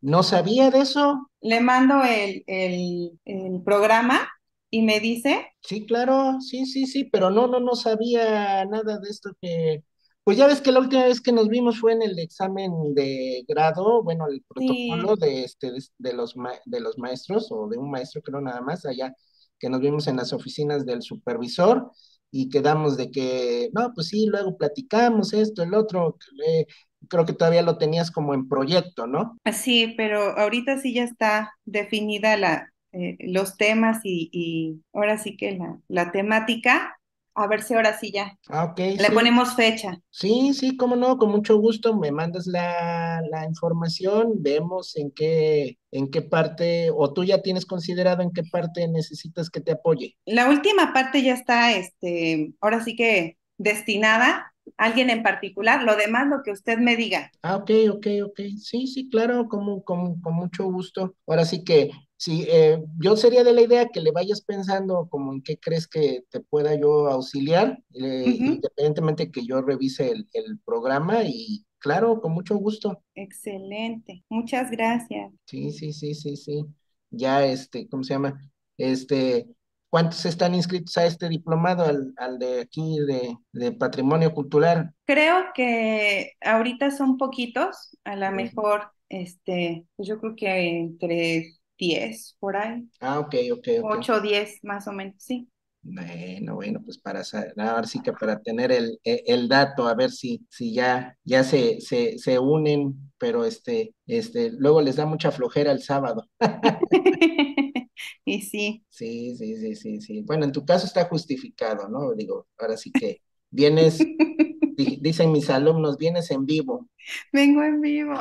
No sabía de eso. Le mando el programa y me dice, Sí, claro, sí, sí, sí, pero no sabía nada de esto que, pues ya ves que la última vez que nos vimos fue en el examen de grado, bueno, el protocolo sí, de los maestros, o de un maestro creo nada más, allá, que nos vimos en las oficinas del supervisor, y quedamos de que, no, pues sí, luego platicamos esto, el otro, creo que todavía lo tenías como en proyecto, ¿no? sí, pero ahorita sí ya está definida los temas y ahora sí que la temática, a ver si ahora sí ya Ah, ok, le sí. ponemos fecha. Sí, sí, cómo no, con mucho gusto me mandas la información, vemos en qué parte, o tú ya tienes considerado en qué parte necesitas que te apoye. La última parte ya está, ahora sí que destinada a alguien en particular, lo demás lo que usted me diga. Ah, ok, ok, ok, sí, sí, claro, con mucho gusto. Ahora sí que, sí, yo sería de la idea que le vayas pensando como en qué crees que te pueda yo auxiliar, Ujú. independientemente que yo revise el programa y claro, con mucho gusto. Excelente, muchas gracias. Sí, sí, sí, sí, sí. Ya, ¿cómo se llama? Este, ¿Cuántos están inscritos a este diplomado, al de aquí de Patrimonio Cultural? Creo que ahorita son poquitos, a lo Mm. mejor, pues yo creo que entre 10 por ahí, Ah, ok, ok, ok. 8 o 10 más o menos, sí. Bueno, bueno, pues ahora sí que para tener el dato, a ver si ya se unen, pero luego les da mucha flojera el sábado. Y sí, Sí, sí, sí, sí, sí. Bueno, en tu caso está justificado, ¿no? Digo, ahora sí que vienes. Dicen mis alumnos, vienes en vivo. vengo en vivo.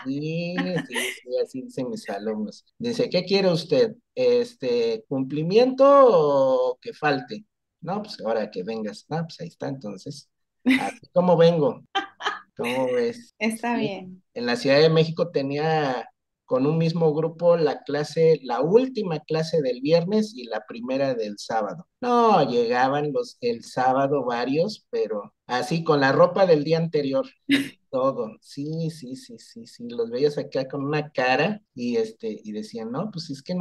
Sí, sí, sí, así dicen mis alumnos. Dice, ¿qué quiere usted? ¿Cumplimiento o que falte? No, pues ahora que vengas. Ah, pues ahí está, entonces. Así como vengo. ¿Cómo ves? Está Sí. bien. En la Ciudad de México tenía con un mismo grupo la última clase del viernes y la primera del sábado. No, llegaban el sábado varios, pero así con la ropa del día anterior y todo. Sí, sí, sí, sí, sí. Los veías acá con una cara y decían, no, pues es que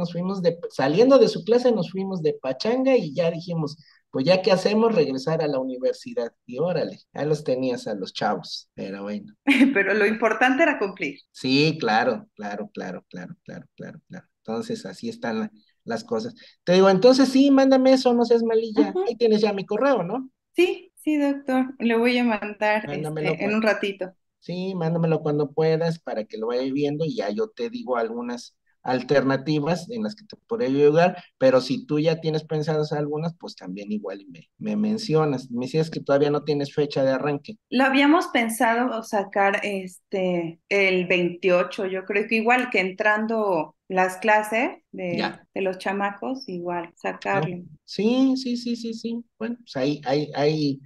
saliendo de su clase nos fuimos de pachanga y ya dijimos, pues ya que hacemos, regresar a la universidad. Y órale, ya los tenías a los chavos. Pero bueno, Pero lo importante era cumplir. sí, claro, claro, claro, claro, claro, claro, claro. Entonces, así están las cosas. Te digo, entonces sí, mándame eso, no seas malilla. Ujú. Ahí tienes ya mi correo, ¿no? Sí, sí, doctor. Le voy a mandar Mándamelo, en un ratito. sí, mándamelo cuando puedas para que lo vaya viendo y ya yo te digo algunas alternativas en las que te podría ayudar, pero si tú ya tienes pensadas algunas, pues también igual y me mencionas. Me decías que todavía no tienes fecha de arranque. Lo habíamos pensado sacar el 28. Yo creo que igual que entrando las clases Ya. de los chamacos, igual Ah, sacarlo. sí, sí, sí, sí, sí. Bueno, pues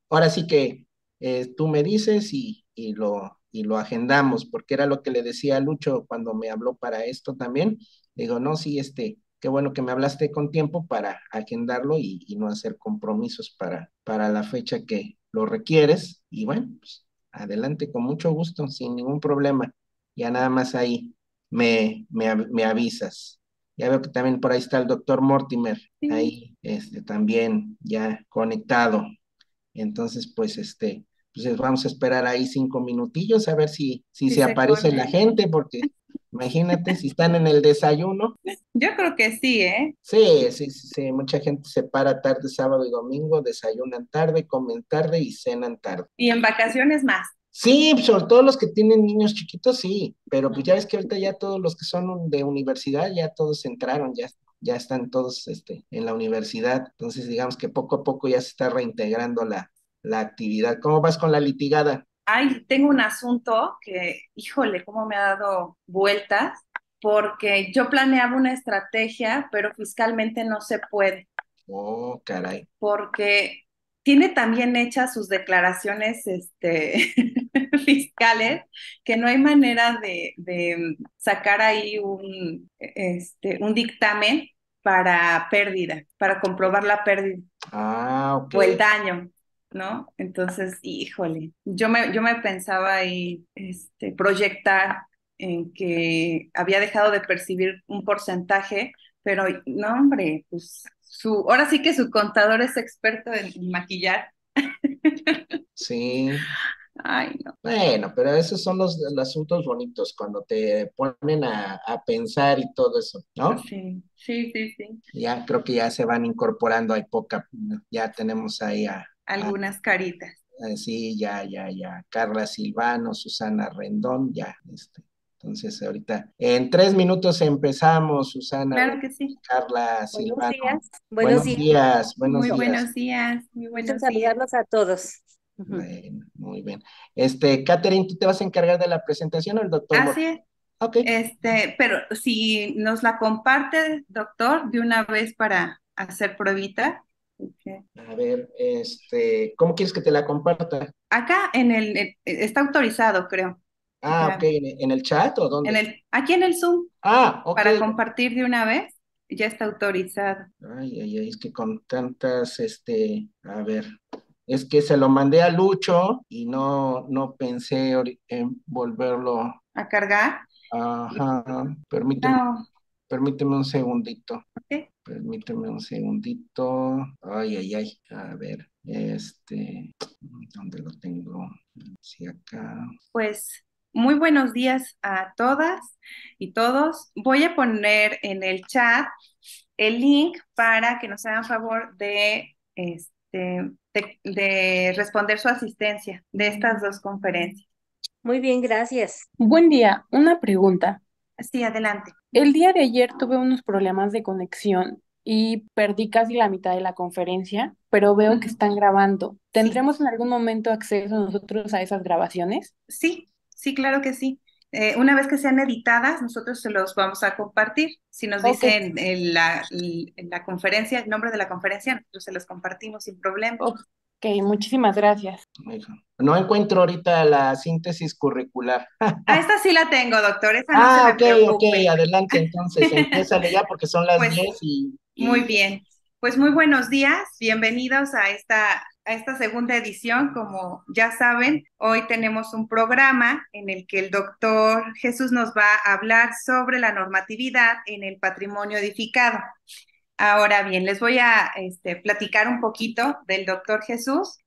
ahora sí que tú me dices y lo agendamos, porque era lo que le decía a Lucho cuando me habló para esto también. Digo, no, sí, qué bueno que me hablaste con tiempo para agendarlo y no hacer compromisos para la fecha que lo requieres. Y bueno, pues adelante, con mucho gusto, sin ningún problema. Ya nada más ahí me avisas. Ya veo que también por ahí está el doctor Mortimer, Sí, ahí también ya conectado. Entonces, pues vamos a esperar ahí 5 minutillos a ver si sí se se aparece la conecta. gente, porque imagínate si están en el desayuno. Yo creo que sí, ¿eh? Sí, sí, sí, sí, mucha gente se para tarde, sábado y domingo, desayunan tarde, comen tarde y cenan tarde. Y en vacaciones más. Sí, pues, sobre todo los que tienen niños chiquitos, sí, pero pues ya ves que ahorita ya todos los que son de universidad, ya todos entraron, ya están todos en la universidad, entonces digamos que poco a poco ya se está reintegrando la actividad. ¿Cómo vas con la litigada? Ay, tengo un asunto que, híjole, cómo me ha dado vueltas, porque yo planeaba una estrategia, pero fiscalmente no se puede. Oh, caray. Porque tiene también hechas sus declaraciones fiscales, que no hay manera de sacar ahí un dictamen para pérdida, para comprobar la pérdida Ah, ok. o el daño, ¿no? Entonces, híjole, yo me pensaba ahí proyectar. en que había dejado de percibir un porcentaje, pero no, hombre, pues ahora sí que su contador es experto en maquillar. Sí, Ay, no. bueno, pero esos son los asuntos bonitos, cuando te ponen a pensar y todo eso, ¿no? Sí, sí, sí, sí. Ya creo que ya se van incorporando, hay poca, ya tenemos ahí Algunas caritas. sí, ya, Carla Silvano, Susana Rendón, ya, entonces ahorita, en 3 minutos empezamos, Susana Claro Rendón, que sí. Carla Buenos Silvano, días, buenos días. buenos Muy días, buenos días, muy Gusto en buenos días. saludarlos a todos. Ujú. bueno, muy bien, Catherine, ¿tú te vas a encargar de la presentación o el doctor Mor? Así es. Ok, Pero si nos la comparte, doctor, de una vez para hacer pruebita. Ok. a ver, ¿cómo quieres que te la comparta? Acá está autorizado, creo. Ah, ok, Ya. ¿en el chat o dónde? Aquí en el Zoom, Ah, ok. para compartir de una vez, ya está autorizado. Ay, es que con tantas, a ver, es que se lo mandé a Lucho y no pensé en volverlo. A cargar. Ajá, No, permíteme un segundito, ok. permíteme un segundito. Ay, a ver, ¿dónde lo tengo? Sí, acá. Pues muy buenos días a todas y todos. Voy a poner en el chat el link para que nos hagan favor de responder su asistencia de estas dos conferencias. Muy bien, gracias. Buen día, una pregunta. Sí, adelante. El día de ayer tuve unos problemas de conexión y perdí casi la mitad de la conferencia, pero veo que Ujú. están grabando. Sí, ¿Tendremos en algún momento acceso nosotros a esas grabaciones? sí, sí, claro que sí. Una vez que sean editadas, nosotros se los vamos a compartir. Si nos Ok, dicen en la conferencia, el nombre de la conferencia, nosotros se los compartimos sin problema. ok, muchísimas gracias. Hijo, no encuentro ahorita la síntesis curricular. Ah, esta sí la tengo, doctor, esa no se Ah, me ok, preocupe. adelante, entonces, empiézale ya porque son las Pues 10 muy y bien. Pues muy buenos días, bienvenidos a esta segunda edición. Como ya saben, hoy tenemos un programa en el que el doctor Jesús nos va a hablar sobre la normatividad en el patrimonio edificado. Ahora bien, les voy a platicar un poquito del doctor Jesús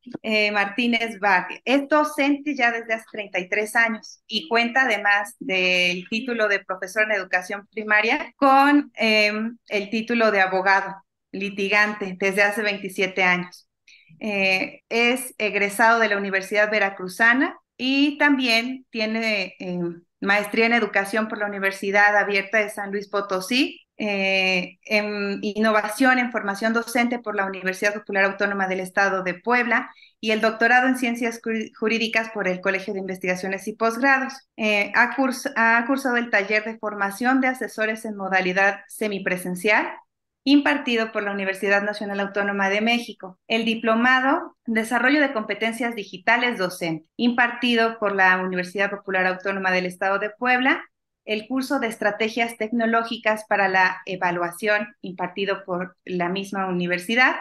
Martínez Barrio. Es docente ya desde hace 33 años y cuenta además del título de profesor en educación primaria con el título de abogado litigante desde hace 27 años. Es egresado de la Universidad Veracruzana y también tiene maestría en educación por la Universidad Abierta de San Luis Potosí, en innovación en formación docente por la Universidad Popular Autónoma del Estado de Puebla y el doctorado en ciencias jurídicas por el Colegio de Investigaciones y Posgrados. Ha cursado el taller de formación de asesores en modalidad semipresencial impartido por la Universidad Nacional Autónoma de México, el diplomado Desarrollo de Competencias Digitales Docente, impartido por la Universidad Popular Autónoma del Estado de Puebla, el curso de Estrategias Tecnológicas para la Evaluación, impartido por la misma universidad,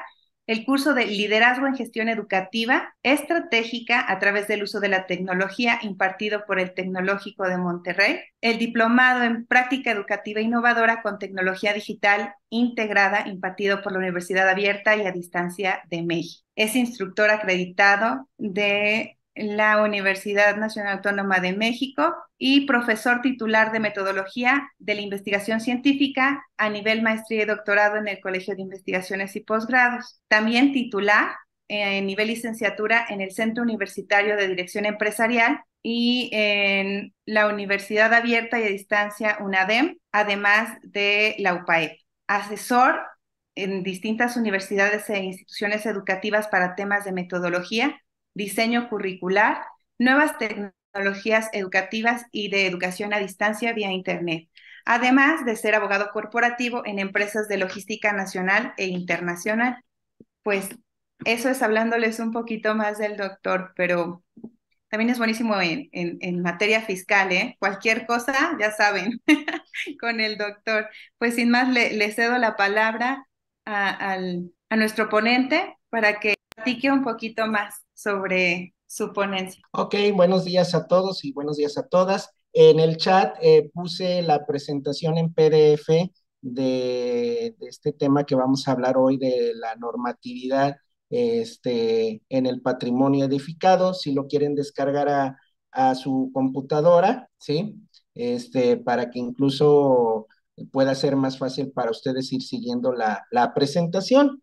el curso de Liderazgo en Gestión Educativa Estratégica a través del uso de la tecnología impartido por el Tecnológico de Monterrey, el diplomado en Práctica Educativa Innovadora con Tecnología Digital Integrada impartido por la Universidad Abierta y a Distancia de México. Es instructor acreditado de la Universidad Nacional Autónoma de México y profesor titular de metodología de la investigación científica a nivel maestría y doctorado en el Colegio de Investigaciones y Posgrados. También titular en nivel licenciatura en el Centro Universitario de Dirección Empresarial y en la Universidad Abierta y a Distancia UNADEM, además de la UPAEP. Asesor en distintas universidades e instituciones educativas para temas de metodología, diseño curricular, nuevas tecnologías educativas y de educación a distancia vía Internet, además de ser abogado corporativo en empresas de logística nacional e internacional. Pues eso es hablándoles un poquito más del doctor, pero también es buenísimo en materia fiscal, ¿eh? Cualquier cosa, ya saben, con el doctor. Pues sin más, le cedo la palabra a nuestro ponente para que platique un poquito más sobre su ponencia. ok, buenos días a todos y buenos días a todas. En el chat puse la presentación en PDF de este tema que vamos a hablar hoy de la normatividad en el patrimonio edificado, si lo quieren descargar a su computadora, ¿sí? Para que incluso pueda ser más fácil para ustedes ir siguiendo la presentación.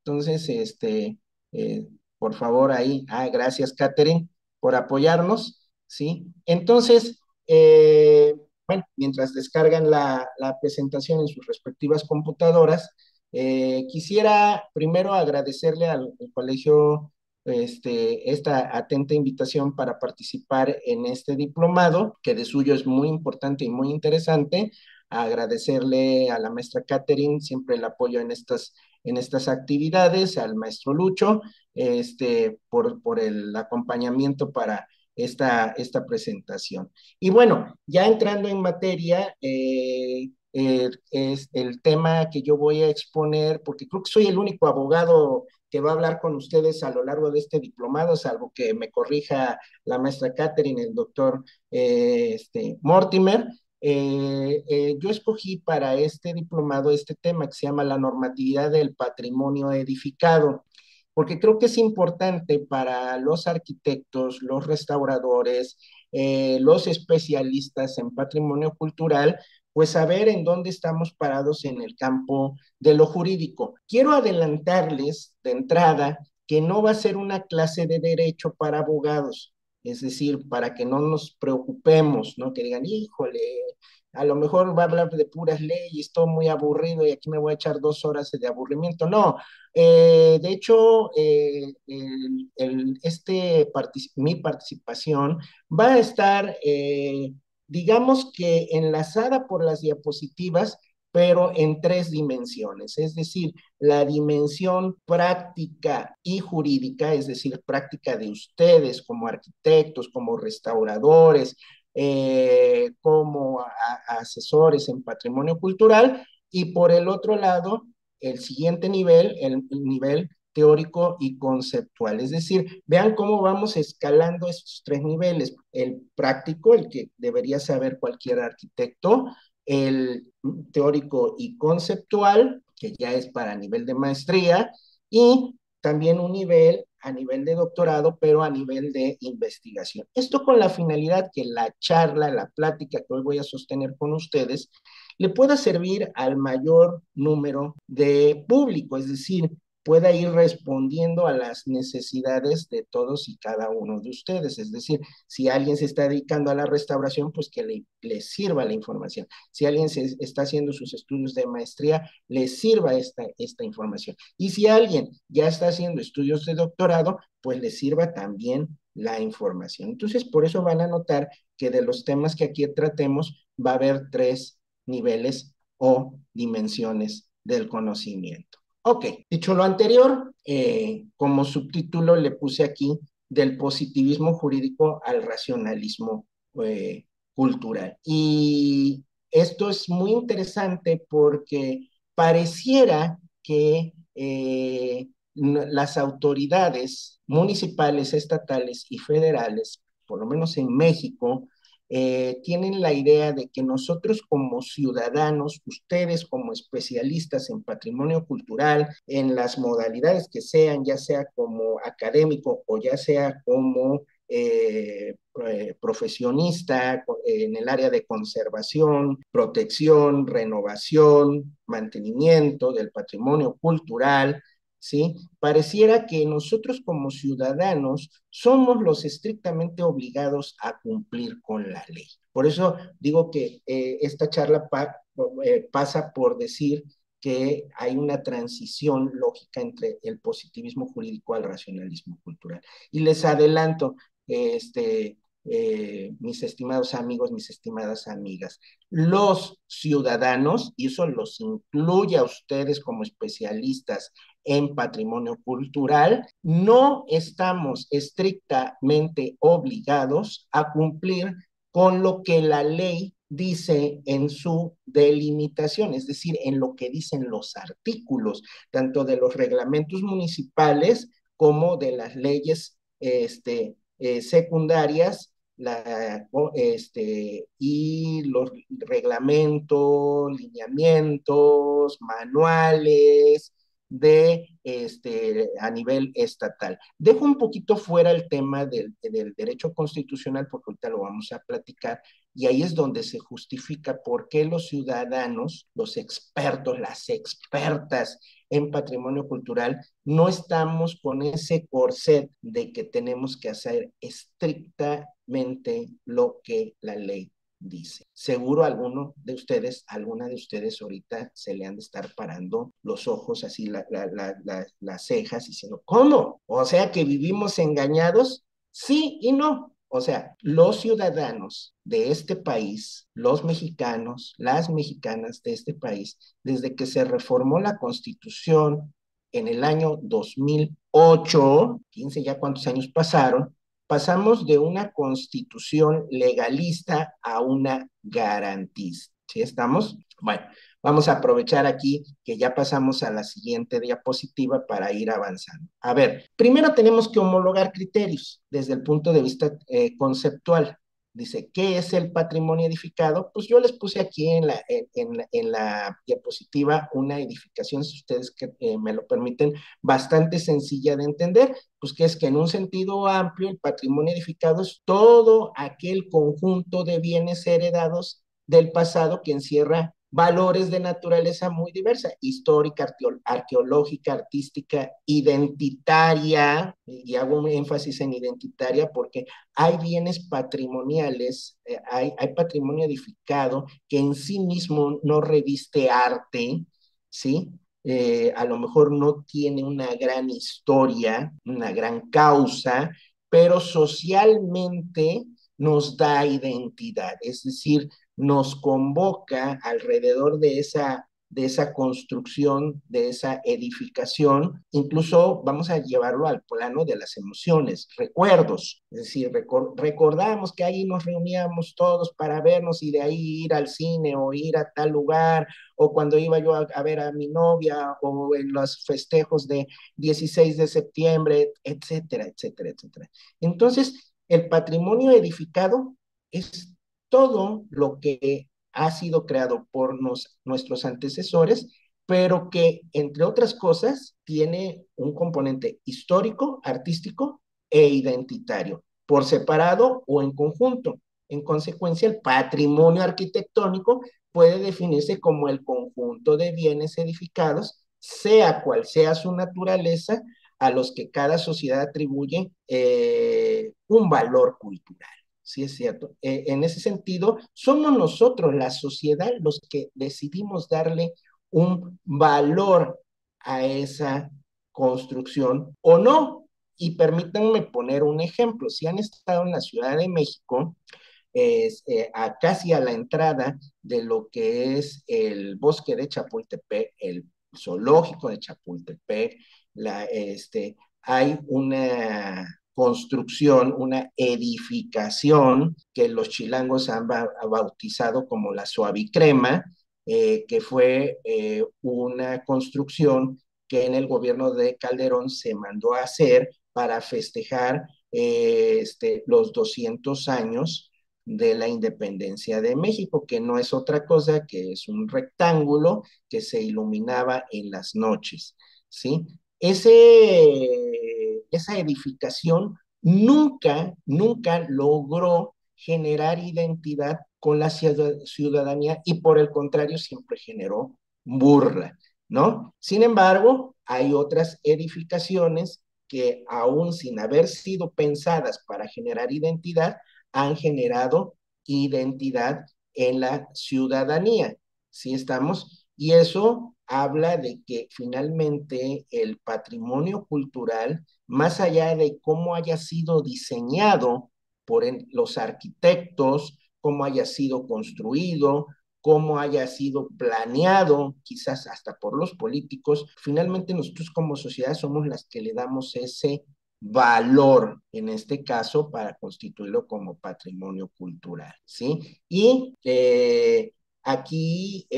Entonces, eh, por favor, ahí, gracias, Catherine, por apoyarnos, ¿sí? Entonces, bueno, mientras descargan la presentación en sus respectivas computadoras, quisiera primero agradecerle al colegio esta atenta invitación para participar en este diplomado, que de suyo es muy importante y muy interesante. Agradecerle a la maestra Catherine siempre el apoyo en estas actividades, al maestro Lucho, por el acompañamiento para esta presentación. Y bueno, ya entrando en materia, es el tema que yo voy a exponer, porque creo que soy el único abogado que va a hablar con ustedes a lo largo de este diplomado, salvo que me corrija la maestra Catherine, el doctor Mortimer. Yo escogí para este diplomado este tema que se llama la normatividad del patrimonio edificado, porque creo que es importante para los arquitectos, los restauradores, los especialistas en patrimonio cultural, pues saber en dónde estamos parados en el campo de lo jurídico. Quiero adelantarles de entrada que no va a ser una clase de derecho para abogados, es decir, para que no nos preocupemos, ¿no? Que digan, híjole, a lo mejor va a hablar de puras leyes, todo muy aburrido y aquí me voy a echar 2 horas de aburrimiento. No, de hecho, mi participación va a estar, digamos que enlazada por las diapositivas, pero en 3 dimensiones, es decir, la dimensión práctica y jurídica, es decir, práctica de ustedes como arquitectos, como restauradores, como asesores en patrimonio cultural, y por el otro lado, el siguiente nivel, el nivel teórico y conceptual. Es decir, vean cómo vamos escalando estos 3 niveles. El práctico, el que debería saber cualquier arquitecto, el teórico y conceptual, que ya es para nivel de maestría, y también un nivel a nivel de doctorado, pero a nivel de investigación. Esto con la finalidad que la charla, la plática que hoy voy a sostener con ustedes, le pueda servir al mayor número de público, es decir, pueda ir respondiendo a las necesidades de todos y cada uno de ustedes. Es decir, si alguien se está dedicando a la restauración, pues que le sirva la información. Si alguien está haciendo sus estudios de maestría, le sirva esta información. Y si alguien ya está haciendo estudios de doctorado, pues le sirva también la información. Entonces, por eso van a notar que de los temas que aquí tratemos, va a haber 3 niveles o dimensiones del conocimiento. Ok, dicho lo anterior, como subtítulo le puse aquí del positivismo jurídico al racionalismo cultural. Y esto es muy interesante porque pareciera que las autoridades municipales, estatales y federales, por lo menos en México, tienen la idea de que nosotros como ciudadanos, ustedes como especialistas en patrimonio cultural, en las modalidades que sean, ya sea como académico o ya sea como profesionista en el área de conservación, protección, renovación, mantenimiento del patrimonio cultural, ¿sí? Pareciera que nosotros como ciudadanos somos los estrictamente obligados a cumplir con la ley. Por eso digo que esta charla pasa por decir que hay una transición lógica entre el positivismo jurídico al racionalismo cultural. Y les adelanto, mis estimados amigos, mis estimadas amigas, los ciudadanos, y eso los incluye a ustedes como especialistas en patrimonio cultural, no estamos estrictamente obligados a cumplir con lo que la ley dice en su delimitación, es decir, en lo que dicen los artículos, tanto de los reglamentos municipales como de las leyes secundarias y los reglamentos, lineamientos, manuales a nivel estatal. Dejo un poquito fuera el tema del derecho constitucional porque ahorita lo vamos a platicar, y ahí es donde se justifica por qué los ciudadanos, los expertos, las expertas en patrimonio cultural, no estamos con ese corset de que tenemos que hacer estrictamente lo que la ley dice. Seguro alguna de ustedes ahorita se le han de estar parando los ojos, así las cejas, diciendo, ¿cómo? O sea que vivimos engañados. Sí y no. O sea, los ciudadanos de este país, los mexicanos, las mexicanas de este país, desde que se reformó la Constitución en el año 2008, 15 ya cuántos años pasaron, pasamos de una constitución legalista a una garantista. ¿Sí estamos? Bueno, vamos a aprovechar aquí que ya pasamos a la siguiente diapositiva para ir avanzando. A ver, primero tenemos que homologar criterios desde el punto de vista conceptual. Dice, ¿qué es el patrimonio edificado? Pues yo les puse aquí en la diapositiva una edificación, si ustedes me lo permiten, bastante sencilla de entender, pues que es que en un sentido amplio el patrimonio edificado es todo aquel conjunto de bienes heredados del pasado que encierra valores de naturaleza muy diversa, histórica, arqueológica, artística, identitaria, y hago un énfasis en identitaria porque hay bienes patrimoniales, hay patrimonio edificado que en sí mismo no reviste arte, ¿sí? A lo mejor no tiene una gran historia, una gran causa, pero socialmente nos da identidad, es decir, nos convoca alrededor de esa construcción, de esa edificación, incluso vamos a llevarlo al plano de las emociones, recuerdos, es decir, recordamos que ahí nos reuníamos todos para vernos y de ahí ir al cine o ir a tal lugar, o cuando iba yo a ver a mi novia, o en los festejos de 16 de septiembre, etcétera, etcétera, etcétera. Entonces, el patrimonio edificado es todo lo que ha sido creado por nuestros antecesores, pero que, entre otras cosas, tiene un componente histórico, artístico e identitario, por separado o en conjunto. En consecuencia, el patrimonio arquitectónico puede definirse como el conjunto de bienes edificados, sea cual sea su naturaleza, a los que cada sociedad atribuye un valor cultural. Sí, es cierto. En ese sentido, somos nosotros, la sociedad, los que decidimos darle un valor a esa construcción o no. Y permítanme poner un ejemplo. Si han estado en la Ciudad de México, casi a la entrada de lo que es el bosque de Chapultepec, el zoológico de Chapultepec, hay una construcción, una edificación que los chilangos han bautizado como la Suavicrema, que fue una construcción que en el gobierno de Calderón se mandó a hacer para festejar los 200 años de la independencia de México, que no es otra cosa que es un rectángulo que se iluminaba en las noches, ¿sí? Esa edificación nunca logró generar identidad con la ciudadanía y por el contrario siempre generó burla, ¿no? Sin embargo, hay otras edificaciones que aún sin haber sido pensadas para generar identidad, han generado identidad en la ciudadanía. ¿Sí estamos? Y eso habla de que finalmente el patrimonio cultural, más allá de cómo haya sido diseñado por los arquitectos, cómo haya sido construido, cómo haya sido planeado, quizás hasta por los políticos, finalmente nosotros como sociedad somos las que le damos ese valor, en este caso, para constituirlo como patrimonio cultural, ¿sí? Y aquí,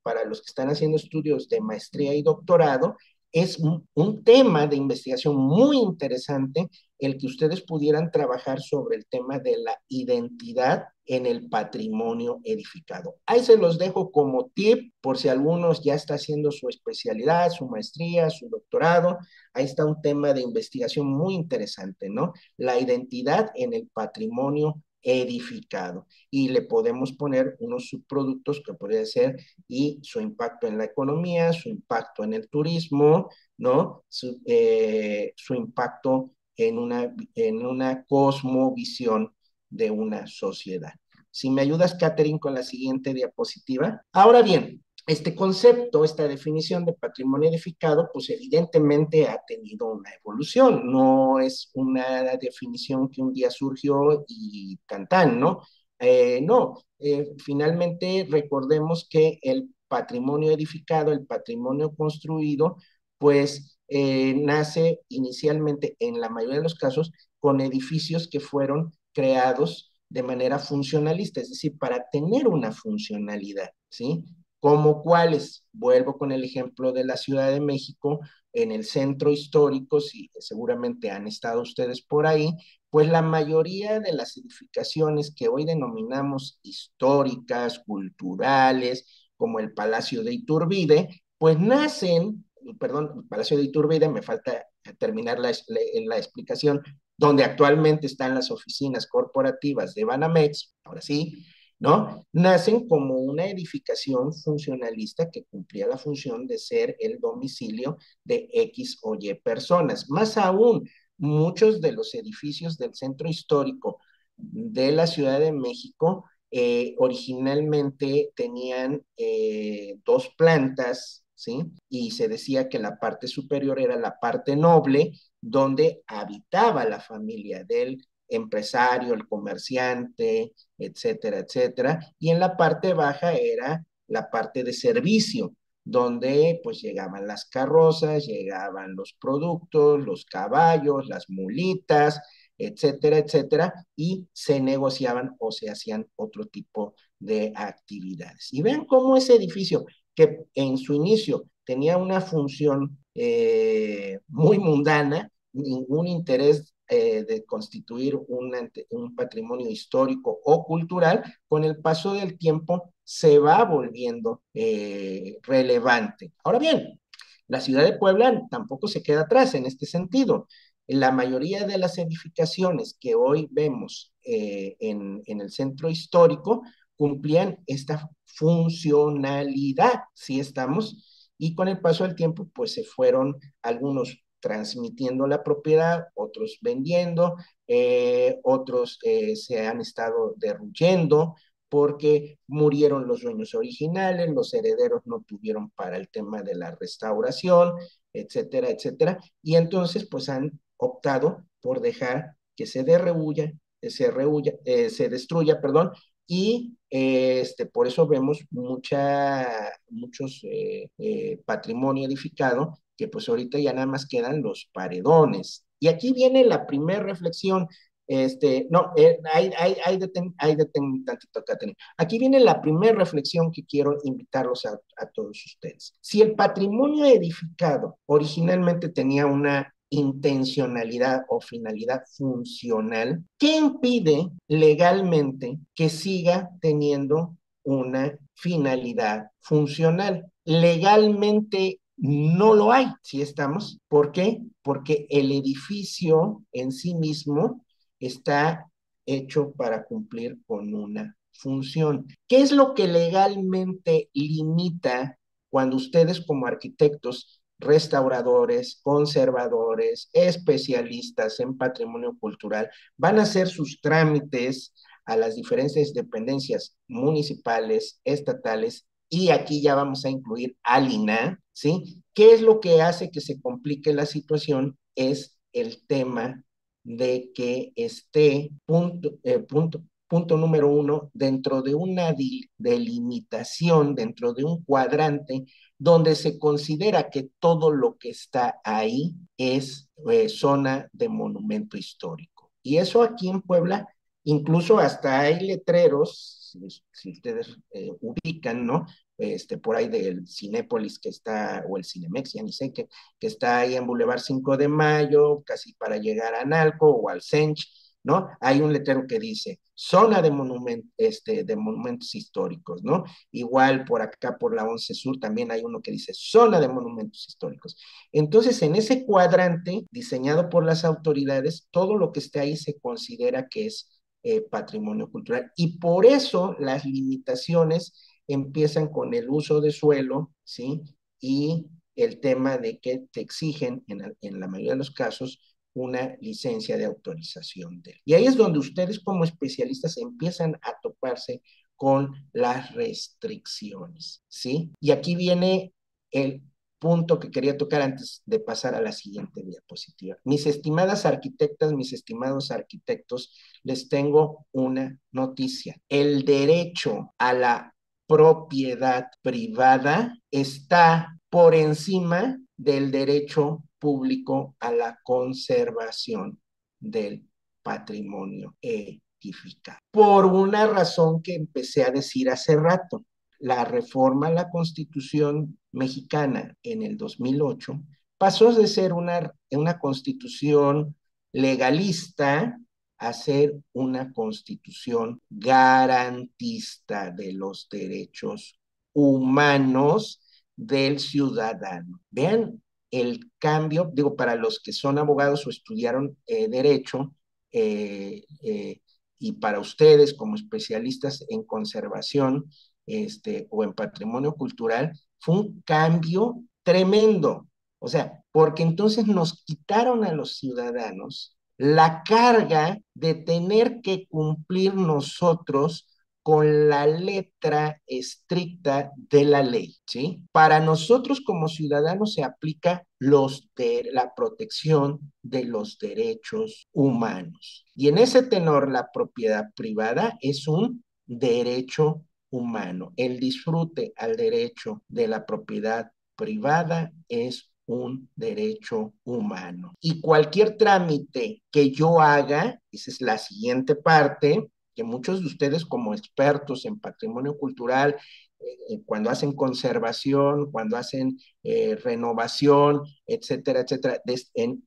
para los que están haciendo estudios de maestría y doctorado, es un tema de investigación muy interesante el que ustedes pudieran trabajar sobre el tema de la identidad en el patrimonio edificado. Ahí se los dejo como tip por si algunos ya está haciendo su especialidad, su maestría, su doctorado. Ahí está un tema de investigación muy interesante, ¿no? La identidad en el patrimonio edificado. Y le podemos poner unos subproductos que podría ser y su impacto en la economía, su impacto en el turismo, ¿no? Su impacto en una cosmovisión de una sociedad. Si me ayudas, Catherine, con la siguiente diapositiva. Ahora bien, este concepto, esta definición de patrimonio edificado, pues evidentemente ha tenido una evolución, no es una definición que un día surgió y tan, ¿no? No, finalmente recordemos que el patrimonio edificado, el patrimonio construido, pues nace inicialmente, en la mayoría de los casos, con edificios que fueron creados de manera funcionalista, es decir, para tener una funcionalidad, ¿sí? ¿Como cuáles? Vuelvo con el ejemplo de la Ciudad de México, en el centro histórico, si seguramente han estado ustedes por ahí, pues la mayoría de las edificaciones que hoy denominamos históricas, culturales, como el Palacio de Iturbide, pues nacen, perdón, el Palacio de Iturbide, me falta terminar la explicación, donde actualmente están las oficinas corporativas de Banamex, ahora sí, ¿no? Nacen como una edificación funcionalista que cumplía la función de ser el domicilio de X o Y personas. Más aún, muchos de los edificios del centro histórico de la Ciudad de México originalmente tenían dos plantas, ¿sí? Y se decía que la parte superior era la parte noble, donde habitaba la familia del empresario, el comerciante, etcétera, etcétera. Y en la parte baja era la parte de servicio, donde pues llegaban las carrozas, llegaban los productos, los caballos, las mulitas, etcétera, etcétera, y se negociaban o se hacían otro tipo de actividades. Y vean cómo ese edificio, que en su inicio tenía una función muy mundana, ningún interés de constituir un patrimonio histórico o cultural, con el paso del tiempo se va volviendo relevante. Ahora bien, la ciudad de Puebla tampoco se queda atrás en este sentido. La mayoría de las edificaciones que hoy vemos en el centro histórico cumplían esta funcionalidad, ¿sí estamos? Y con el paso del tiempo, pues se fueron algunos transmitiendo la propiedad, otros vendiendo, otros se han estado derruyendo porque murieron los dueños originales, los herederos no tuvieron para el tema de la restauración, etcétera, etcétera, y entonces pues han optado por dejar que se destruya, perdón, y por eso vemos muchos patrimonio edificado que pues ahorita ya nada más quedan los paredones. Y aquí viene la primera reflexión. No, detén tantito, Catherine. Aquí viene la primera reflexión que quiero invitarlos a todos ustedes. Si el patrimonio edificado originalmente tenía una intencionalidad o finalidad funcional, ¿qué impide legalmente que siga teniendo una finalidad funcional? Legalmente no lo hay, ¿sí estamos? ¿Por qué? Porque el edificio en sí mismo está hecho para cumplir con una función. ¿Qué es lo que legalmente limita cuando ustedes como arquitectos, restauradores, conservadores, especialistas en patrimonio cultural van a hacer sus trámites a las diferentes dependencias municipales, estatales, y aquí ya vamos a incluir al INAH, ¿sí? ¿Qué es lo que hace que se complique la situación? Es el tema de que esté punto número uno, dentro de una delimitación, dentro de un cuadrante donde se considera que todo lo que está ahí es zona de monumento histórico. Y eso aquí en Puebla, incluso hasta hay letreros, si ustedes ubican, ¿no? por ahí del Cinépolis que está, o el Cinemex, ya ni sé, que está ahí en Boulevard 5 de Mayo, casi para llegar a Analco o al Sench, ¿no? Hay un letrero que dice zona de monumentos históricos, ¿no? Igual por acá, por la 11 Sur, también hay uno que dice zona de monumentos históricos. Entonces, en ese cuadrante diseñado por las autoridades, todo lo que esté ahí se considera que es patrimonio cultural. Y por eso las limitaciones empiezan con el uso de suelo, ¿sí? Y el tema de que te exigen, en la mayoría de los casos, una licencia de autorización de. Y ahí es donde ustedes como especialistas empiezan a toparse con las restricciones, ¿sí? Y aquí viene el punto que quería tocar antes de pasar a la siguiente diapositiva. Mis estimadas arquitectas, mis estimados arquitectos, les tengo una noticia. El derecho a la propiedad privada está por encima del derecho público a la conservación del patrimonio edificado. Por una razón que empecé a decir hace rato, la reforma a la Constitución mexicana en el 2008 pasó de ser una constitución legalista a ser una constitución garantista de los derechos humanos del ciudadano. Vean el cambio, digo, para los que son abogados o estudiaron derecho, y para ustedes como especialistas en conservación o en patrimonio cultural, fue un cambio tremendo. O sea, porque entonces nos quitaron a los ciudadanos la carga de tener que cumplir nosotros con la letra estricta de la ley, ¿sí? Para nosotros como ciudadanos se aplica la protección de los derechos humanos. Y en ese tenor, la propiedad privada es un derecho humano. El disfrute al derecho de la propiedad privada es un derecho humano. Y cualquier trámite que yo haga, esa es la siguiente parte, que muchos de ustedes como expertos en patrimonio cultural, cuando hacen conservación, cuando hacen renovación, etcétera, etcétera,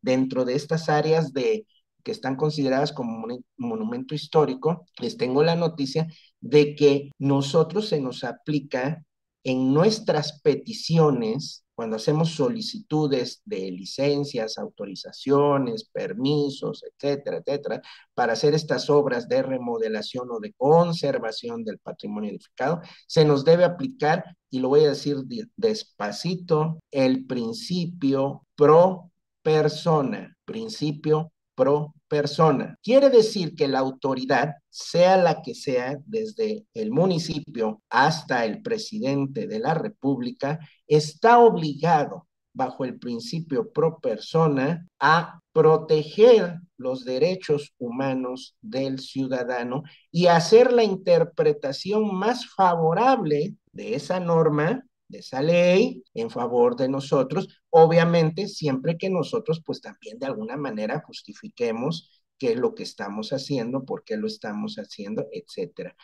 dentro de estas áreas que están consideradas como monumento histórico, les tengo la noticia de que nosotros se nos aplica en nuestras peticiones, cuando hacemos solicitudes de licencias, autorizaciones, permisos, etcétera, etcétera, para hacer estas obras de remodelación o de conservación del patrimonio edificado, se nos debe aplicar, y lo voy a decir despacito, el principio pro persona, principio pro persona. Quiere decir que la autoridad, sea la que sea, desde el municipio hasta el presidente de la República, está obligado, bajo el principio pro persona, a proteger los derechos humanos del ciudadano y hacer la interpretación más favorable de esa norma, de esa ley, en favor de nosotros, obviamente siempre que nosotros pues también de alguna manera justifiquemos qué es lo que estamos haciendo, por qué lo estamos haciendo, etcétera.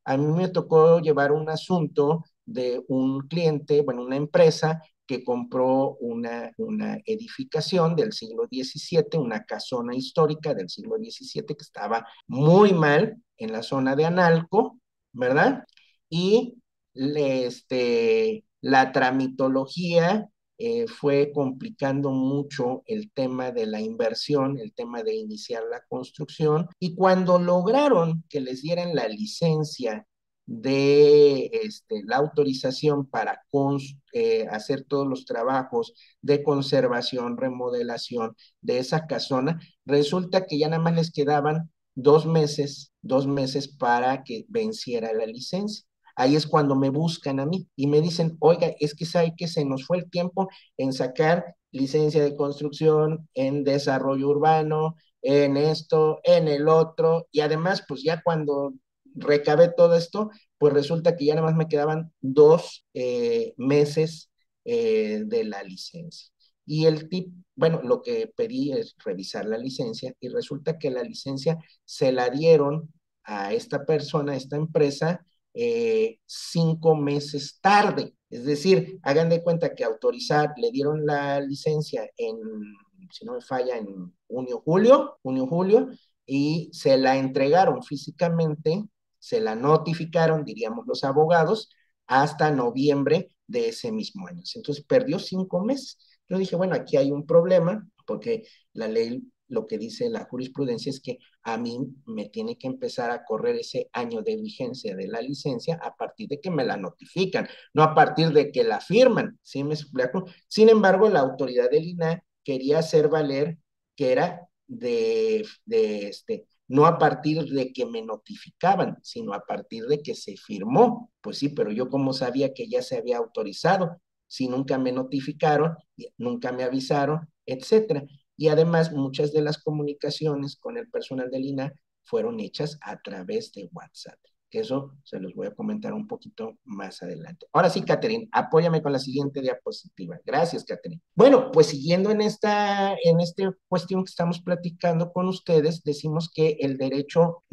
A mí me tocó llevar un asunto de un cliente, bueno, una empresa que compró una edificación del siglo XVII, una casona histórica del siglo XVII que estaba muy mal en la zona de Analco, ¿verdad? Y la tramitología fue complicando mucho el tema de la inversión, el tema de iniciar la construcción, y cuando lograron que les dieran la licencia de la autorización para hacer todos los trabajos de conservación, remodelación de esa casona, resulta que ya nada más les quedaban 2 meses para que venciera la licencia. Ahí es cuando me buscan a mí y me dicen, oiga, es que sabe que se nos fue el tiempo en sacar licencia de construcción, en desarrollo urbano, en esto, en el otro, y además, pues ya cuando recabé todo esto, pues resulta que ya nada más me quedaban 2 meses de la licencia. Y bueno, lo que pedí es revisar la licencia y resulta que la licencia se la dieron a esta persona, a esta empresa, 5 meses tarde. Es decir, hagan de cuenta que le dieron la licencia en, si no me falla, en junio, y se la entregaron físicamente, se la notificaron, diríamos los abogados, hasta noviembre de ese mismo año. Entonces perdió 5 meses. Yo dije, bueno, aquí hay un problema, porque la ley, lo que dice la jurisprudencia es que a mí me tiene que empezar a correr ese año de vigencia de la licencia a partir de que me la notifican, no a partir de que la firman. ¿Sí me explico? Sin embargo, la autoridad del INAH quería hacer valer que era no a partir de que me notificaban, sino a partir de que se firmó. Pues sí, pero yo como sabía que ya se había autorizado, si nunca me notificaron, nunca me avisaron, etcétera. Y además muchas de las comunicaciones con el personal del INAH fueron hechas a través de WhatsApp, que eso se los voy a comentar un poquito más adelante. Ahora sí, Catherine, apóyame con la siguiente diapositiva. Gracias, Catherine. Bueno, pues siguiendo en esta cuestión que estamos platicando con ustedes, decimos que el derecho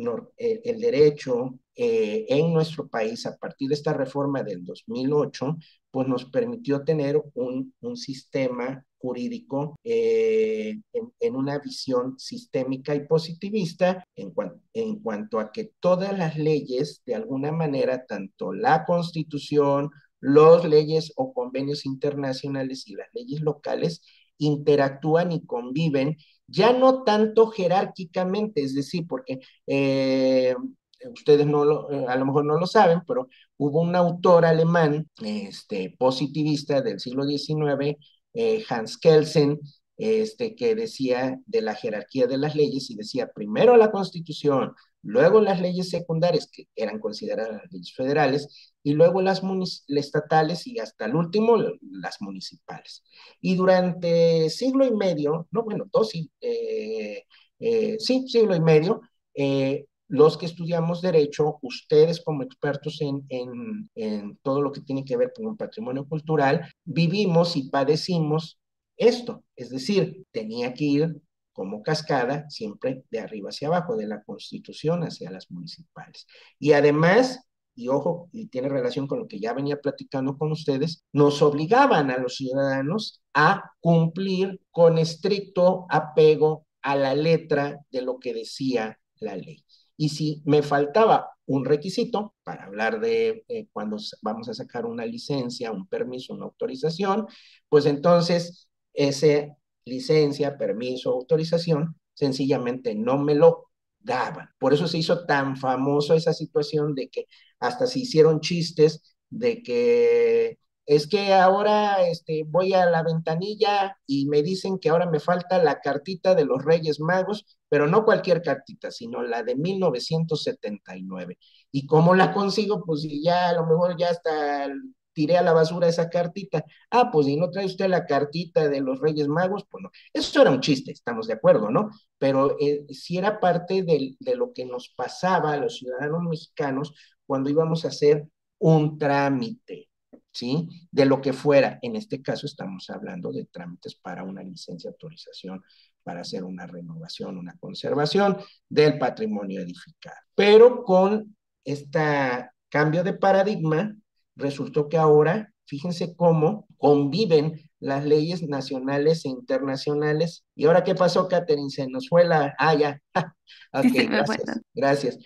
en nuestro país, a partir de esta reforma del 2008, pues nos permitió tener un sistema jurídico en una visión sistémica y positivista en cuanto a que todas las leyes, de alguna manera, tanto la Constitución, las leyes o convenios internacionales y las leyes locales, interactúan y conviven, ya no tanto jerárquicamente, es decir, porque ustedes a lo mejor no lo saben, pero hubo un autor alemán, positivista del siglo XIX, Hans Kelsen, que decía de la jerarquía de las leyes y decía primero la Constitución, luego las leyes secundarias, que eran consideradas las leyes federales, y luego las estatales y hasta el último las municipales. Y durante siglo y medio, no, bueno, siglo y medio, los que estudiamos derecho, ustedes como expertos en todo lo que tiene que ver con un patrimonio cultural, vivimos y padecimos esto, es decir, tenía que ir como cascada siempre de arriba hacia abajo, de la Constitución hacia las municipales. Y además, y ojo, y tiene relación con lo que ya venía platicando con ustedes, nos obligaban a los ciudadanos a cumplir con estricto apego a la letra de lo que decía la ley. Y si me faltaba un requisito para hablar de cuando vamos a sacar una licencia, un permiso, una autorización, pues entonces esa licencia, permiso, autorización, sencillamente no me lo daban. Por eso se hizo tan famoso esa situación de que hasta se hicieron chistes de que es que ahora voy a la ventanilla y me dicen que ahora me falta la cartita de los Reyes Magos, pero no cualquier cartita, sino la de 1979. ¿Y cómo la consigo? Pues ya a lo mejor ya hasta tiré a la basura esa cartita. Ah, pues y no trae usted la cartita de los Reyes Magos, pues no. Eso era un chiste, estamos de acuerdo, ¿no? Pero sí era parte de lo que nos pasaba a los ciudadanos mexicanos cuando íbamos a hacer un trámite, ¿sí? De lo que fuera. En este caso estamos hablando de trámites para una licencia, autorización, para hacer una renovación, una conservación del patrimonio edificado. Pero con este cambio de paradigma, resultó que ahora, fíjense cómo conviven las leyes nacionales e internacionales. ¿Y ahora qué pasó, Catherine? Se nos fue la... Ah, ya. Ok, gracias, gracias.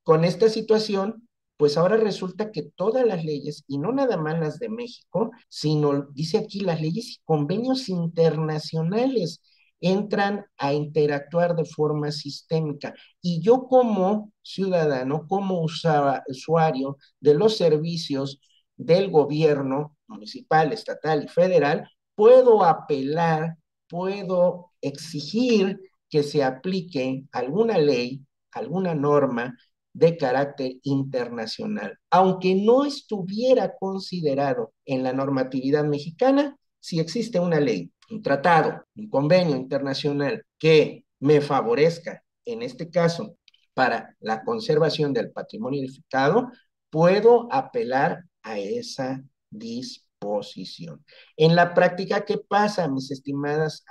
Con esta situación, pues ahora resulta que todas las leyes, y no nada más las de México, sino, dice aquí, las leyes y convenios internacionales entran a interactuar de forma sistémica. Y yo como ciudadano, como usuario de los servicios del gobierno municipal, estatal y federal, puedo apelar, puedo exigir que se aplique alguna ley, alguna norma de carácter internacional, aunque no estuviera considerado en la normatividad mexicana. Si existe una ley, un tratado, un convenio internacional que me favorezca, en este caso, para la conservación del patrimonio edificado, puedo apelar a esa disposición. En la práctica, ¿qué pasa, mis estimadas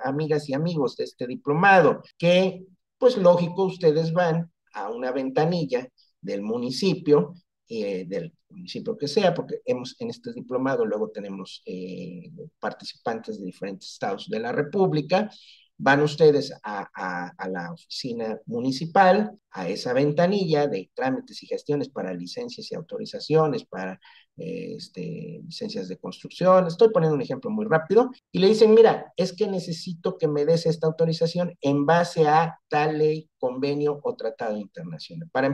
amigas y amigos de este diplomado? Que, pues lógico, ustedes van a una ventanilla del municipio que sea, porque en este diplomado luego tenemos participantes de diferentes estados de la República. Van ustedes a la oficina municipal, a esa ventanilla de trámites y gestiones para licencias y autorizaciones, para licencias de construcción. Estoy poniendo un ejemplo muy rápido. Y le dicen, mira, es que necesito que me des esta autorización en base a tal ley, convenio o tratado internacional. Para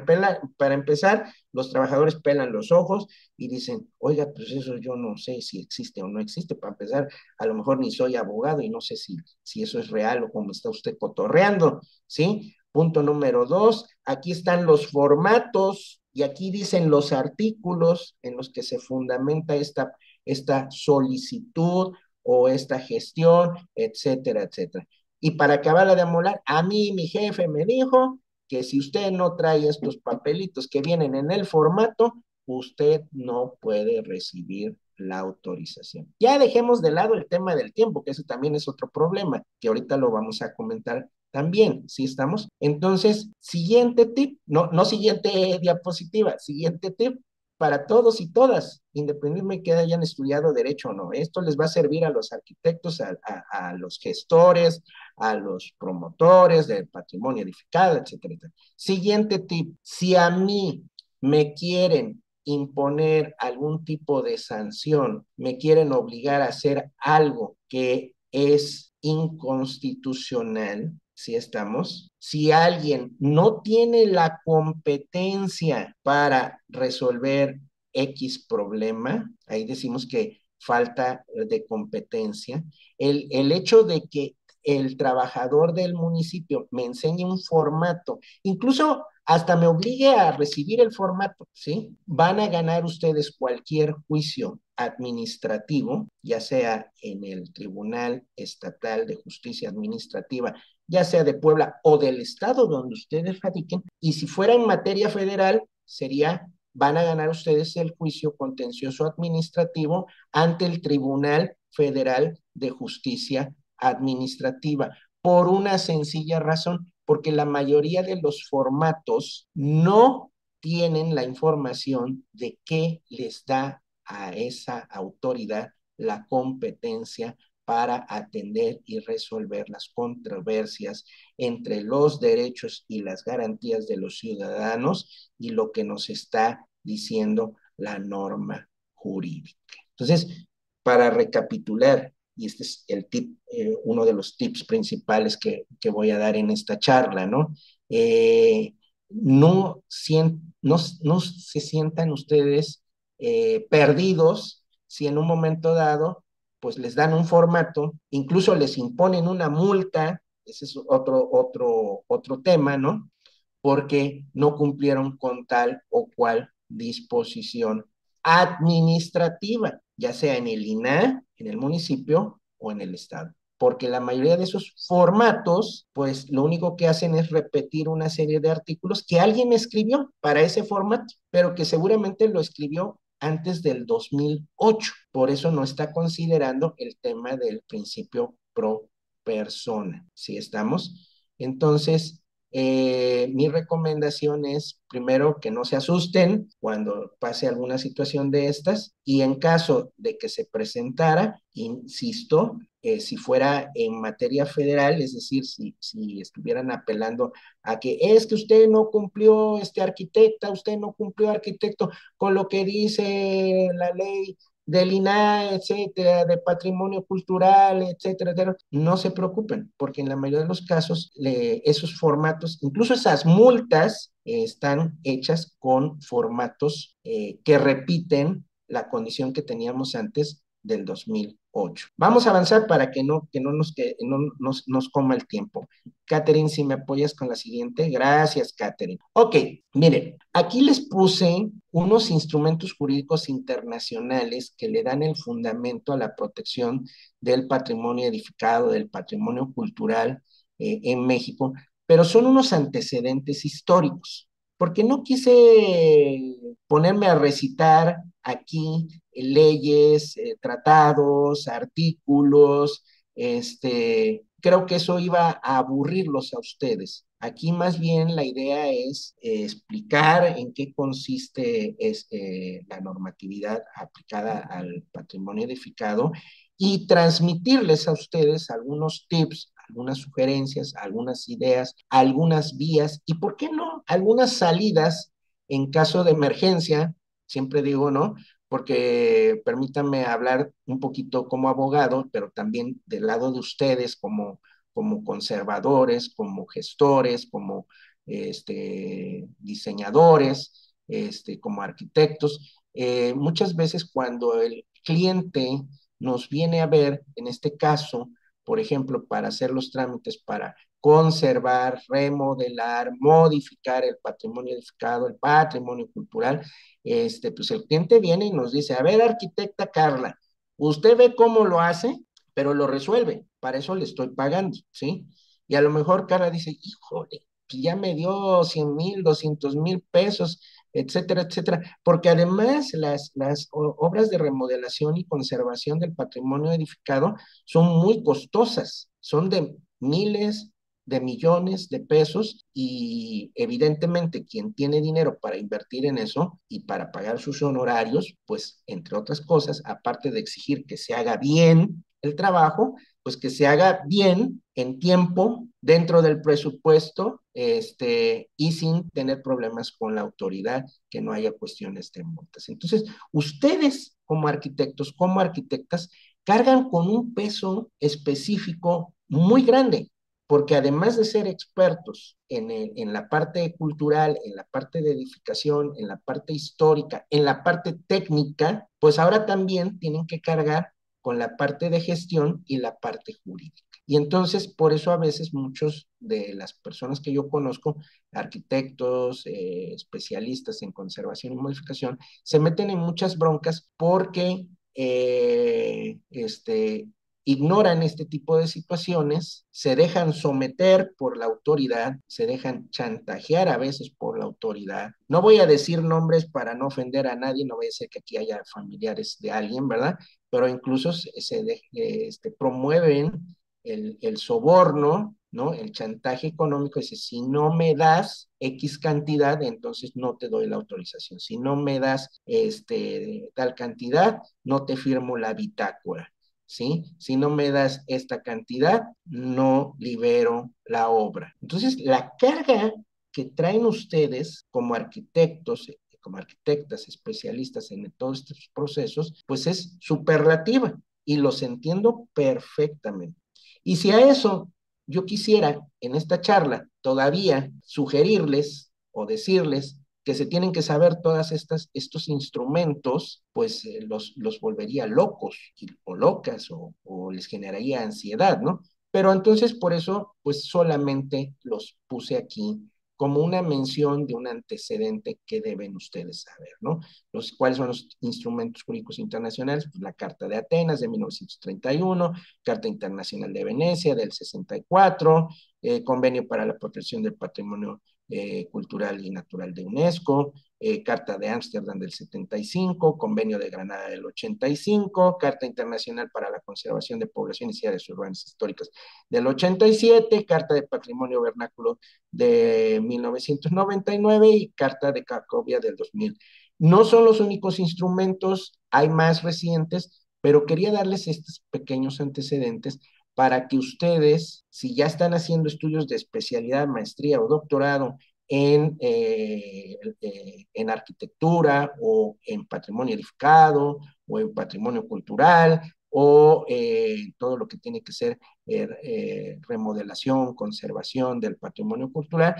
empezar, los trabajadores pelan los ojos y dicen, oiga, pues eso yo no sé si existe o no existe. Para empezar, a lo mejor ni soy abogado y no sé si eso es real o como está usted cotorreando, ¿sí? Punto número 2, aquí están los formatos y aquí dicen los artículos en los que se fundamenta esta solicitud o esta gestión, etcétera, etcétera. Y para acabarla de amolar, a mí mi jefe me dijo que si usted no trae estos papelitos que vienen en el formato, usted no puede recibir la autorización. Ya dejemos de lado el tema del tiempo, que ese también es otro problema, que ahorita lo vamos a comentar también, ¿sí estamos? Entonces, siguiente tip, no siguiente diapositiva, siguiente tip para todos y todas, independientemente de que hayan estudiado derecho o no. Esto les va a servir a los arquitectos, a los gestores, a los promotores del patrimonio edificado, etcétera, etcétera. Siguiente tip, si a mí me quieren imponer algún tipo de sanción, me quieren obligar a hacer algo que es inconstitucional, si estamos, si alguien no tiene la competencia para resolver X problema, ahí decimos que falta de competencia, el hecho de que el trabajador del municipio me enseñe un formato, incluso hasta me obligue a recibir el formato, ¿sí? Van a ganar ustedes cualquier juicio administrativo, ya sea en el Tribunal Estatal de Justicia Administrativa, ya sea de Puebla o del estado donde ustedes radiquen, y si fuera en materia federal, van a ganar ustedes el juicio contencioso administrativo ante el Tribunal Federal de Justicia Administrativa, por una sencilla razón, porque la mayoría de los formatos no tienen la información de qué les da a esa autoridad la competencia para atender y resolver las controversias entre los derechos y las garantías de los ciudadanos y lo que nos está diciendo la norma jurídica. Entonces, para recapitular, y este es uno de los tips principales que voy a dar en esta charla, ¿no? No se sientan ustedes perdidos si en un momento dado pues les dan un formato, incluso les imponen una multa, ese es otro tema, ¿no? Porque no cumplieron con tal o cual disposición administrativa, ya sea en el INAH, en el municipio o en el estado. Porque la mayoría de esos formatos, pues lo único que hacen es repetir una serie de artículos que alguien escribió para ese formato, pero que seguramente lo escribió antes del 2008. Por eso no está considerando el tema del principio pro persona. ¿Sí estamos? Entonces, mi recomendación es, primero, que no se asusten cuando pase alguna situación de estas y en caso de que se presentara, insisto, si fuera en materia federal, es decir, si estuvieran apelando a que es que usted no cumplió, usted no cumplió, arquitecto, con lo que dice la ley del INAH, etcétera, de patrimonio cultural, etcétera, etcétera, no se preocupen, porque en la mayoría de los casos esos formatos, incluso esas multas, están hechas con formatos que repiten la condición que teníamos antes del 2008. Vamos a avanzar para que no nos coma el tiempo. Catherine, si me apoyas con la siguiente. Gracias, Catherine. Ok, miren, aquí les puse unos instrumentos jurídicos internacionales que le dan el fundamento a la protección del patrimonio edificado, del patrimonio cultural en México, pero son unos antecedentes históricos, porque no quise ponerme a recitar aquí leyes, tratados, artículos, creo que eso iba a aburrirlos a ustedes. Aquí más bien la idea es explicar en qué consiste la normatividad aplicada al patrimonio edificado y transmitirles a ustedes algunos tips, algunas sugerencias, algunas ideas, algunas vías y, ¿por qué no?, algunas salidas en caso de emergencia. Siempre digo, ¿no? Porque permítanme hablar un poquito como abogado, pero también del lado de ustedes como conservadores, como gestores, como diseñadores, como arquitectos. Muchas veces cuando el cliente nos viene a ver, en este caso, por ejemplo, para hacer los trámites para conservar, remodelar, modificar el patrimonio edificado, el patrimonio cultural, pues el cliente viene y nos dice, a ver, arquitecta Carla, usted ve cómo lo hace, pero lo resuelve, para eso le estoy pagando, ¿sí? Y a lo mejor Carla dice, híjole, pues ya me dio 100,000, 200,000 pesos, etcétera, etcétera, porque además las obras de remodelación y conservación del patrimonio edificado son muy costosas, son de miles de millones de pesos y evidentemente quien tiene dinero para invertir en eso y para pagar sus honorarios, pues entre otras cosas, aparte de exigir que se haga bien el trabajo, pues que se haga bien en tiempo, dentro del presupuesto, y sin tener problemas con la autoridad, que no haya cuestiones de multas. Entonces, ustedes como arquitectos, como arquitectas, cargan con un peso específico muy grande, porque además de ser expertos en la parte cultural, en la parte de edificación, en la parte histórica, en la parte técnica, pues ahora también tienen que cargar con la parte de gestión y la parte jurídica. Y entonces, por eso a veces muchos de las personas que yo conozco, arquitectos, especialistas en conservación y modificación, se meten en muchas broncas porque ignoran este tipo de situaciones, se dejan someter por la autoridad, se dejan chantajear a veces por la autoridad. No voy a decir nombres para no ofender a nadie, no voy a decir que aquí haya familiares de alguien, ¿verdad? Pero incluso promueven el soborno, ¿no? El chantaje económico. Dice, si no me das X cantidad, entonces no te doy la autorización. Si no me das tal cantidad, no te firmo la bitácora. ¿Sí? Si no me das esta cantidad, no libero la obra. Entonces, la carga que traen ustedes como arquitectos, como arquitectas especialistas en todos estos procesos, pues es superlativa y los entiendo perfectamente. Y si a eso yo quisiera en esta charla todavía sugerirles o decirles que se tienen que saber todas estos instrumentos, pues los volvería locos o locas o les generaría ansiedad, ¿no? Pero entonces por eso, pues solamente los puse aquí como una mención de un antecedente que deben ustedes saber, ¿no? ¿Cuáles son los instrumentos jurídicos internacionales? Pues la Carta de Atenas de 1931, Carta Internacional de Venecia del 64, Convenio para la Protección del Patrimonio Cultural y Natural de UNESCO, Carta de Ámsterdam del 75, Convenio de Granada del 85, Carta Internacional para la Conservación de Poblaciones y Áreas Urbanas Históricas del 87, Carta de Patrimonio Vernáculo de 1999 y Carta de Cracovia del 2000. No son los únicos instrumentos, hay más recientes, pero quería darles estos pequeños antecedentes para que ustedes, si ya están haciendo estudios de especialidad, maestría o doctorado en arquitectura o en patrimonio edificado o en patrimonio cultural o todo lo que tiene que ser remodelación, conservación del patrimonio cultural,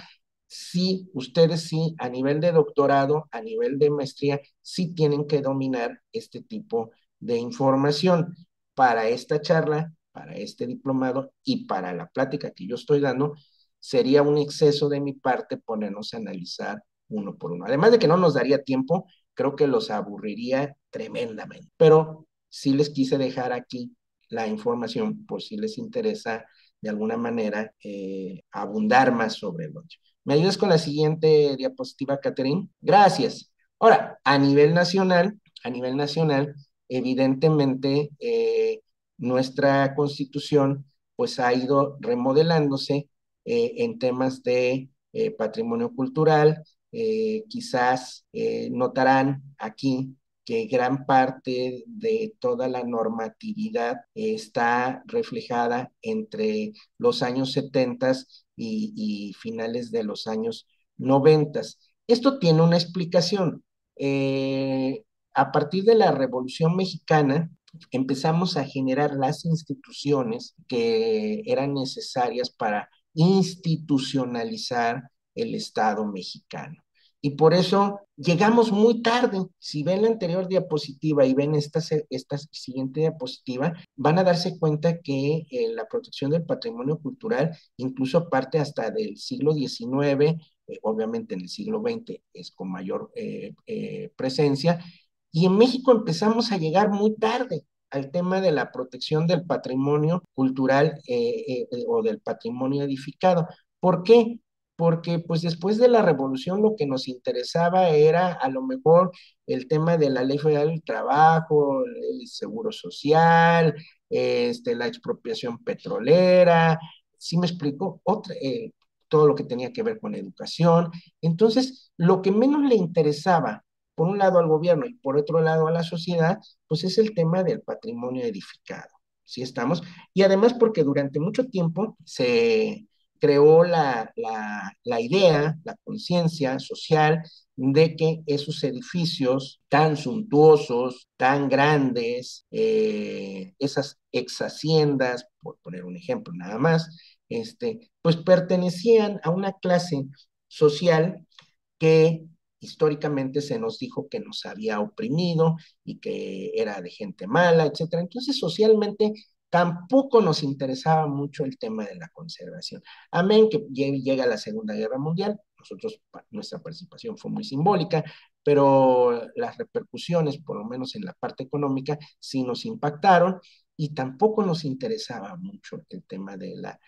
sí, ustedes sí, a nivel de doctorado, a nivel de maestría, sí tienen que dominar este tipo de información. Para esta charla, para este diplomado y para la plática que yo estoy dando, sería un exceso de mi parte ponernos a analizar uno por uno. Además de que no nos daría tiempo, creo que los aburriría tremendamente. Pero sí les quise dejar aquí la información por si les interesa de alguna manera abundar más sobre el otro. ¿Me ayudas con la siguiente diapositiva, Catherine? Gracias. Ahora, a nivel nacional, evidentemente, nuestra Constitución pues ha ido remodelándose en temas de patrimonio cultural. Quizás notarán aquí que gran parte de toda la normatividad está reflejada entre los años 70 y finales de los años 90. Esto tiene una explicación. A partir de la Revolución Mexicana, empezamos a generar las instituciones que eran necesarias para institucionalizar el Estado mexicano. Y por eso llegamos muy tarde. Si ven la anterior diapositiva y ven esta siguiente diapositiva, van a darse cuenta que la protección del patrimonio cultural incluso parte hasta del siglo XIX, obviamente en el siglo XX es con mayor presencia, y en México empezamos a llegar muy tarde al tema de la protección del patrimonio cultural o del patrimonio edificado. ¿Por qué? Porque pues después de la revolución lo que nos interesaba era a lo mejor el tema de la Ley Federal del Trabajo, el seguro social, la expropiación petrolera, ¿sí me explico? Todo lo que tenía que ver con educación. Entonces, lo que menos le interesaba por un lado al gobierno y por otro lado a la sociedad, pues es el tema del patrimonio edificado. ¿Sí estamos? Y además porque durante mucho tiempo se creó la idea, la conciencia social de que esos edificios tan suntuosos, tan grandes, esas ex haciendas, por poner un ejemplo nada más, pues pertenecían a una clase social que históricamente se nos dijo que nos había oprimido y que era de gente mala, etcétera. Entonces, socialmente tampoco nos interesaba mucho el tema de la conservación. Amén, que llega la Segunda Guerra Mundial, nosotros, nuestra participación fue muy simbólica, pero las repercusiones, por lo menos en la parte económica, sí nos impactaron y tampoco nos interesaba mucho el tema de la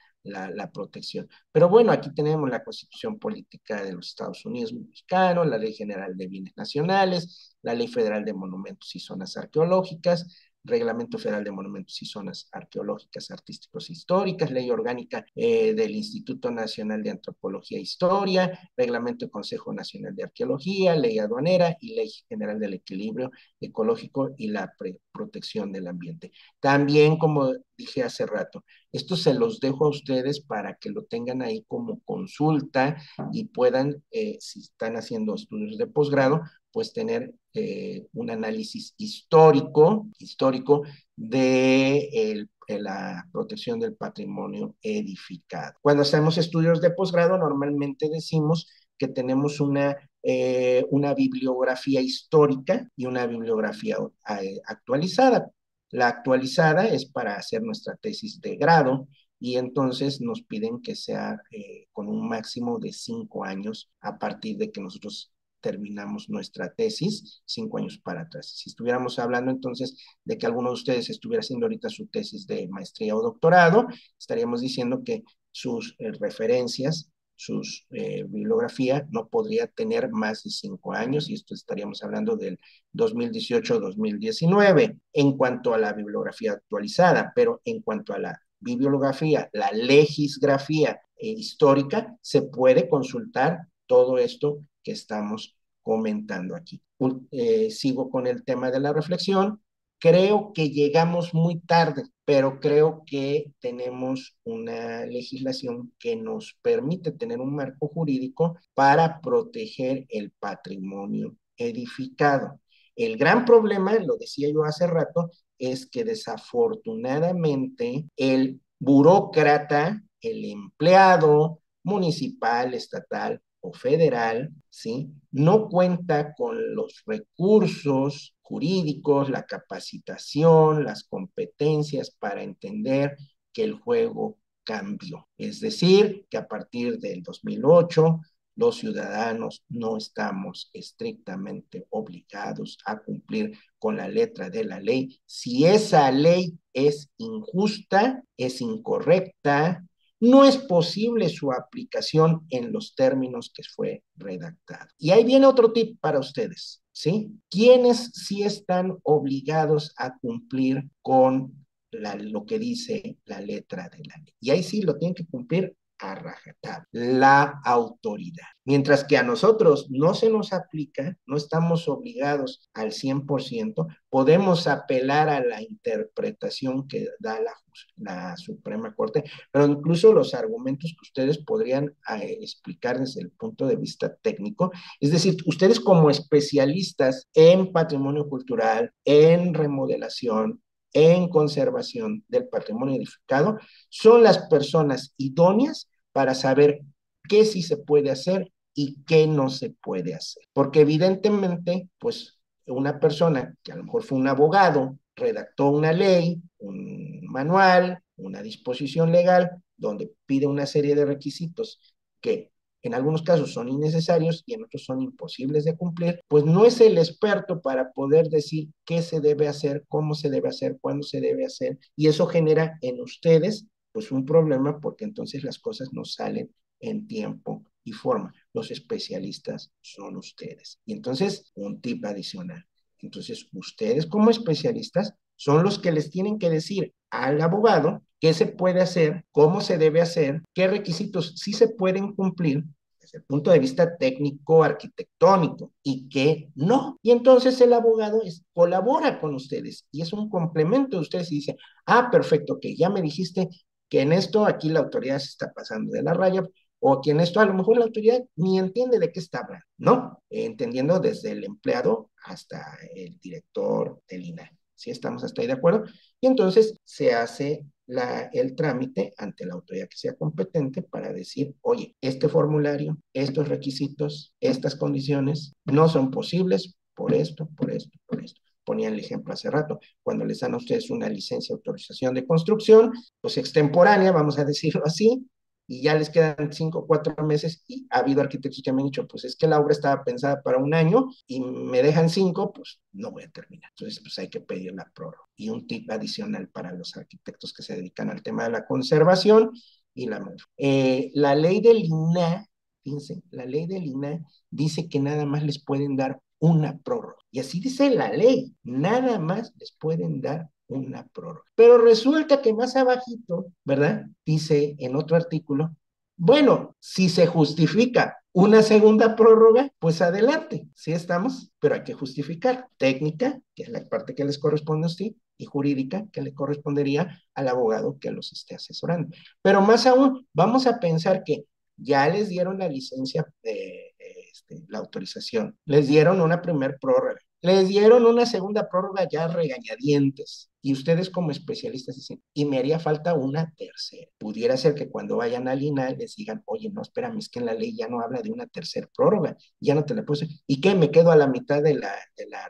protección. Pero bueno, aquí tenemos la Constitución Política de los Estados Unidos Mexicanos, la Ley General de Bienes Nacionales, la Ley Federal de Monumentos y Zonas Arqueológicas, Reglamento Federal de Monumentos y Zonas Arqueológicas, Artísticos e Históricas, Ley Orgánica del Instituto Nacional de Antropología e Historia, Reglamento del Consejo Nacional de Arqueología, Ley Aduanera y Ley General del Equilibrio Ecológico y la Protección del Ambiente. También, como dije hace rato, esto se los dejo a ustedes para que lo tengan ahí como consulta y puedan, si están haciendo estudios de posgrado, pues tener un análisis histórico de la protección del patrimonio edificado. Cuando hacemos estudios de posgrado, normalmente decimos que tenemos una bibliografía histórica y una bibliografía actualizada. La actualizada es para hacer nuestra tesis de grado y entonces nos piden que sea con un máximo de 5 años a partir de que nosotros terminamos nuestra tesis, 5 años para atrás. Si estuviéramos hablando entonces de que alguno de ustedes estuviera haciendo ahorita su tesis de maestría o doctorado, estaríamos diciendo que sus referencias, su bibliografía no podría tener más de 5 años y esto estaríamos hablando del 2018-2019 en cuanto a la bibliografía actualizada, pero en cuanto a la bibliografía, la legisgrafía histórica, se puede consultar todo esto que estamos comentando aquí. Sigo con el tema de la reflexión. Creo que llegamos muy tarde, pero creo que tenemos una legislación que nos permite tener un marco jurídico para proteger el patrimonio edificado. El gran problema, lo decía yo hace rato, es que desafortunadamente el burócrata, el empleado municipal, estatal o federal, ¿sí? No cuenta con los recursos jurídicos, la capacitación, las competencias para entender que el juego cambió. Es decir, que a partir del 2008 los ciudadanos no estamos estrictamente obligados a cumplir con la letra de la ley. Si esa ley es injusta, es incorrecta, no es posible su aplicación en los términos que fue redactado. Y ahí viene otro tip para ustedes, ¿sí? ¿Quiénes sí están obligados a cumplir con lo que dice la letra de la ley. Y ahí sí lo tienen que cumplir a rajatabla, la autoridad. Mientras que a nosotros no se nos aplica, no estamos obligados al 100%, podemos apelar a la interpretación que da la Suprema Corte, pero incluso los argumentos que ustedes podrían explicar desde el punto de vista técnico, es decir, ustedes como especialistas en patrimonio cultural, en remodelación, en conservación del patrimonio edificado, son las personas idóneas para saber qué sí se puede hacer y qué no se puede hacer. Porque evidentemente, pues una persona que a lo mejor fue un abogado, redactó una ley, un manual, una disposición legal, donde pide una serie de requisitos que en algunos casos son innecesarios y en otros son imposibles de cumplir, pues no es el experto para poder decir qué se debe hacer, cómo se debe hacer, cuándo se debe hacer, y eso genera en ustedes pues un problema porque entonces las cosas no salen en tiempo y forma. Los especialistas son ustedes. Y entonces, un tip adicional. Entonces, ustedes como especialistas son los que les tienen que decir al abogado qué se puede hacer, cómo se debe hacer, qué requisitos sí se pueden cumplir desde el punto de vista técnico, arquitectónico, y qué no. Y entonces el abogado colabora con ustedes y es un complemento de ustedes y dice, ah, perfecto, que ya me dijiste que en esto aquí la autoridad se está pasando de la raya, o que en esto a lo mejor la autoridad ni entiende de qué está hablando, ¿no? Entendiendo desde el empleado hasta el director del INAH. ¿Sí estamos hasta ahí de acuerdo? Y entonces se hace el trámite ante la autoridad que sea competente para decir, oye, este formulario, estos requisitos, estas condiciones no son posibles por esto, por esto, por esto. Ponían el ejemplo hace rato, cuando les dan a ustedes una licencia de autorización de construcción, pues extemporánea, vamos a decirlo así, y ya les quedan 5 o 4 meses, y ha habido arquitectos que me han dicho, pues es que la obra estaba pensada para un año, y me dejan 5, pues no voy a terminar. Entonces, pues hay que pedir la prórroga. Y un tip adicional para los arquitectos que se dedican al tema de la conservación y la ley del INAH, fíjense, la ley del INAH dice que nada más les pueden dar una prórroga. Y así dice la ley, nada más les pueden dar una prórroga. Pero resulta que más abajito, ¿verdad? Dice en otro artículo, bueno, si se justifica una segunda prórroga, pues adelante, sí estamos, pero hay que justificar. Técnica, que es la parte que les corresponde a usted, y jurídica, que le correspondería al abogado que los esté asesorando. Pero más aún, vamos a pensar que ya les dieron la licencia, la autorización, les dieron una primer prórroga, les dieron una segunda prórroga ya regañadientes. Y ustedes como especialistas dicen, y me haría falta una tercera. Pudiera ser que cuando vayan al INAH les digan, oye, no, espérame, es que en la ley ya no habla de una tercera prórroga, ya no te la puse. ¿Y qué? ¿Me quedo a la mitad de la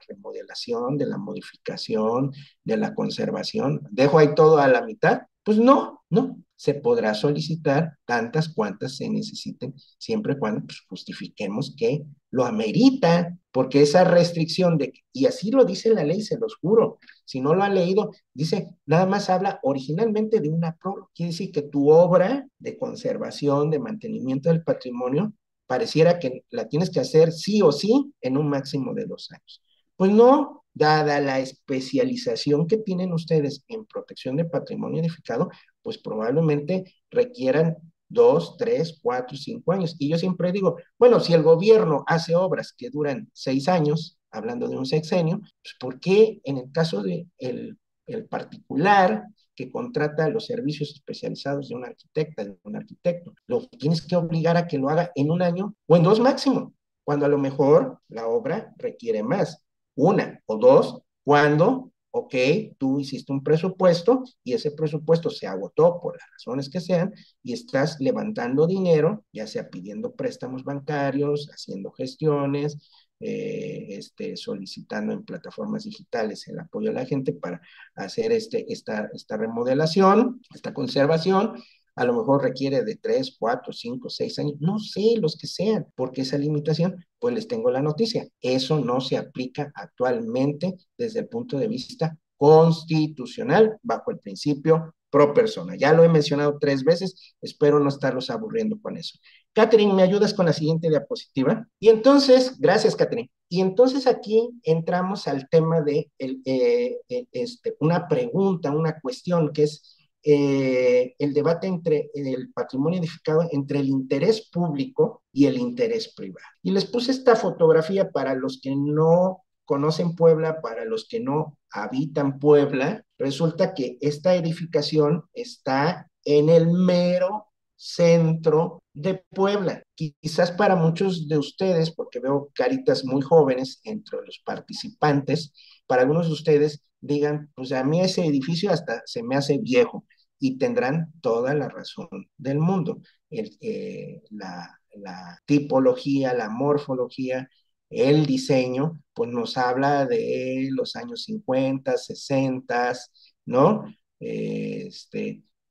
remodelación, de la modificación, de la conservación? ¿Dejo ahí todo a la mitad? Pues no, no. Se podrá solicitar tantas cuantas se necesiten, siempre y cuando pues, justifiquemos que lo amerita, porque esa restricción y así lo dice la ley, se los juro, si no lo han leído, dice, nada más habla originalmente de una prórroga, quiere decir que tu obra de conservación, de mantenimiento del patrimonio, pareciera que la tienes que hacer sí o sí en un máximo de 2 años. Pues no, dada la especialización que tienen ustedes en protección de patrimonio edificado, pues probablemente requieran 2, 3, 4, 5 años. Y yo siempre digo, bueno, si el gobierno hace obras que duran 6 años, hablando de un sexenio, pues ¿por qué en el caso de el particular que contrata los servicios especializados de un arquitecta, de un arquitecto, lo tienes que obligar a que lo haga en un año o en 2 máximo, cuando a lo mejor la obra requiere más, 1 o 2, cuando ok, tú hiciste un presupuesto y ese presupuesto se agotó por las razones que sean y estás levantando dinero, ya sea pidiendo préstamos bancarios, haciendo gestiones, solicitando en plataformas digitales el apoyo a la gente para hacer esta remodelación, esta conservación. A lo mejor requiere de 3, 4, 5, 6 años, no sé, los que sean, porque esa limitación, pues les tengo la noticia, eso no se aplica actualmente desde el punto de vista constitucional bajo el principio pro persona. Ya lo he mencionado 3 veces, espero no estarlos aburriendo con eso. Catherine, ¿me ayudas con la siguiente diapositiva? Y entonces, gracias, Catherine. Y entonces aquí entramos al tema de una pregunta, una cuestión, que es el debate entre el patrimonio edificado, entre el interés público y el interés privado. Y les puse esta fotografía para los que no conocen Puebla, para los que no habitan Puebla. Resulta que esta edificación está en el mero centro de Puebla. Quizás para muchos de ustedes, porque veo caritas muy jóvenes entre los participantes, para algunos de ustedes digan, pues a mí ese edificio hasta se me hace viejo, y tendrán toda la razón del mundo. La tipología, la morfología, el diseño, pues nos habla de los años 50, 60, ¿no?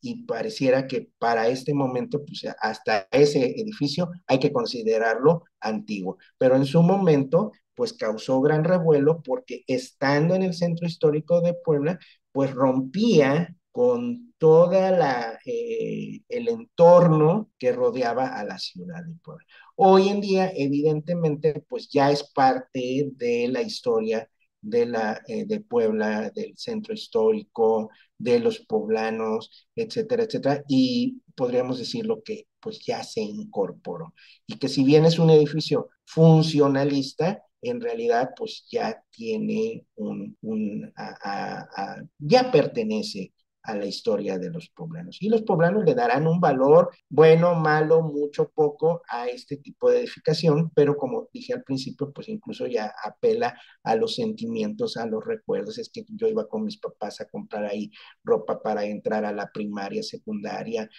Y pareciera que para este momento, pues hasta ese edificio hay que considerarlo antiguo. Pero en su momento, pues causó gran revuelo porque estando en el centro histórico de Puebla, pues rompía con toda el entorno que rodeaba a la ciudad de Puebla. Hoy en día, evidentemente, pues ya es parte de la historia de Puebla, del centro histórico, de los poblanos, etcétera, etcétera, y podríamos decirlo que pues ya se incorporó. Y que si bien es un edificio funcionalista, en realidad pues ya tiene ya pertenece a la historia de los poblanos. Y los poblanos le darán un valor bueno, malo, mucho, poco a este tipo de edificación, pero como dije al principio, pues incluso ya apela a los sentimientos, a los recuerdos. Es que yo iba con mis papás a comprar ahí ropa para entrar a la primaria, secundaria,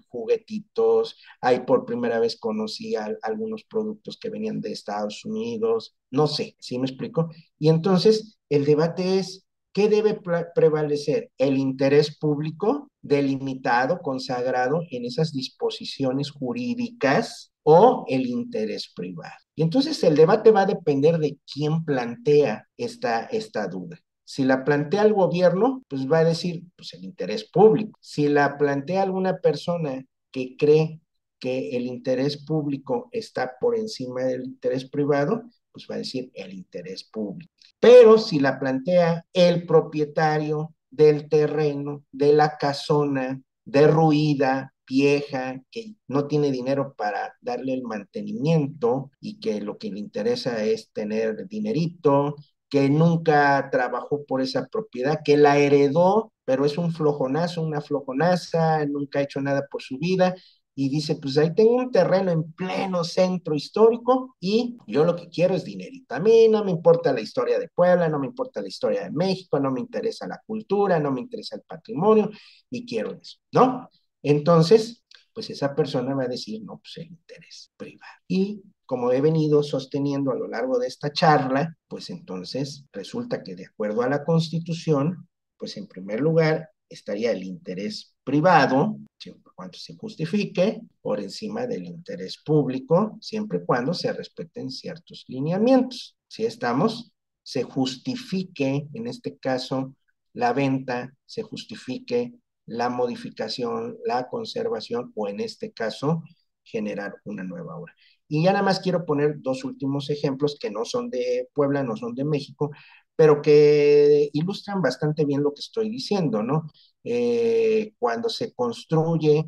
juguetitos. Ahí por primera vez conocí algunos productos que venían de Estados Unidos. No sé, ¿sí me explico? Y entonces el debate es, ¿qué debe prevalecer? ¿El interés público delimitado, consagrado en esas disposiciones jurídicas, o el interés privado? Y entonces el debate va a depender de quién plantea esta duda. Si la plantea el gobierno, pues va a decir, pues el interés público. Si la plantea alguna persona que cree que el interés público está por encima del interés privado, pues va a decir el interés público. Pero si la plantea el propietario del terreno, de la casona, derruida, vieja, que no tiene dinero para darle el mantenimiento y que lo que le interesa es tener dinerito, que nunca trabajó por esa propiedad, que la heredó, pero es un flojonazo, una flojonaza, nunca ha hecho nada por su vida, y dice, pues ahí tengo un terreno en pleno centro histórico y yo lo que quiero es dinerito. A mí no me importa la historia de Puebla, no me importa la historia de México, no me interesa la cultura, no me interesa el patrimonio y quiero eso, ¿no? Entonces, pues esa persona va a decir, no, pues el interés privado. Y como he venido sosteniendo a lo largo de esta charla, pues entonces resulta que de acuerdo a la Constitución, pues en primer lugar estaría el interés privado, siempre y cuando se justifique, por encima del interés público, siempre y cuando se respeten ciertos lineamientos. Si estamos, se justifique, en este caso, la venta, se justifique la modificación, la conservación, o en este caso, generar una nueva obra. Y ya nada más quiero poner dos últimos ejemplos que no son de Puebla, no son de México, pero que ilustran bastante bien lo que estoy diciendo, ¿no? Cuando se construye,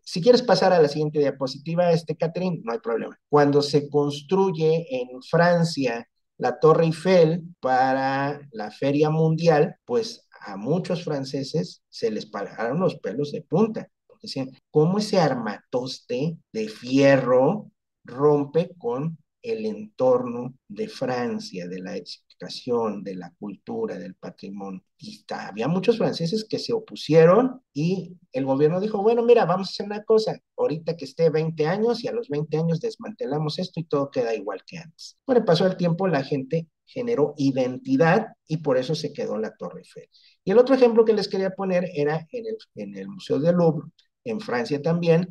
si quieres pasar a la siguiente diapositiva, Catherine, no hay problema. Cuando se construye en Francia la Torre Eiffel para la Feria Mundial, pues a muchos franceses se les pararon los pelos de punta. Decían, ¿cómo ese armatoste de fierro rompe con el entorno de Francia, de la edificación, de la cultura, del patrimonio? Y había muchos franceses que se opusieron y el gobierno dijo, bueno, mira, vamos a hacer una cosa, ahorita que esté 20 años y a los 20 años desmantelamos esto y todo queda igual que antes. Bueno, pasó el tiempo, la gente generó identidad y por eso se quedó la Torre Eiffel. Y el otro ejemplo que les quería poner era en el Museo del Louvre, en Francia también,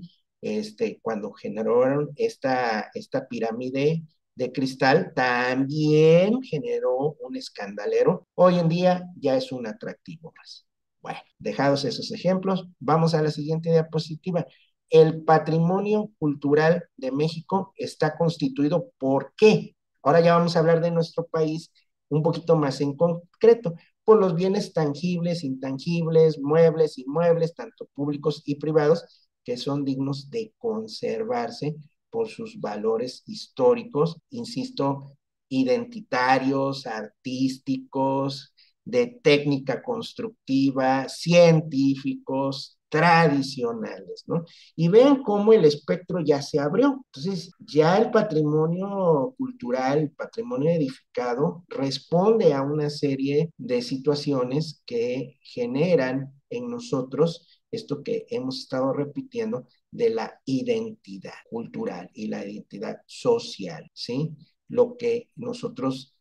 cuando generaron esta pirámide de cristal, también generó un escandalero. Hoy en día ya es un atractivo más. Bueno, dejados esos ejemplos, vamos a la siguiente diapositiva. el patrimonio cultural de México está constituido por qué. Ahora ya vamos a hablar de nuestro país un poquito más en concreto, por los bienes tangibles, intangibles, muebles, inmuebles, tanto públicos y privados, que son dignos de conservarse por sus valores históricos, insisto, identitarios, artísticos, de técnica constructiva, científicos, tradicionales, ¿no? Y vean cómo el espectro ya se abrió. Entonces, ya el patrimonio cultural, el patrimonio edificado, responde a una serie de situaciones que generan en nosotros esto que hemos estado repitiendo de la identidad cultural y la identidad social, ¿sí? Lo que nosotros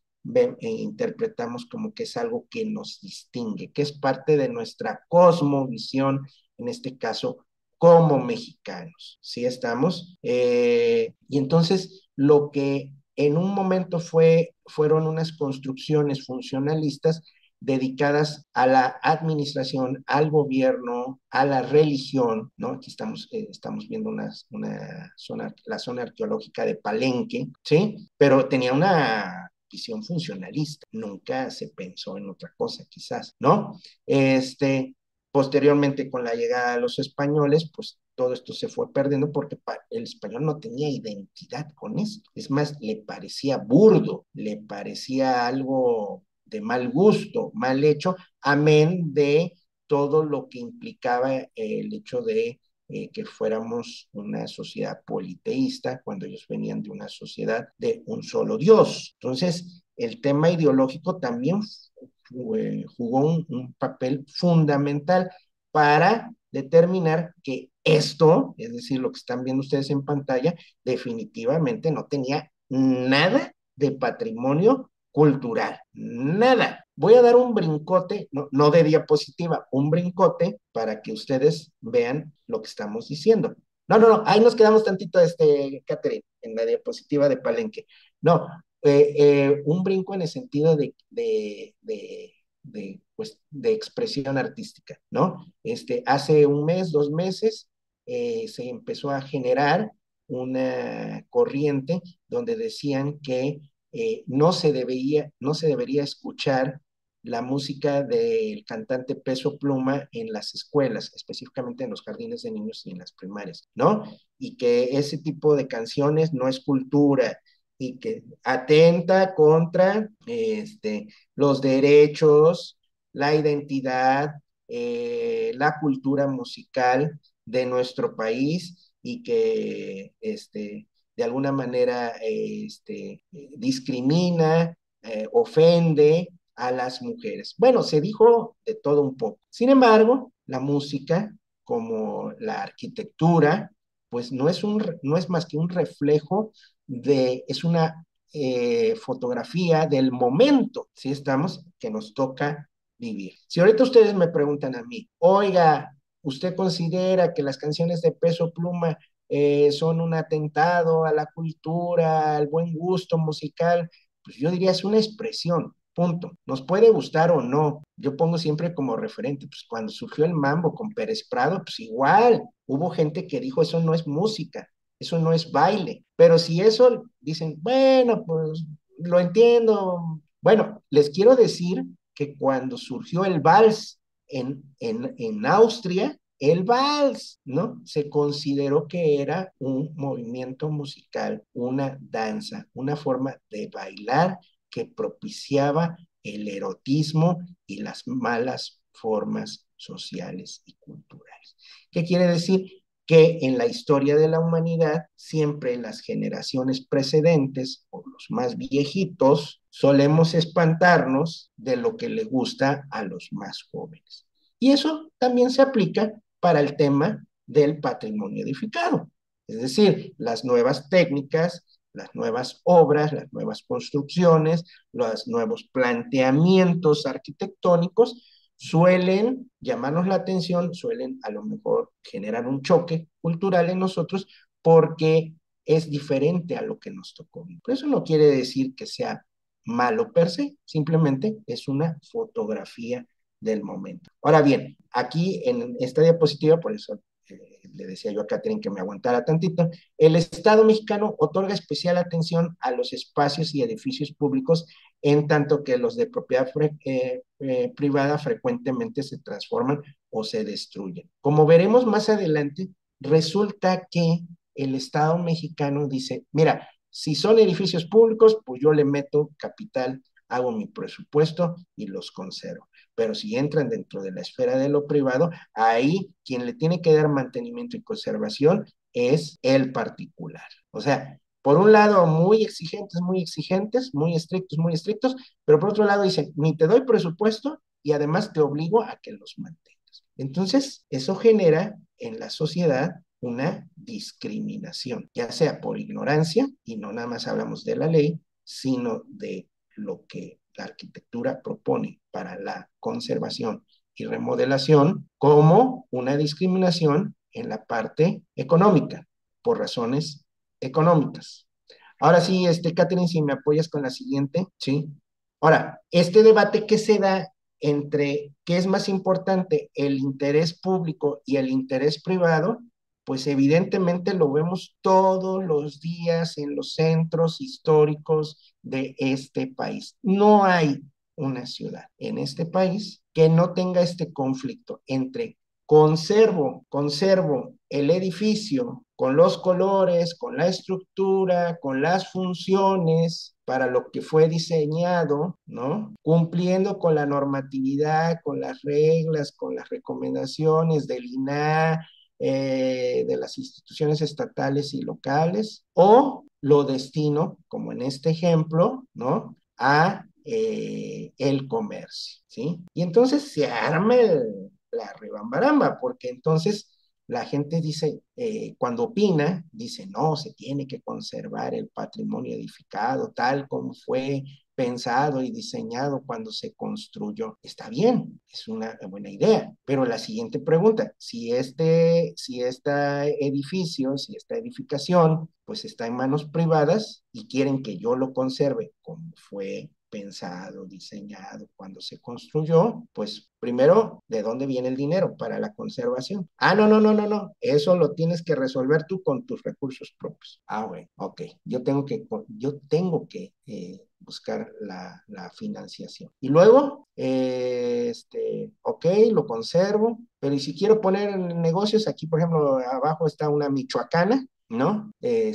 interpretamos como que es algo que nos distingue, que es parte de nuestra cosmovisión, en este caso, como mexicanos, ¿sí estamos? Y entonces, lo que en un momento fueron unas construcciones funcionalistas dedicadas a la administración, al gobierno, a la religión, ¿no? Aquí estamos viendo una zona, la zona arqueológica de Palenque, ¿sí? Pero tenía una visión funcionalista, nunca se pensó en otra cosa, quizás, ¿no? Posteriormente, con la llegada de los españoles, pues todo esto se fue perdiendo porque el español no tenía identidad con esto. Es más, le parecía burdo, le parecía algo de mal gusto, mal hecho, amén de todo lo que implicaba el hecho de que fuéramos una sociedad politeísta cuando ellos venían de una sociedad de un solo Dios. Entonces, el tema ideológico también jugó un papel fundamental para determinar que esto, es decir, lo que están viendo ustedes en pantalla, definitivamente no tenía nada de patrimonio cultural, nada. Voy a dar un brincote, no de diapositiva, un brincote para que ustedes vean lo que estamos diciendo. No, ahí nos quedamos tantito, Catherine, en la diapositiva de Palenque. No, un brinco en el sentido pues, de expresión artística, ¿no? Hace un mes, 2 meses, se empezó a generar una corriente donde decían que no se debería escuchar la música del cantante Peso Pluma en las escuelas, específicamente en los jardines de niños y en las primarias, ¿no? Y que ese tipo de canciones no es cultura y que atenta contra los derechos, la identidad, la cultura musical de nuestro país y que de alguna manera discrimina, ofende a las mujeres. Bueno, se dijo de todo un poco. Sin embargo, la música, como la arquitectura, pues no es más que un reflejo es una fotografía del momento, ¿sí estamos? Que nos toca vivir. Si ahorita ustedes me preguntan a mí, oiga, ¿usted considera que las canciones de Peso Pluma son un atentado a la cultura, al buen gusto musical? Pues yo diría es una expresión, punto. Nos puede gustar o no. Yo pongo siempre como referente, pues cuando surgió el mambo con Pérez Prado, pues igual, hubo gente que dijo eso no es música, eso no es baile. Pero si eso dicen, bueno, pues lo entiendo. Bueno, les quiero decir que cuando surgió el vals en Austria, el vals, ¿no? Se consideró que era un movimiento musical, una danza, una forma de bailar que propiciaba el erotismo y las malas formas sociales y culturales. ¿Qué quiere decir? Que en la historia de la humanidad, siempre las generaciones precedentes o los más viejitos, solemos espantarnos de lo que le gusta a los más jóvenes. Y eso también se aplica para el tema del patrimonio edificado. Es decir, las nuevas técnicas, las nuevas obras, las nuevas construcciones, los nuevos planteamientos arquitectónicos suelen llamarnos la atención, suelen a lo mejor generar un choque cultural en nosotros porque es diferente a lo que nos tocó. Pero eso no quiere decir que sea malo per se, simplemente es una fotografía del momento. Ahora bien, aquí en esta diapositiva, por eso le decía yo a Catherine que me aguantara tantito, el Estado mexicano otorga especial atención a los espacios y edificios públicos, en tanto que los de propiedad privada frecuentemente se transforman o se destruyen. Como veremos más adelante, resulta que el Estado mexicano dice, mira, si son edificios públicos, pues yo le meto capital, hago mi presupuesto y los conservo. Pero si entran dentro de la esfera de lo privado, ahí quien le tiene que dar mantenimiento y conservación es el particular. O sea, por un lado muy exigentes, muy estrictos, pero por otro lado dicen, ni te doy presupuesto y además te obligo a que los mantengas. Entonces, eso genera en la sociedad una discriminación, ya sea por ignorancia, y no nada más hablamos de la ley, sino de lo que la arquitectura propone para la conservación y remodelación, como una discriminación en la parte económica, por razones económicas. Ahora sí, Catherine, si me apoyas con la siguiente, ¿sí? Ahora, este debate que se da entre qué es más importante, el interés público y el interés privado, pues evidentemente lo vemos todos los días en los centros históricos de este país. No hay una ciudad en este país que no tenga este conflicto entre conservo el edificio con los colores, con la estructura, con las funciones para lo que fue diseñado, ¿no? Cumpliendo con la normatividad, con las reglas, con las recomendaciones del INAH, de las instituciones estatales y locales, o lo destino, como en este ejemplo, ¿no? A el comercio, ¿sí? Y entonces se arma la rebambaramba, porque entonces la gente dice, cuando opina, dice, no, se tiene que conservar el patrimonio edificado tal como fue pensado y diseñado cuando se construyó. Está bien, es una buena idea, pero la siguiente pregunta, si edificio, si esta edificación, pues está en manos privadas y quieren que yo lo conserve como fue pensado, diseñado, cuando se construyó, pues primero, ¿de dónde viene el dinero para la conservación? Ah, no, eso lo tienes que resolver tú con tus recursos propios. Ah, bueno, ok, yo tengo que buscar la financiación. Y luego, ok, lo conservo, pero ¿y si quiero poner en negocios? Aquí, por ejemplo, abajo está una michoacana, ¿no? Que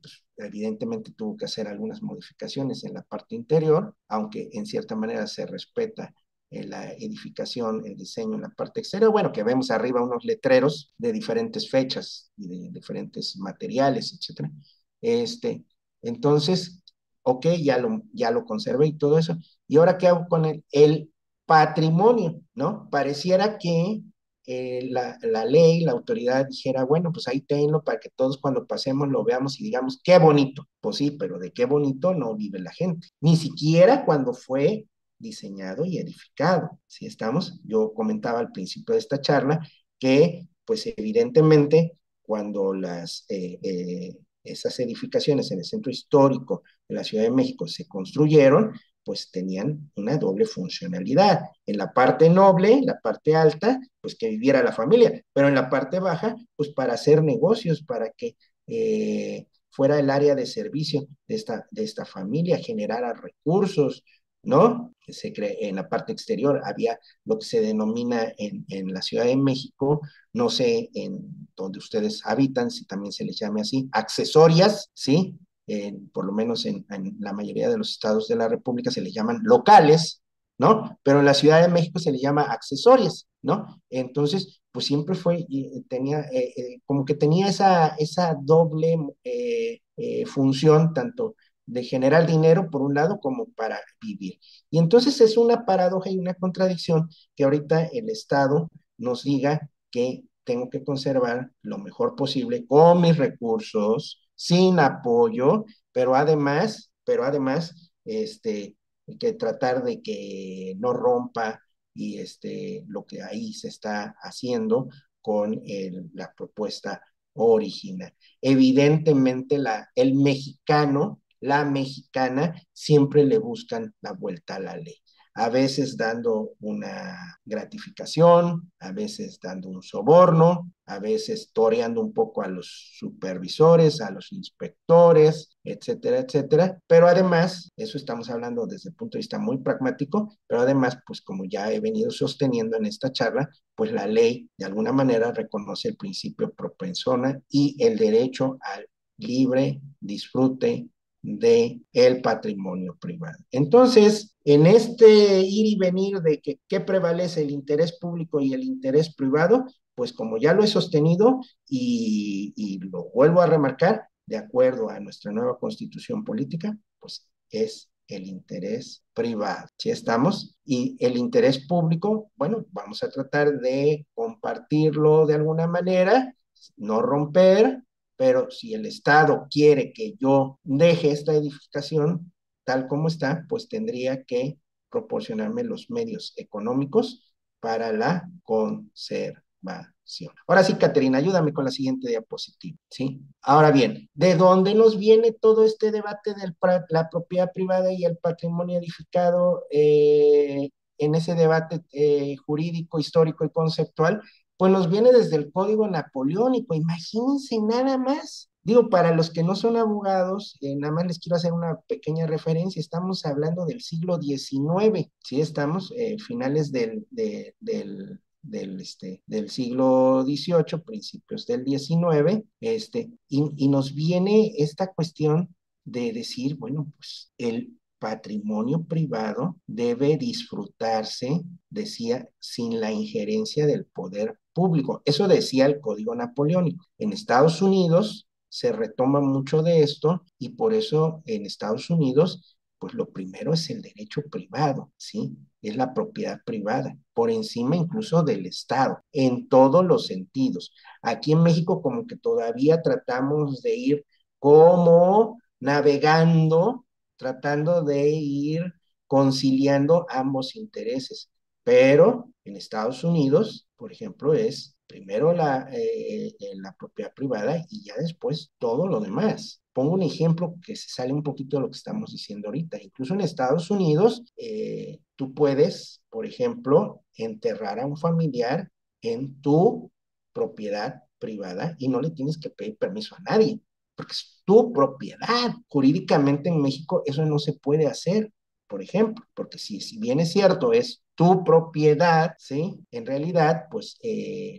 pues evidentemente tuvo que hacer algunas modificaciones en la parte interior, aunque en cierta manera se respeta la edificación, el diseño en la parte exterior, bueno, que vemos arriba unos letreros de diferentes fechas y de diferentes materiales, etcétera. Entonces, ok, ya lo conservé y todo eso. ¿Y ahora qué hago con el patrimonio, ¿no? Pareciera que la ley, la autoridad dijera, bueno, pues ahí tenlo para que todos cuando pasemos lo veamos y digamos, qué bonito. Pues sí, pero de qué bonito no vive la gente. Ni siquiera cuando fue diseñado y edificado. ¿Sí estamos? Yo comentaba al principio de esta charla que, pues evidentemente, cuando esas edificaciones en el centro histórico de la Ciudad de México se construyeron, pues tenían una doble funcionalidad. En la parte noble, la parte alta, pues que viviera la familia, pero en la parte baja, pues para hacer negocios, para que fuera el área de servicio de esta familia, generara recursos, ¿no? En la parte exterior había lo que se denomina en la Ciudad de México, no sé en donde ustedes habitan, si también se les llame así, accesorias, ¿sí? Por lo menos en la mayoría de los estados de la República se les llaman locales, ¿no? Pero en la Ciudad de México se les llama accesorias, ¿no? Entonces, pues siempre como que tenía esa doble función, tanto de generar dinero por un lado como para vivir. Y entonces es una paradoja y una contradicción que ahorita el Estado nos diga que tengo que conservar lo mejor posible con mis recursos, sin apoyo, pero además, que tratar de que no rompa y lo que ahí se está haciendo con la propuesta original. Evidentemente la mexicana siempre le buscan la vuelta a la ley. a veces dando una gratificación, a veces dando un soborno, a veces toreando un poco a los supervisores, a los inspectores, etcétera, etcétera. Pero además, eso estamos hablando desde el punto de vista muy pragmático, pero además, pues como ya he venido sosteniendo en esta charla, pues la ley de alguna manera reconoce el principio pro persona y el derecho al libre disfrute de el patrimonio privado. Entonces, en este ir y venir de que qué prevalece, el interés público y el interés privado, pues como ya lo he sostenido y lo vuelvo a remarcar, de acuerdo a nuestra nueva constitución política, pues es el interés privado. ¿Sí estamos? Y el interés público, bueno, vamos a tratar de compartirlo de alguna manera, no romper, pero si el Estado quiere que yo deje esta edificación tal como está, pues tendría que proporcionarme los medios económicos para la conservación. Ahora sí, Caterina, ayúdame con la siguiente diapositiva, ¿sí? Ahora bien, ¿de dónde nos viene todo este debate de la propiedad privada y el patrimonio edificado en ese debate jurídico, histórico y conceptual? Pues nos viene desde el Código Napoleónico, imagínense nada más. Digo, para los que no son abogados, nada más les quiero hacer una pequeña referencia, estamos hablando del siglo XIX, ¿sí? Estamos finales del siglo XVIII, principios del XIX, y nos viene esta cuestión de decir, bueno, pues el patrimonio privado debe disfrutarse, decía, sin la injerencia del poder público. Eso decía el Código Napoleónico. En Estados Unidos se retoma mucho de esto y por eso en Estados Unidos, pues lo primero es el derecho privado, ¿sí? Es la propiedad privada, por encima incluso del Estado, en todos los sentidos. Aquí en México como que todavía tratamos de ir como navegando, tratando de ir conciliando ambos intereses. Pero en Estados Unidos, por ejemplo, es primero la propiedad privada y ya después todo lo demás. Pongo un ejemplo que se sale un poquito de lo que estamos diciendo ahorita. Incluso en Estados Unidos, tú puedes, por ejemplo, enterrar a un familiar en tu propiedad privada y no le tienes que pedir permiso a nadie, porque es tu propiedad. Jurídicamente en México eso no se puede hacer, por ejemplo, porque si bien es cierto, es tu propiedad, ¿sí? En realidad, pues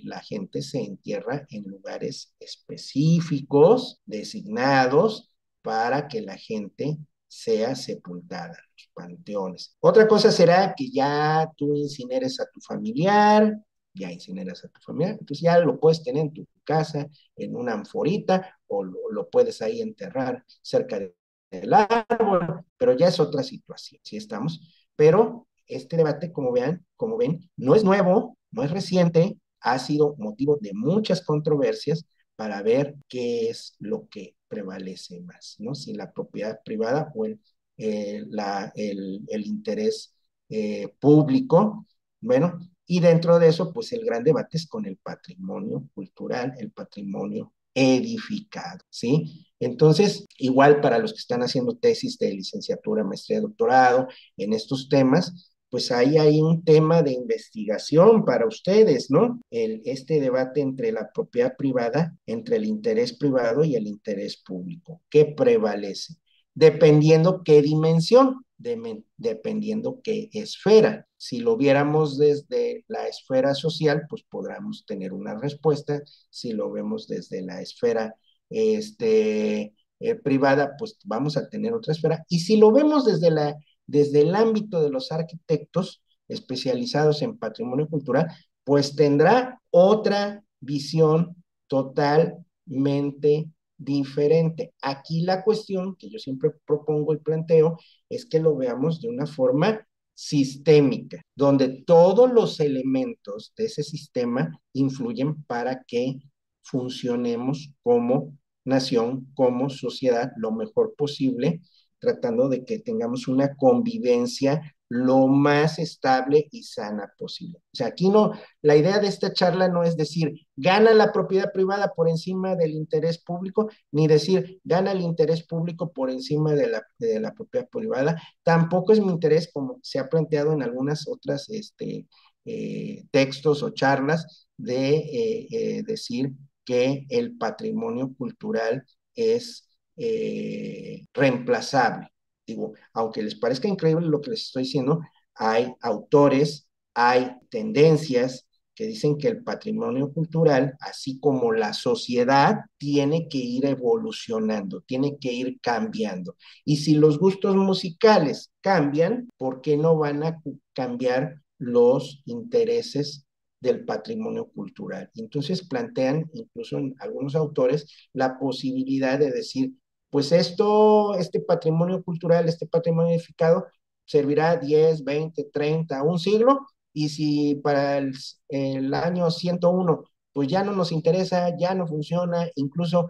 la gente se entierra en lugares específicos, designados, para que la gente sea sepultada, en los panteones. Otra cosa será que ya tú incineres a tu familiar, ya incineras a tu familiar, entonces ya lo puedes tener en tu casa, en una anforita, o lo puedes ahí enterrar cerca del árbol, pero ya es otra situación, ¿sí estamos? Pero este debate, como ven, no es nuevo, no es reciente, ha sido motivo de muchas controversias para ver qué es lo que prevalece más, ¿no? Si la propiedad privada o el interés público. Bueno, y dentro de eso, pues el gran debate es con el patrimonio cultural, el patrimonio edificado, ¿sí? Entonces, igual para los que están haciendo tesis de licenciatura, maestría, doctorado en estos temas, pues ahí hay un tema de investigación para ustedes, ¿no? Este debate entre la propiedad privada, entre el interés privado y el interés público. ¿Qué prevalece? Dependiendo qué dimensión, dependiendo qué esfera. Si lo viéramos desde la esfera social, pues podríamos tener una respuesta. Si lo vemos desde la esfera privada, pues vamos a tener otra esfera. Y si lo vemos desde el ámbito de los arquitectos especializados en patrimonio cultural, pues tendrá otra visión totalmente diferente. Aquí la cuestión que yo siempre propongo y planteo es que lo veamos de una forma sistémica, donde todos los elementos de ese sistema influyen para que funcionemos como nación, como sociedad, lo mejor posible, tratando de que tengamos una convivencia lo más estable y sana posible. O sea, aquí no, la idea de esta charla no es decir, gana la propiedad privada por encima del interés público, ni decir, gana el interés público por encima de la propiedad privada. Tampoco es mi interés, como se ha planteado en algunas otras textos o charlas, de decir que el patrimonio cultural es reemplazable. Digo, aunque les parezca increíble lo que les estoy diciendo, hay autores, hay tendencias que dicen que el patrimonio cultural, así como la sociedad, tiene que ir evolucionando, tiene que ir cambiando. Y si los gustos musicales cambian, ¿por qué no van a cambiar los intereses del patrimonio cultural? Y entonces plantean, incluso en algunos autores, la posibilidad de decir, pues este patrimonio cultural, este patrimonio edificado, servirá 10, 20, 30, un siglo, y si para el año 101, pues ya no nos interesa, ya no funciona, incluso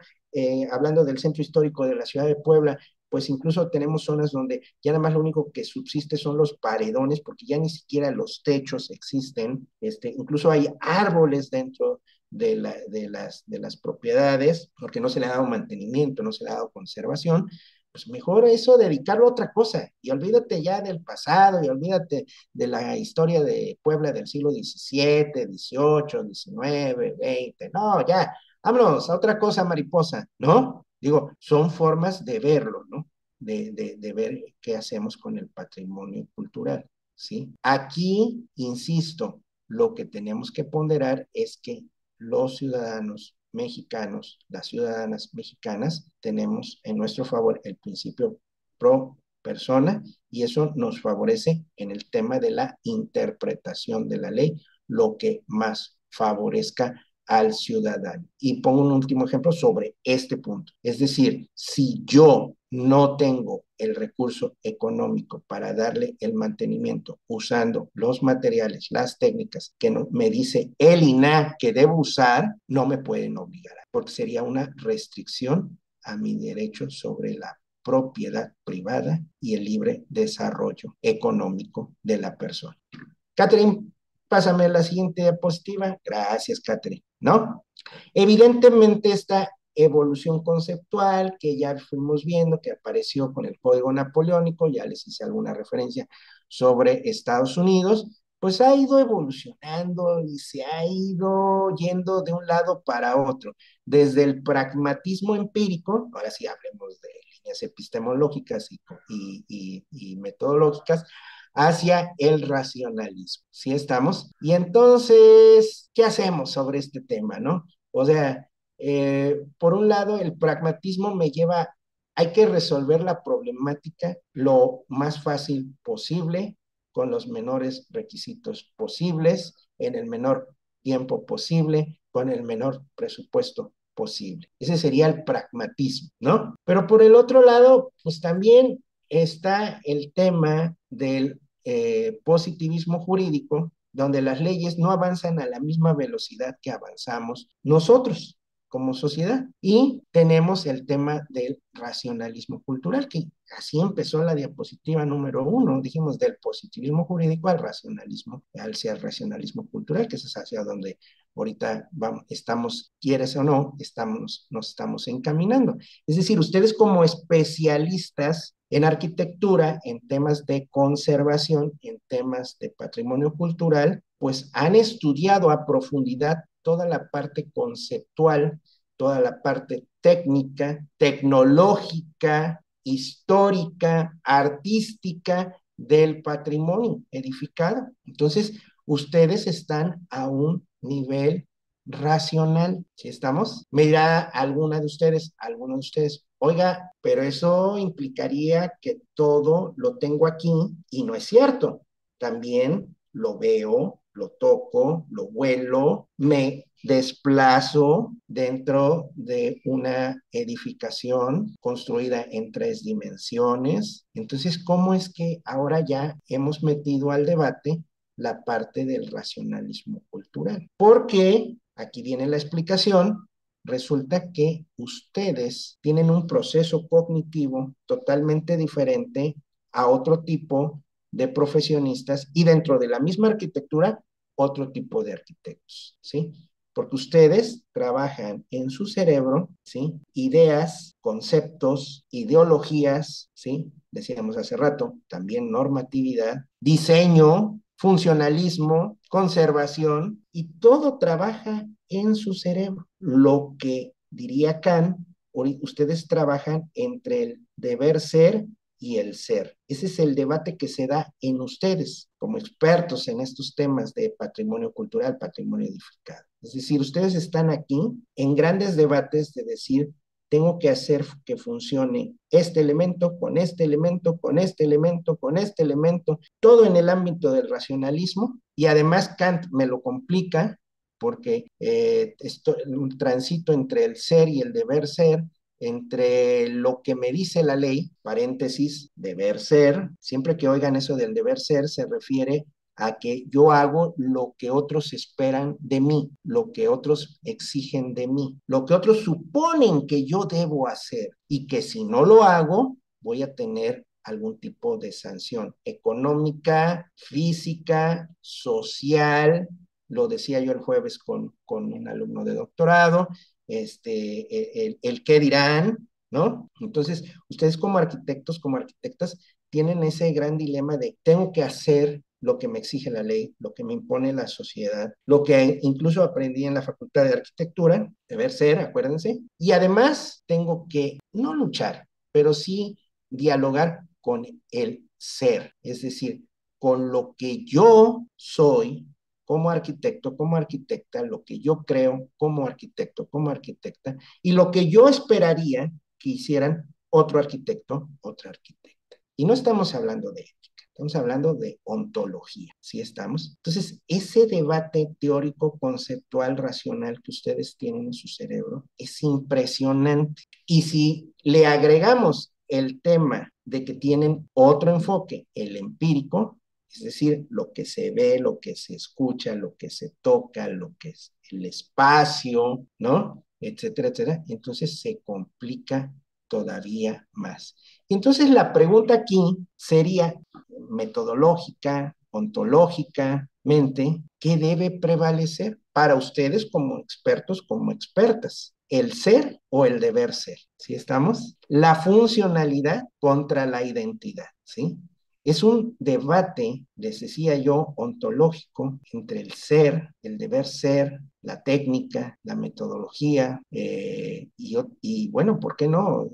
hablando del centro histórico de la ciudad de Puebla, pues incluso tenemos zonas donde ya nada más lo único que subsiste son los paredones, porque ya ni siquiera los techos existen, incluso hay árboles dentro de las propiedades, porque no se le ha dado mantenimiento, no se le ha dado conservación. Pues mejor eso dedicarlo a otra cosa, y olvídate ya del pasado, y olvídate de la historia de Puebla del siglo XVII, XVIII, XIX, XX, no, ya, vámonos a otra cosa, mariposa, ¿no? Digo, son formas de verlo, ¿no? De ver qué hacemos con el patrimonio cultural, ¿sí? Aquí, insisto, lo que tenemos que ponderar es que los ciudadanos mexicanos, las ciudadanas mexicanas, tenemos en nuestro favor el principio pro persona, y eso nos favorece en el tema de la interpretación de la ley, lo que más favorezca al ciudadano. Y pongo un último ejemplo sobre este punto. Es decir, si yo no tengo el recurso económico para darle el mantenimiento usando los materiales, las técnicas que me dice el INAH que debo usar, no me pueden obligar, porque sería una restricción a mi derecho sobre la propiedad privada y el libre desarrollo económico de la persona. Catherine, pásame la siguiente diapositiva. Gracias, Catherine. ¿No? Evidentemente esta evolución conceptual que ya fuimos viendo, que apareció con el Código Napoleónico, ya les hice alguna referencia sobre Estados Unidos, pues ha ido evolucionando y se ha ido yendo de un lado para otro, desde el pragmatismo empírico, ahora sí hablemos de líneas epistemológicas y metodológicas, hacia el racionalismo. ¿Sí estamos? Y entonces, ¿qué hacemos sobre este tema, no? O sea, por un lado, el pragmatismo me lleva, hay que resolver la problemática lo más fácil posible, con los menores requisitos posibles, en el menor tiempo posible, con el menor presupuesto posible. Ese sería el pragmatismo, ¿no? Pero por el otro lado, pues también está el tema del positivismo jurídico, donde las leyes no avanzan a la misma velocidad que avanzamos nosotros como sociedad. Y tenemos el tema del racionalismo cultural, que así empezó la diapositiva número 1, dijimos del positivismo jurídico al racionalismo, hacia el racionalismo cultural, que es hacia donde ahorita estamos, quieres o no, nos estamos encaminando. Es decir, ustedes como especialistas en arquitectura, en temas de conservación, en temas de patrimonio cultural, pues han estudiado a profundidad toda la parte conceptual, toda la parte técnica, tecnológica, histórica, artística del patrimonio edificado. Entonces, ustedes están a un nivel racional, ¿sí estamos? Me dirá alguno de ustedes, oiga, pero eso implicaría que todo lo tengo aquí, y no es cierto. También lo veo, lo toco, lo huelo, me desplazo dentro de una edificación construida en 3 dimensiones. Entonces, ¿cómo es que ahora ya hemos metido al debate la parte del racionalismo cultural? Porque, aquí viene la explicación, resulta que ustedes tienen un proceso cognitivo totalmente diferente a otro tipo de profesionistas y dentro de la misma arquitectura, otro tipo de arquitectos, ¿sí? Porque ustedes trabajan en su cerebro, ¿sí? Ideas, conceptos, ideologías, ¿sí? Decíamos hace rato, también normatividad, diseño, funcionalismo, conservación, y todo trabaja en su cerebro. Lo que diría Kant, ustedes trabajan entre el deber ser y el ser. Ese es el debate que se da en ustedes como expertos en estos temas de patrimonio cultural, patrimonio edificado. Es decir, ustedes están aquí en grandes debates de decir, tengo que hacer que funcione este elemento con este elemento, con este elemento, con este elemento, todo en el ámbito del racionalismo, y además Kant me lo complica porque un transito entre el ser y el deber ser, entre lo que me dice la ley, paréntesis, deber ser. Siempre que oigan eso del deber ser, se refiere a que yo hago lo que otros esperan de mí, lo que otros exigen de mí, lo que otros suponen que yo debo hacer, y que si no lo hago, voy a tener algún tipo de sanción económica, física, social. Lo decía yo el jueves con un alumno de doctorado, el qué dirán, ¿no? Entonces, ustedes como arquitectos, como arquitectas, tienen ese gran dilema de tengo que hacer lo que me exige la ley, lo que me impone la sociedad, lo que incluso aprendí en la Facultad de Arquitectura, deber ser, acuérdense, y además tengo que no luchar, pero sí dialogar con el ser, es decir, con lo que yo soy como arquitecto, como arquitecta, lo que yo creo como arquitecto, como arquitecta, y lo que yo esperaría que hicieran otro arquitecto, otra arquitecta. Y no estamos hablando de ética, estamos hablando de ontología, ¿sí estamos? Entonces, ese debate teórico, conceptual, racional que ustedes tienen en su cerebro es impresionante. Y si le agregamos el tema de que tienen otro enfoque, el empírico, es decir, lo que se ve, lo que se escucha, lo que se toca, lo que es el espacio, ¿no? Etcétera, etcétera. Entonces se complica todavía más. Entonces la pregunta aquí sería metodológica, ontológicamente, ¿qué debe prevalecer para ustedes como expertos, como expertas? ¿El ser o el deber ser? ¿Sí estamos? La funcionalidad contra la identidad, ¿sí? Es un debate, les decía yo, ontológico entre el ser, el deber ser, la técnica, la metodología, y bueno, ¿por qué no?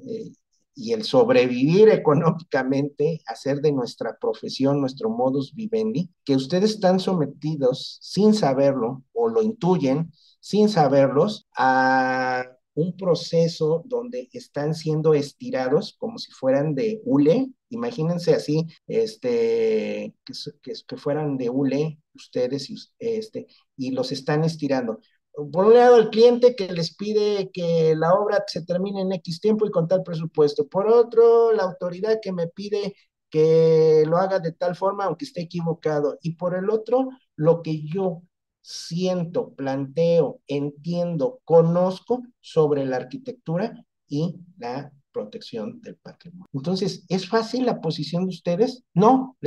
Y el sobrevivir económicamente, hacer de nuestra profesión nuestro modus vivendi, que ustedes están sometidos sin saberlo o lo intuyen sin saberlos a un proceso donde están siendo estirados como si fueran de hule. Imagínense así, que fueran de hule ustedes y los están estirando. Por un lado, el cliente que les pide que la obra se termine en X tiempo y con tal presupuesto. Por otro, la autoridad que me pide que lo haga de tal forma, aunque esté equivocado. Y por el otro, lo que yo siento, planteo, entiendo, conozco sobre la arquitectura y la protección del patrimonio. Entonces, ¿es fácil la posición de ustedes? No,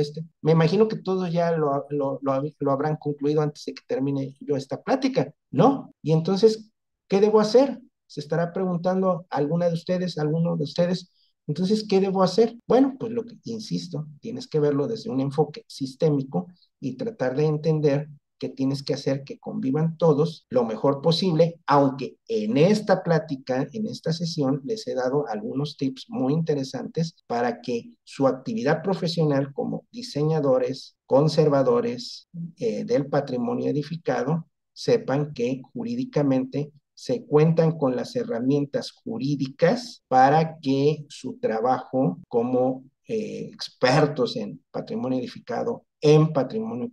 me imagino que todos ya lo habrán concluido antes de que termine yo esta plática, ¿no? Y entonces, ¿qué debo hacer? Se estará preguntando alguna de ustedes, alguno de ustedes. Entonces, ¿qué debo hacer? Bueno, pues lo que, insisto, tienes que verlo desde un enfoque sistémico y tratar de entender que tienes que hacer que convivan todos lo mejor posible, aunque en esta plática, en esta sesión, les he dado algunos tips muy interesantes para que su actividad profesional como diseñadores, conservadores del patrimonio edificado, sepan que jurídicamente se cuentan con las herramientas jurídicas para que su trabajo como expertos en patrimonio edificado, en patrimonio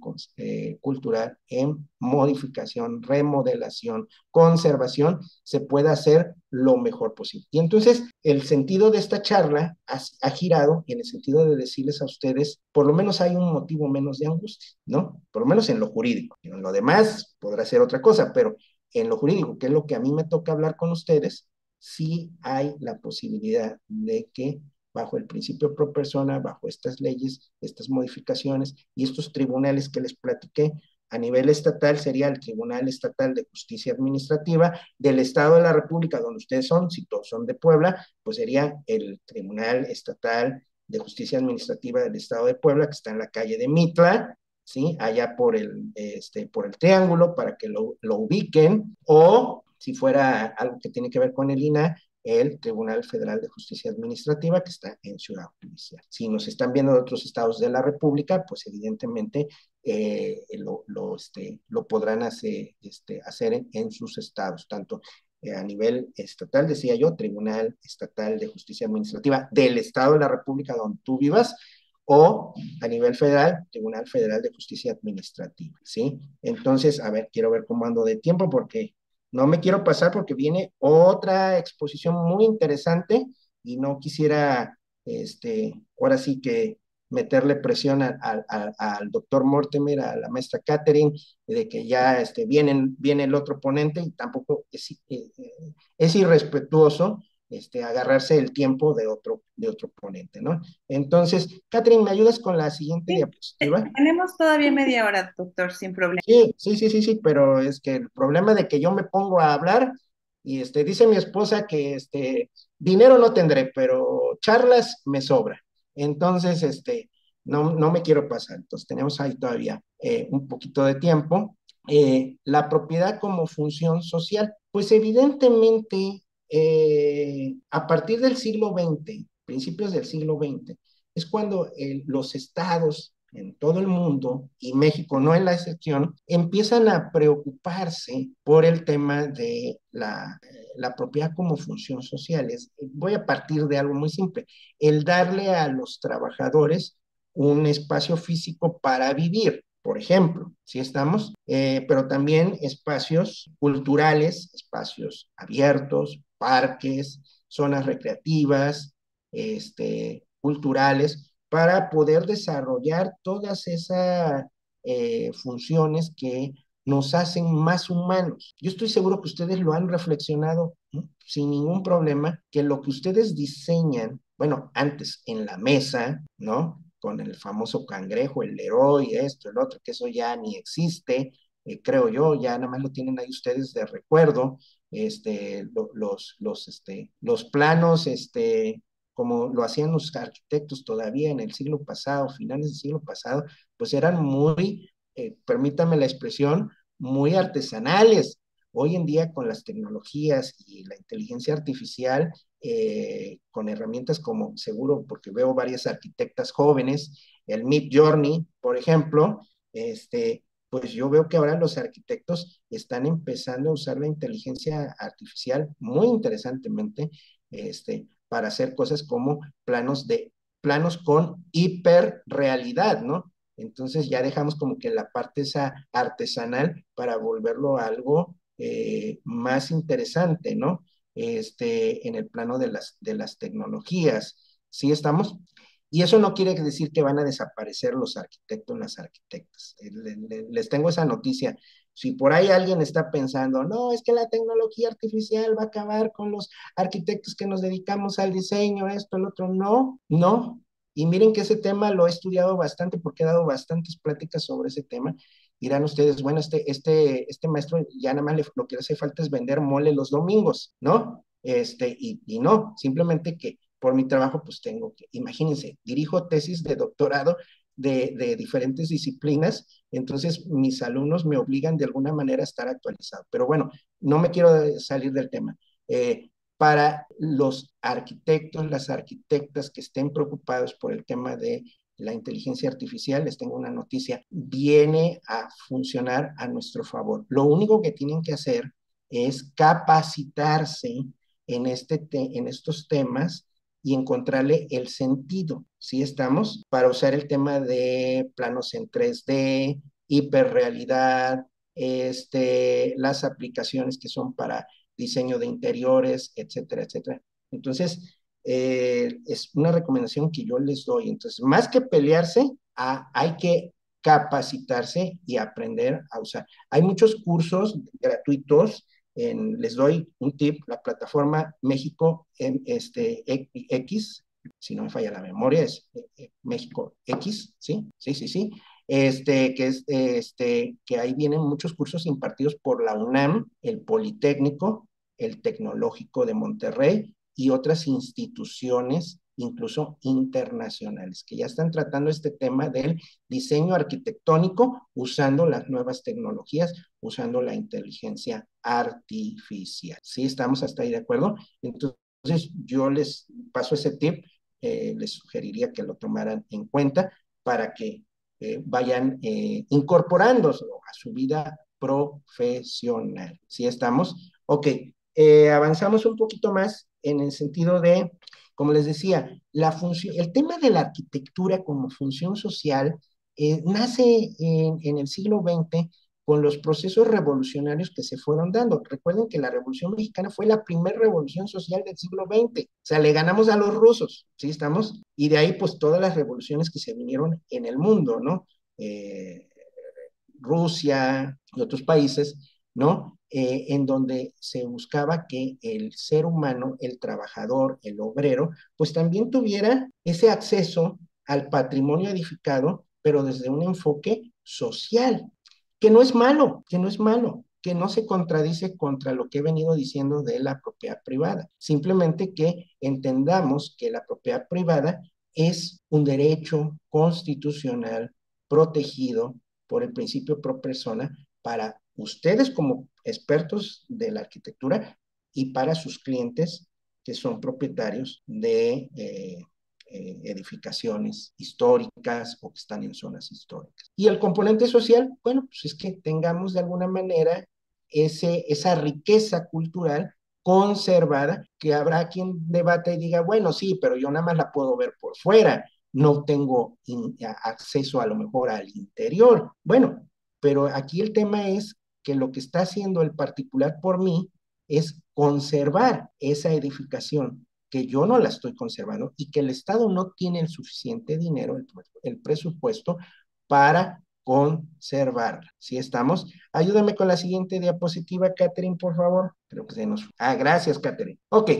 cultural, en modificación, remodelación, conservación, se pueda hacer lo mejor posible. Y entonces el sentido de esta charla ha girado en el sentido de decirles a ustedes, por lo menos hay un motivo menos de angustia, ¿no? Por lo menos en lo jurídico. En lo demás podrá ser otra cosa, pero en lo jurídico, que es lo que a mí me toca hablar con ustedes, sí hay la posibilidad de que bajo el principio pro persona, bajo estas leyes, estas modificaciones y estos tribunales que les platiqué. A nivel estatal sería el Tribunal Estatal de Justicia Administrativa del Estado de la República, donde ustedes son, si todos son de Puebla, pues sería el Tribunal Estatal de Justicia Administrativa del Estado de Puebla, que está en la calle de Mitla, ¿sí? Allá por el Triángulo, para que lo ubiquen, o si fuera algo que tiene que ver con el INAH, el Tribunal Federal de Justicia Administrativa, que está en Ciudad Judicial. Si nos están viendo de otros estados de la República, pues evidentemente lo podrán hacer en sus estados, tanto a nivel estatal, decía yo, Tribunal Estatal de Justicia Administrativa del Estado de la República donde tú vivas, o a nivel federal, Tribunal Federal de Justicia Administrativa, ¿sí? Entonces, a ver, quiero ver cómo ando de tiempo porque no me quiero pasar porque viene otra exposición muy interesante y no quisiera, ahora sí que meterle presión al doctor Mortimer, a la maestra Catherine, de que ya viene el otro ponente y tampoco es irrespetuoso agarrarse el tiempo de otro ponente, ¿no? Entonces, Catherine, ¿me ayudas con la siguiente Sí, diapositiva? tenemos todavía media hora, doctor, sin problema. Sí, pero es que el problema de que yo me pongo a hablar y dice mi esposa que dinero no tendré, pero charlas me sobra. Entonces, no me quiero pasar. Entonces, tenemos ahí todavía un poquito de tiempo. La propiedad como función social, pues evidentemente, a partir del siglo XX, principios del siglo XX, es cuando los estados en todo el mundo, y México no es la excepción, empiezan a preocuparse por el tema de la propiedad como función social. Voy a partir de algo muy simple, el darle a los trabajadores un espacio físico para vivir, por ejemplo, ¿sí estamos? Pero también espacios culturales, espacios abiertos, parques, zonas recreativas, culturales, para poder desarrollar todas esas funciones que nos hacen más humanos. Yo estoy seguro que ustedes lo han reflexionado, ¿no? Sin ningún problema, que lo que ustedes diseñan, bueno, antes en la mesa, ¿no? Con el famoso cangrejo, el Leroy, esto, el otro, que eso ya ni existe, creo yo, ya nada más lo tienen ahí ustedes de recuerdo, los planos, como lo hacían los arquitectos todavía en el siglo pasado, finales del siglo pasado, pues eran muy, permítame la expresión, muy artesanales. Hoy en día con las tecnologías y la inteligencia artificial, con herramientas como seguro, porque veo varias arquitectas jóvenes, el Mid Journey, por ejemplo, pues yo veo que ahora los arquitectos están empezando a usar la inteligencia artificial muy interesantemente, para hacer cosas como planos con hiperrealidad, ¿no? Entonces ya dejamos como que la parte esa artesanal para volverlo a algo más interesante, ¿no? En el plano de las tecnologías. ¿Sí estamos? Y eso no quiere decir que van a desaparecer los arquitectos, las arquitectas. Les tengo esa noticia. Si por ahí alguien está pensando, no, es que la tecnología artificial va a acabar con los arquitectos que nos dedicamos al diseño, esto, el otro, no, no. Y miren que ese tema lo he estudiado bastante porque he dado bastantes pláticas sobre ese tema. Dirán ustedes, bueno, este maestro ya nada más lo que le hace falta es vender mole los domingos, ¿no? Y no, simplemente que por mi trabajo, pues tengo que, imagínense, dirijo tesis de doctorado de diferentes disciplinas, entonces mis alumnos me obligan de alguna manera a estar actualizado. Pero bueno, no me quiero salir del tema. Para los arquitectos, las arquitectas que estén preocupados por el tema de la inteligencia artificial, les tengo una noticia, viene a funcionar a nuestro favor. Lo único que tienen que hacer es capacitarse en estos temas y encontrarle el sentido, ¿sí estamos? Para usar el tema de planos en 3D, hiperrealidad, las aplicaciones que son para diseño de interiores, etcétera, etcétera. Entonces, es una recomendación que yo les doy. Entonces, más que pelearse, hay que capacitarse y aprender a usar. Hay muchos cursos gratuitos. Les doy un tip, la plataforma México X, si no me falla la memoria, es México X, ¿sí? Sí, sí, sí. Que ahí vienen muchos cursos impartidos por la UNAM, el Politécnico, el Tecnológico de Monterrey y otras instituciones, incluso internacionales, que ya están tratando este tema del diseño arquitectónico usando las nuevas tecnologías, usando la inteligencia artificial. ¿Sí? ¿Estamos hasta ahí de acuerdo? Entonces, yo les paso ese tip, les sugeriría que lo tomaran en cuenta para que vayan incorporándose a su vida profesional. ¿Sí estamos? Ok, avanzamos un poquito más en el sentido de, como les decía, el tema de la arquitectura como función social nace en el siglo XX con los procesos revolucionarios que se fueron dando. Recuerden que la Revolución Mexicana fue la primera revolución social del siglo XX. O sea, le ganamos a los rusos, ¿sí estamos? Y de ahí, pues, todas las revoluciones que se vinieron en el mundo, ¿no? Eh, Rusia y otros países, ¿no? En donde se buscaba que el ser humano, el trabajador, el obrero, pues también tuviera ese acceso al patrimonio edificado, pero desde un enfoque social, que no es malo, que no es malo, que no se contradice contra lo que he venido diciendo de la propiedad privada. Simplemente que entendamos que la propiedad privada es un derecho constitucional protegido por el principio pro persona para ustedes como expertos de la arquitectura y para sus clientes que son propietarios de edificaciones históricas o que están en zonas históricas. Y el componente social, bueno, pues es que tengamos de alguna manera esa riqueza cultural conservada, que habrá quien debate y diga, bueno, sí, pero yo nada más la puedo ver por fuera, no tengo acceso a lo mejor al interior. Bueno, pero aquí el tema es que lo que está haciendo el particular por mí es conservar esa edificación, que yo no la estoy conservando y que el Estado no tiene el suficiente dinero, el presupuesto para conservarla. ¿Sí estamos? Ayúdame con la siguiente diapositiva, Catherine, por favor. Creo que se nos... Ah, gracias, Catherine. Ok,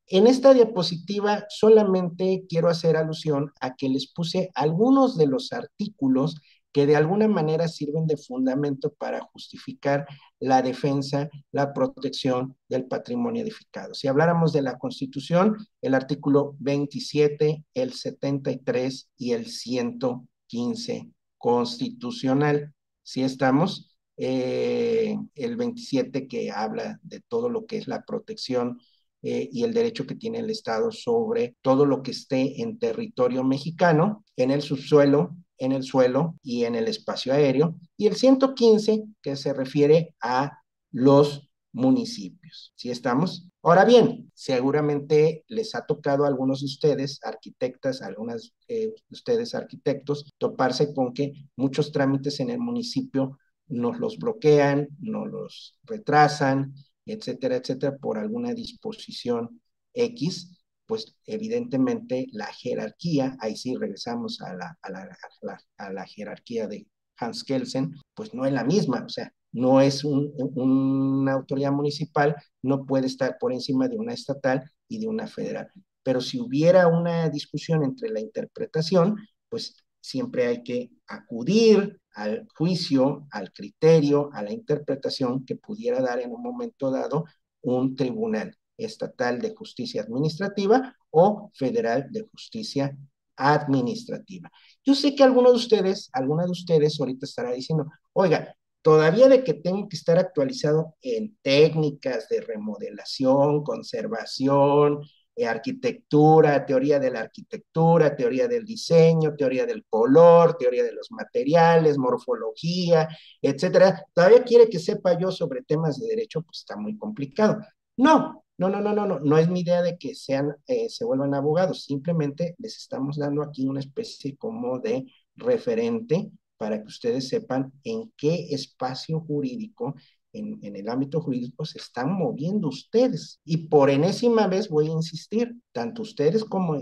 en esta diapositiva solamente quiero hacer alusión a que les puse algunos de los artículos que de alguna manera sirven de fundamento para justificar la defensa, la protección del patrimonio edificado. Si habláramos de la Constitución, el artículo 27, el 73 y el 115 constitucional. ¿Sí estamos? El 27 que habla de todo lo que es la protección y el derecho que tiene el Estado sobre todo lo que esté en territorio mexicano, en el subsuelo, en el suelo y en el espacio aéreo. Y el 115 que se refiere a los municipios. ¿Sí estamos? Ahora bien, seguramente les ha tocado a algunos de ustedes, arquitectas, a algunas de ustedes arquitectos, toparse con que muchos trámites en el municipio nos los bloquean, nos los retrasan, etcétera, etcétera, por alguna disposición X, pues evidentemente la jerarquía, ahí sí regresamos a la jerarquía de Hans Kelsen, pues no es la misma, o sea, no es una autoridad municipal, no puede estar por encima de una estatal y de una federal. Pero si hubiera una discusión entre la interpretación, pues siempre hay que acudir al juicio, al criterio, a la interpretación que pudiera dar en un momento dado un tribunal estatal de justicia administrativa o federal de justicia administrativa. Yo sé que alguna de ustedes ahorita estará diciendo, oiga, todavía de que tengo que estar actualizado en técnicas de remodelación, conservación, arquitectura, teoría de la arquitectura, teoría del diseño, teoría del color, teoría de los materiales, morfología, etcétera. Todavía quiere que sepa yo sobre temas de derecho, pues está muy complicado. No es mi idea de que se vuelvan abogados, simplemente les estamos dando aquí una especie como de referente para que ustedes sepan en qué espacio jurídico, en el ámbito jurídico, se están moviendo ustedes. Y por enésima vez voy a insistir, tanto ustedes como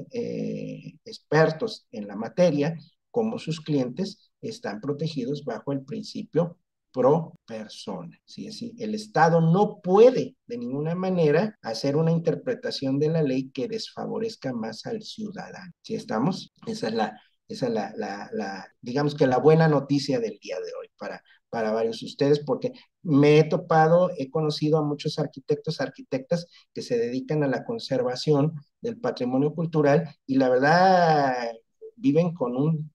expertos en la materia, como sus clientes, están protegidos bajo el principio pro persona. ¿Sí? Así, el Estado no puede de ninguna manera hacer una interpretación de la ley que desfavorezca más al ciudadano. ¿Sí estamos? Digamos que la buena noticia del día de hoy para varios de ustedes, porque me he topado, he conocido a muchos arquitectos, arquitectas que se dedican a la conservación del patrimonio cultural y la verdad viven con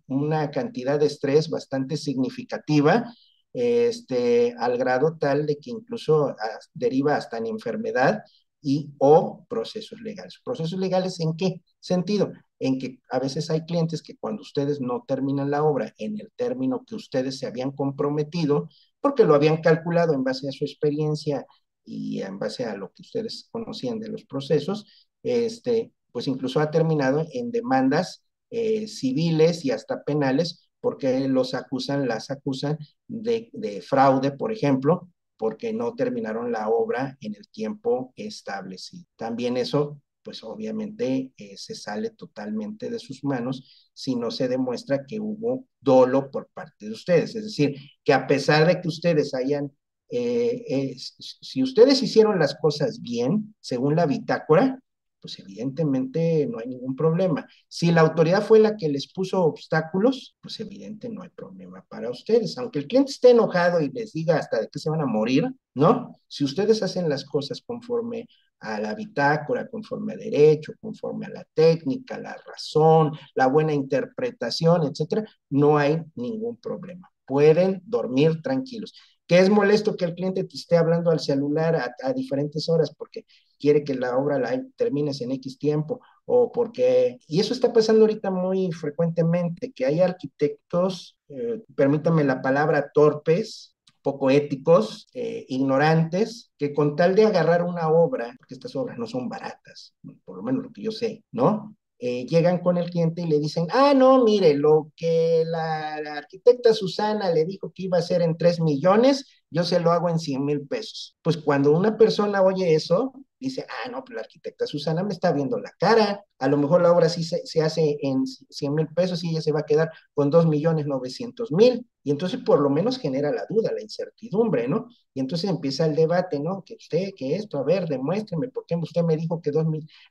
una cantidad de estrés bastante significativa, al grado tal de que incluso deriva hasta en enfermedad y o procesos legales. ¿Procesos legales en qué sentido? En que a veces hay clientes que cuando ustedes no terminan la obra en el término que ustedes se habían comprometido, porque lo habían calculado en base a su experiencia y en base a lo que ustedes conocían de los procesos, pues incluso ha terminado en demandas civiles y hasta penales, porque las acusan de fraude, por ejemplo, porque no terminaron la obra en el tiempo establecido. También eso, pues obviamente se sale totalmente de sus manos si no se demuestra que hubo dolo por parte de ustedes. Es decir, que a pesar de que ustedes si ustedes hicieron las cosas bien, según la bitácora, pues evidentemente no hay ningún problema. Si la autoridad fue la que les puso obstáculos, pues evidente no hay problema para ustedes. Aunque el cliente esté enojado y les diga hasta de qué se van a morir, ¿no? Si ustedes hacen las cosas conforme a la bitácora, conforme a derecho, conforme a la técnica, la razón, la buena interpretación, etcétera, no hay ningún problema. Pueden dormir tranquilos. Que es molesto que el cliente te esté hablando al celular a diferentes horas porque quiere que la obra la termines en X tiempo, o porque, y eso está pasando ahorita muy frecuentemente, que hay arquitectos, permítame la palabra, torpes, poco éticos, ignorantes, que con tal de agarrar una obra, porque estas obras no son baratas, por lo menos lo que yo sé, ¿no? Llegan con el cliente y le dicen, no, mire, lo que la arquitecta Susana le dijo que iba a hacer en 3 millones, yo se lo hago en 100,000 pesos. Pues cuando una persona oye eso, dice, no, pues la arquitecta Susana me está viendo la cara, a lo mejor la obra sí se hace en 100,000 pesos y ella se va a quedar con 2,900,000, y entonces por lo menos genera la duda, la incertidumbre, ¿no? Y entonces empieza el debate, ¿no? Que usted, que esto, a ver, demuéstreme, ¿por qué usted me dijo que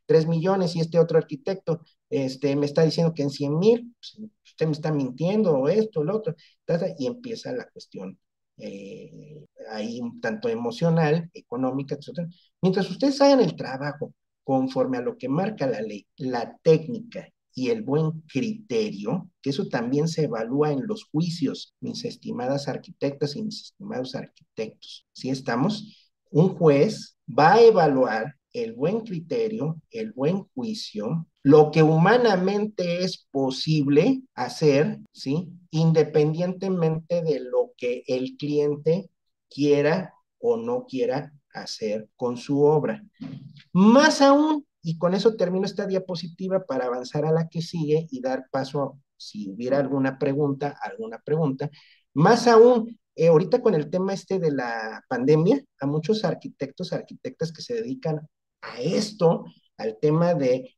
3 millones y este otro arquitecto me está diciendo que en 100,000? Pues, usted me está mintiendo, o esto, lo otro, y empieza la cuestión ahí un tanto emocional, económica, etc. Mientras ustedes hagan el trabajo conforme a lo que marca la ley, la técnica y el buen criterio, que eso también se evalúa en los juicios, mis estimadas arquitectas y mis estimados arquitectos. ¿Sí estamos? Un juez va a evaluar el buen criterio, el buen juicio, lo que humanamente es posible hacer, ¿sí? Independientemente de lo que el cliente quiera o no quiera hacer con su obra. Más aún, y con eso termino esta diapositiva para avanzar a la que sigue y dar paso a, si hubiera alguna pregunta, más aún, ahorita con el tema de la pandemia, a muchos arquitectos, arquitectas que se dedican a esto, al tema de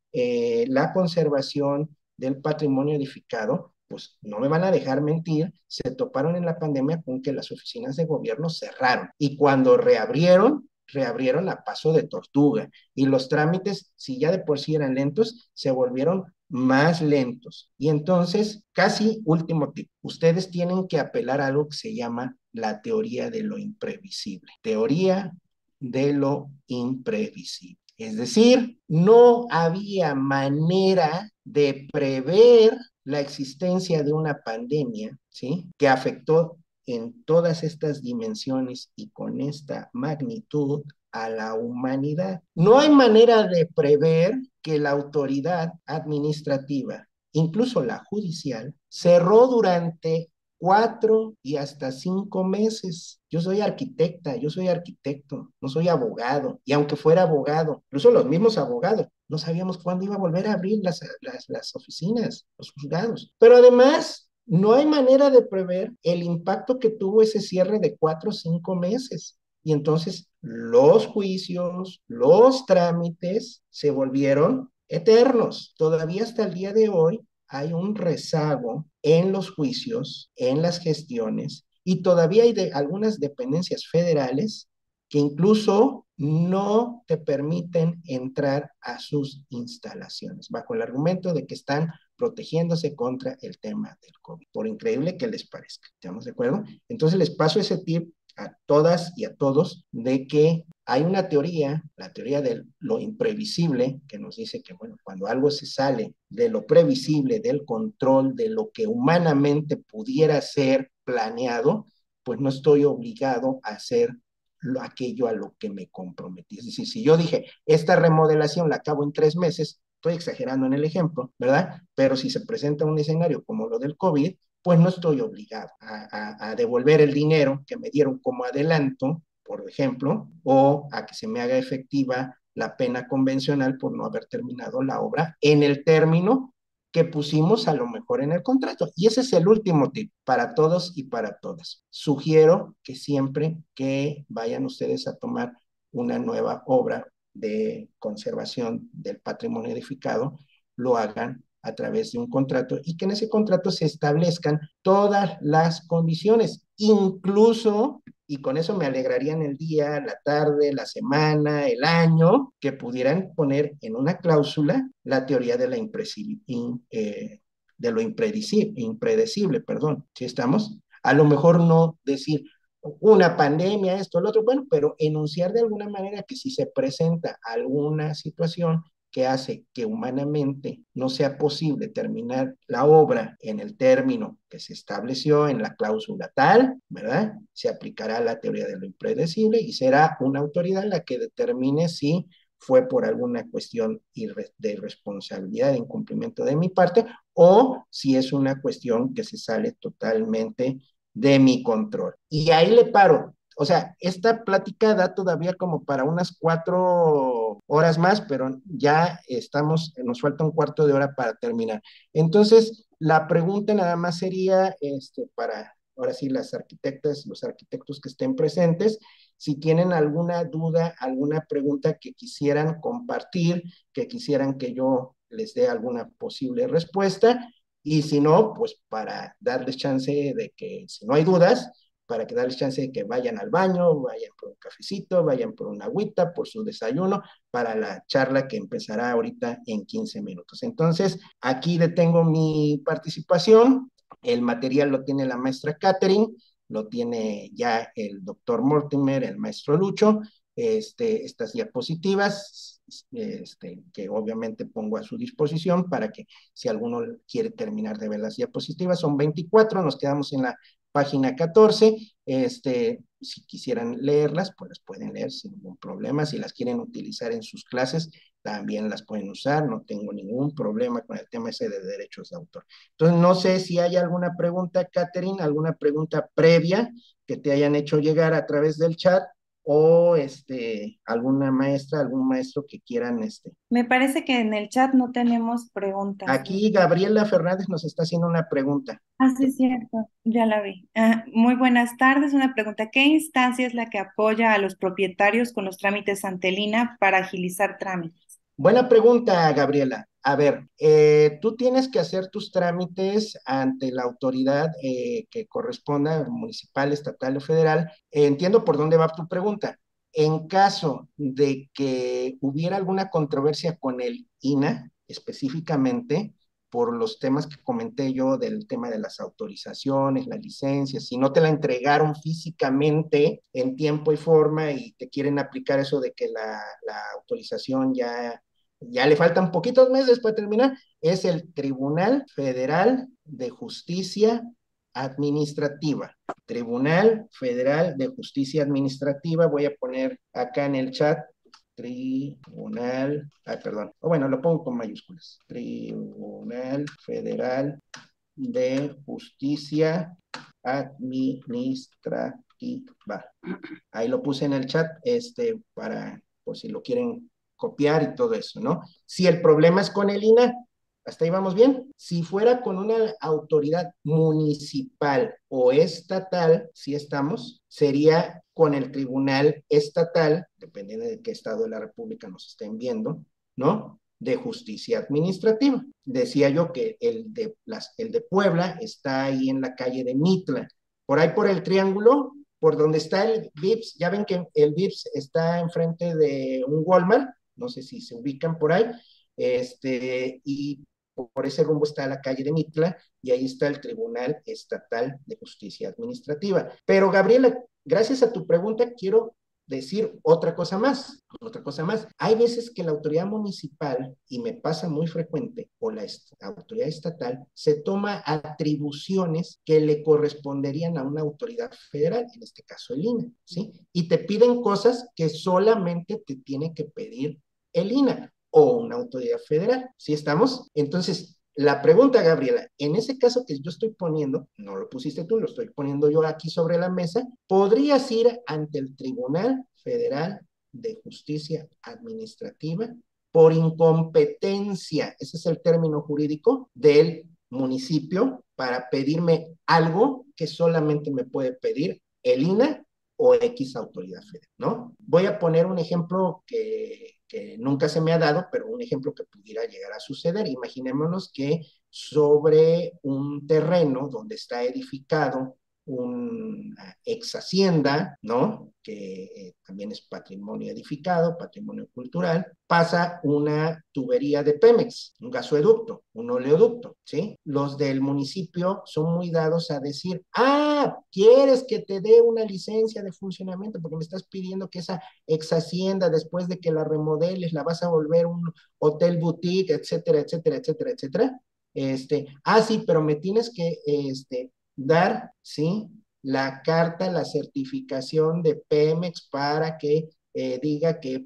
la conservación del patrimonio edificado, pues no me van a dejar mentir, se toparon en la pandemia con que las oficinas de gobierno cerraron y cuando reabrieron a paso de tortuga y los trámites, si ya de por sí eran lentos, se volvieron más lentos. Y entonces, casi último tip, ustedes tienen que apelar a algo que se llama la teoría de lo imprevisible. Teoría de lo imprevisible. Es decir, no había manera de prever la existencia de una pandemia, ¿sí? Que afectó en todas estas dimensiones y con esta magnitud a la humanidad. No hay manera de prever que la autoridad administrativa, incluso la judicial, cerró durante 4 y hasta 5 meses. Yo soy arquitecta, yo soy arquitecto, no soy abogado. Y aunque fuera abogado, incluso los mismos abogados, no sabíamos cuándo iba a volver a abrir las oficinas, los juzgados. Pero además, no hay manera de prever el impacto que tuvo ese cierre de 4 o 5 meses. Y entonces los juicios, los trámites se volvieron eternos. Todavía hasta el día de hoy hay un rezago en los juicios, en las gestiones, Y todavía hay algunas dependencias federales que incluso no te permiten entrar a sus instalaciones, bajo el argumento de que están protegiéndose contra el tema del COVID, por increíble que les parezca. ¿Estamos de acuerdo? Entonces les paso ese tip a todas y a todos de que hay una teoría, la teoría de lo imprevisible, que nos dice que, bueno, cuando algo se sale de lo previsible, del control, de lo que humanamente pudiera ser planeado, pues no estoy obligado a hacer aquello a lo que me comprometí. Es decir, si yo dije, esta remodelación la acabo en 3 meses, estoy exagerando en el ejemplo, ¿verdad? Pero si se presenta un escenario como lo del COVID, pues no estoy obligado a devolver el dinero que me dieron como adelanto, por ejemplo, o a que se me haga efectiva la pena convencional por no haber terminado la obra en el término que pusimos a lo mejor en el contrato. Y ese es el último tip para todos y para todas. Sugiero que siempre que vayan ustedes a tomar una nueva obra de conservación del patrimonio edificado, lo hagan a través de un contrato y que en ese contrato se establezcan todas las condiciones, incluso, y con eso me alegrarían el día, la tarde, la semana, el año, que pudieran poner en una cláusula la teoría de de lo impredecible, perdón, ¿sí estamos? A lo mejor no decir una pandemia, esto, lo otro, bueno, pero enunciar de alguna manera que si se presenta alguna situación que hace que humanamente no sea posible terminar la obra en el término que se estableció en la cláusula tal, ¿verdad? Se aplicará la teoría de lo impredecible y será una autoridad la que determine si fue por alguna cuestión de irresponsabilidad, de incumplimiento de mi parte, o si es una cuestión que se sale totalmente de mi control. Y ahí le paro. O sea, esta plática da todavía como para unas 4 horas más, pero ya estamos, nos falta un cuarto de hora para terminar. Entonces, la pregunta nada más sería, para, ahora sí, las arquitectas, los arquitectos que estén presentes, si tienen alguna duda, alguna pregunta que quisieran compartir, que quisieran que yo les dé alguna posible respuesta, y si no, pues para darles chance de que, si no hay dudas, para que darles chance de que vayan al baño, vayan por un cafecito, vayan por una agüita, por su desayuno, para la charla que empezará ahorita en 15 minutos. Entonces, aquí detengo mi participación. El material lo tiene la maestra Catherine, lo tiene ya el doctor Mortimer, el maestro Lucho, estas diapositivas, que obviamente pongo a su disposición para que si alguno quiere terminar de ver las diapositivas, son 24, nos quedamos en la página 14, si quisieran leerlas, pues las pueden leer sin ningún problema, si las quieren utilizar en sus clases, también las pueden usar, no tengo ningún problema con el tema ese de derechos de autor. Entonces, no sé si hay alguna pregunta, Catherine, alguna pregunta previa que te hayan hecho llegar a través del chat, o alguna maestra, algún maestro que quieran. Me parece que en el chat no tenemos preguntas. Aquí Gabriela Fernández nos está haciendo una pregunta. Ah, sí, es cierto, ya la vi. Muy buenas tardes. Una pregunta. ¿Qué instancia es la que apoya a los propietarios con los trámites ante el INAH para agilizar trámites? Buena pregunta, Gabriela. A ver, tú tienes que hacer tus trámites ante la autoridad que corresponda, municipal, estatal o federal. Entiendo por dónde va tu pregunta. En caso de que hubiera alguna controversia con el INAH, específicamente por los temas que comenté yo del tema de las autorizaciones, las licencias, si no te la entregaron físicamente en tiempo y forma y te quieren aplicar eso de que la autorización ya le faltan poquitos meses para terminar, es el Tribunal Federal de Justicia Administrativa. Tribunal Federal de Justicia Administrativa, voy a poner acá en el chat, Tribunal, perdón, bueno, lo pongo con mayúsculas, Tribunal Federal de Justicia Administrativa. Ahí lo puse en el chat, para, por si lo quieren copiar y todo eso, ¿no? Si el problema es con el INAH, hasta ahí vamos bien. Si fuera con una autoridad municipal o estatal, si estamos, sería con el tribunal estatal, dependiendo de qué estado de la República nos estén viendo, ¿no? De justicia administrativa. Decía yo que el de Puebla está ahí en la calle de Mitla, por ahí por el triángulo, por donde está el Vips, ya ven que el Vips está enfrente de un Walmart, no sé si se ubican por ahí, y por ese rumbo está la calle de Mitla y ahí está el Tribunal Estatal de Justicia Administrativa. Pero Gabriela, gracias a tu pregunta quiero decir otra cosa más, otra cosa más. Hay veces que la autoridad municipal, y me pasa muy frecuente, o la autoridad estatal, se toma atribuciones que le corresponderían a una autoridad federal, en este caso el INAH, ¿sí? Y te piden cosas que solamente te tiene que pedir el INAH o una autoridad federal, ¿sí estamos? Entonces, la pregunta, Gabriela, en ese caso que yo estoy poniendo, no lo pusiste tú, lo estoy poniendo yo aquí sobre la mesa, ¿podrías ir ante el Tribunal Federal de Justicia Administrativa por incompetencia, ese es el término jurídico, del municipio para pedirme algo que solamente me puede pedir el INAH o X autoridad federal, ¿no? Voy a poner un ejemplo que nunca se me ha dado, pero un ejemplo que pudiera llegar a suceder. Imaginémonos que sobre un terreno donde está edificado una ex hacienda, ¿no? Que también es patrimonio edificado, patrimonio cultural, pasa una tubería de Pemex, un gasoducto, un oleoducto, ¿sí? Los del municipio son muy dados a decir, ¿quieres que te dé una licencia de funcionamiento? Porque me estás pidiendo que esa ex hacienda, después de que la remodeles, la vas a volver un hotel boutique, etcétera, etcétera, etcétera, etcétera. Sí, pero me tienes que, dar, ¿sí? La carta, la certificación de Pemex para que diga que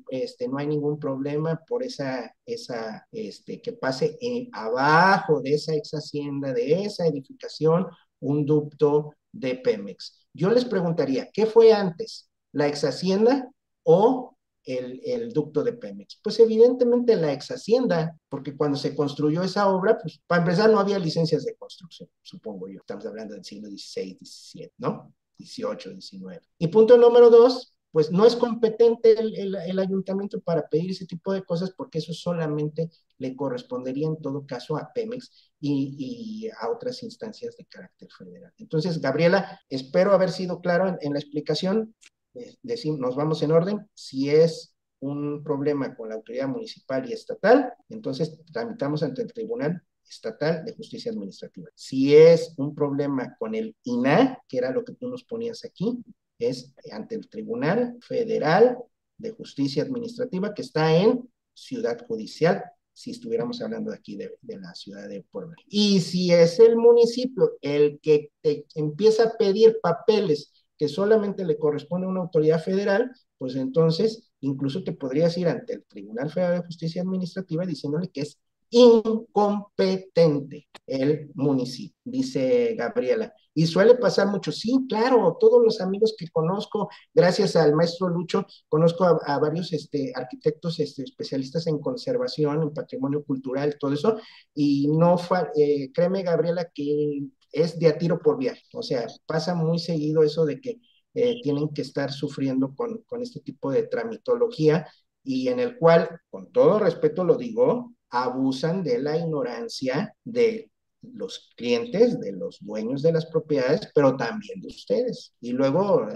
no hay ningún problema por que pase abajo de esa ex hacienda, de esa edificación, un ducto de Pemex. Yo les preguntaría, ¿qué fue antes? ¿La ex hacienda o el ducto de Pemex? Pues evidentemente la ex hacienda, porque cuando se construyó esa obra, pues para empezar no había licencias de construcción, supongo yo. Estamos hablando del siglo XVI, XVII, ¿no? XVIII, XIX. Y punto número dos, pues no es competente el ayuntamiento para pedir ese tipo de cosas porque eso solamente le correspondería en todo caso a Pemex y a otras instancias de carácter federal. Entonces, Gabriela, espero haber sido claro en la explicación. Nos vamos en orden. Si es un problema con la autoridad municipal y estatal, entonces tramitamos ante el Tribunal Estatal de Justicia Administrativa. Si es un problema con el INAH, que era lo que tú nos ponías aquí, es ante el Tribunal Federal de Justicia Administrativa, que está en Ciudad Judicial, si estuviéramos hablando aquí de la ciudad de Puebla. Y si es el municipio el que te empieza a pedir papeles que solamente le corresponde a una autoridad federal, pues entonces incluso te podrías ir ante el Tribunal Federal de Justicia Administrativa diciéndole que es incompetente el municipio, dice Gabriela. Y suele pasar mucho, sí, claro, todos los amigos que conozco, gracias al maestro Lucho, conozco a varios arquitectos especialistas en conservación, en patrimonio cultural, todo eso, y no, créeme, Gabriela, que es de a tiro por viaje. O sea, pasa muy seguido eso de que tienen que estar sufriendo con este tipo de tramitología y en el cual, con todo respeto lo digo, abusan de la ignorancia de los clientes, de los dueños de las propiedades, pero también de ustedes. Y luego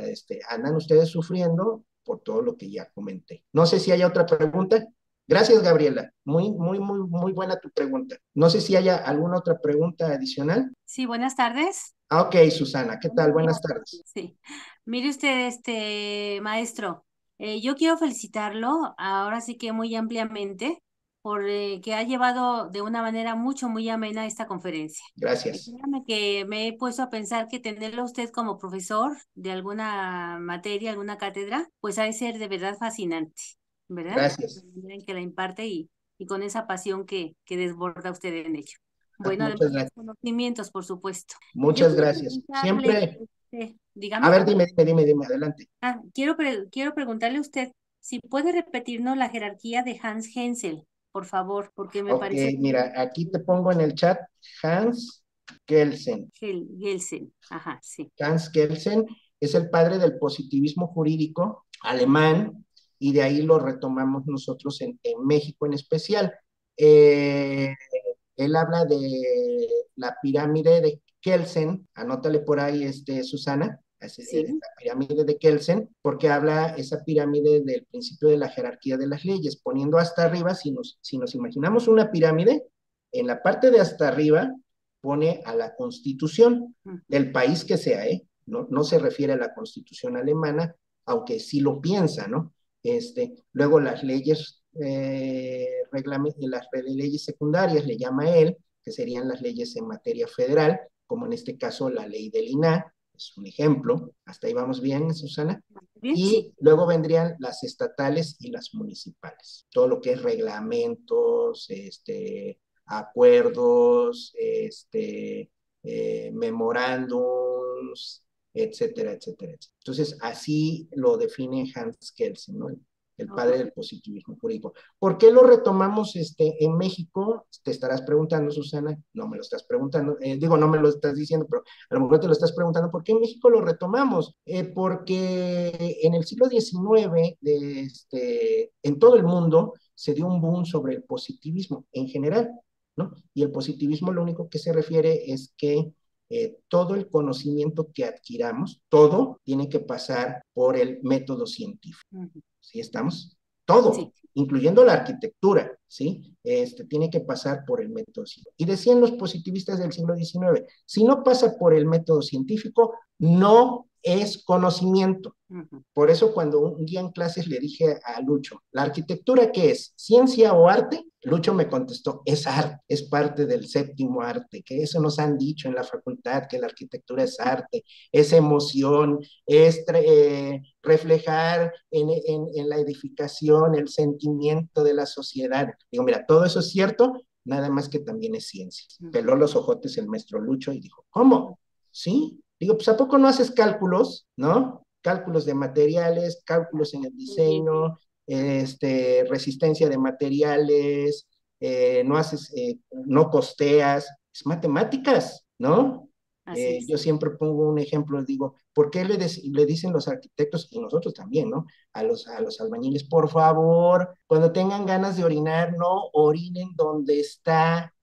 andan ustedes sufriendo por todo lo que ya comenté. No sé si hay otra pregunta. Gracias, Gabriela. Muy, muy, muy, muy buena tu pregunta. No sé si haya alguna otra pregunta adicional. Sí, buenas tardes. Ok, Susana, ¿qué tal? Buenas tardes. Sí. Mire usted, maestro, yo quiero felicitarlo, ahora sí que muy ampliamente, por que ha llevado de una manera muy amena esta conferencia. Gracias. Créame que me he puesto a pensar que tenerlo a usted como profesor de alguna materia, alguna cátedra, pues ha de ser de verdad fascinante, ¿verdad? Gracias. La manera en que la imparte y con esa pasión que desborda usted en ello. Bueno, Muchas además de los gracias. conocimientos, por supuesto. Yo Muchas quiero gracias. preguntarle, Siempre. A dígame. ver, dime, adelante. Quiero preguntarle a usted si puede repetirnos la jerarquía de Hans Hensel, por favor, porque me Ok, parece mira, aquí te pongo en el chat Hans Kelsen. Gelsen. Ajá, sí. Hans Kelsen es el padre del positivismo jurídico alemán y de ahí lo retomamos nosotros en México en especial. Él habla de la pirámide de Kelsen, anótale por ahí, Susana, Sí, la pirámide de Kelsen, porque habla esa pirámide del principio de la jerarquía de las leyes, poniendo hasta arriba, si nos imaginamos una pirámide, en la parte de hasta arriba pone a la constitución ujú, del país que sea, ¿eh? No se refiere a la constitución alemana, aunque sí lo piensa, ¿no? Luego las leyes, las leyes secundarias, le llama él, que serían las leyes en materia federal, como en este caso la ley del INAH, es un ejemplo. Hasta ahí vamos bien, Susana. bien, sí, Y luego vendrían las estatales y las municipales. Todo lo que es reglamentos, acuerdos, memorándums, etcétera, etcétera, etcétera. Entonces, así lo define Hans Kelsen, ¿no? El padre del positivismo jurídico. ¿Por qué lo retomamos en México? Te estarás preguntando, Susana, no me lo estás preguntando, digo, no me lo estás diciendo, pero a lo mejor te lo estás preguntando, ¿por qué en México lo retomamos? Porque en el siglo XIX, en todo el mundo, se dio un boom sobre el positivismo en general, ¿no? Y el positivismo lo único que se refiere es que todo el conocimiento que adquiramos, todo tiene que pasar por el método científico. ujú, ¿Sí estamos? sí, Todo, incluyendo la arquitectura, ¿sí? Tiene que pasar por el método científico. Y decían los positivistas del siglo XIX, si no pasa por el método científico, no es conocimiento. ujú, Por eso cuando un día en clases le dije a Lucho, ¿la arquitectura qué es? ¿Ciencia o arte? Lucho me contestó, es arte, es parte del séptimo arte, que eso nos han dicho en la facultad, que la arquitectura es arte, es emoción, es reflejar en la edificación el sentimiento de la sociedad. Digo, mira, todo eso es cierto, nada más que también es ciencia. ujú, Peló los ojotes el maestro Lucho y dijo, ¿cómo? ¿Sí? Digo, pues ¿a poco no haces cálculos, no? Cálculos de materiales, ya, cálculos en el muy bien, diseño, resistencia de materiales, no haces, no costeas, es matemáticas, ¿no? así es. Yo siempre pongo un ejemplo, digo, ¿por qué le dicen los arquitectos, y nosotros también, ¿no? A los albañiles, por favor, cuando tengan ganas de orinar, no orinen donde está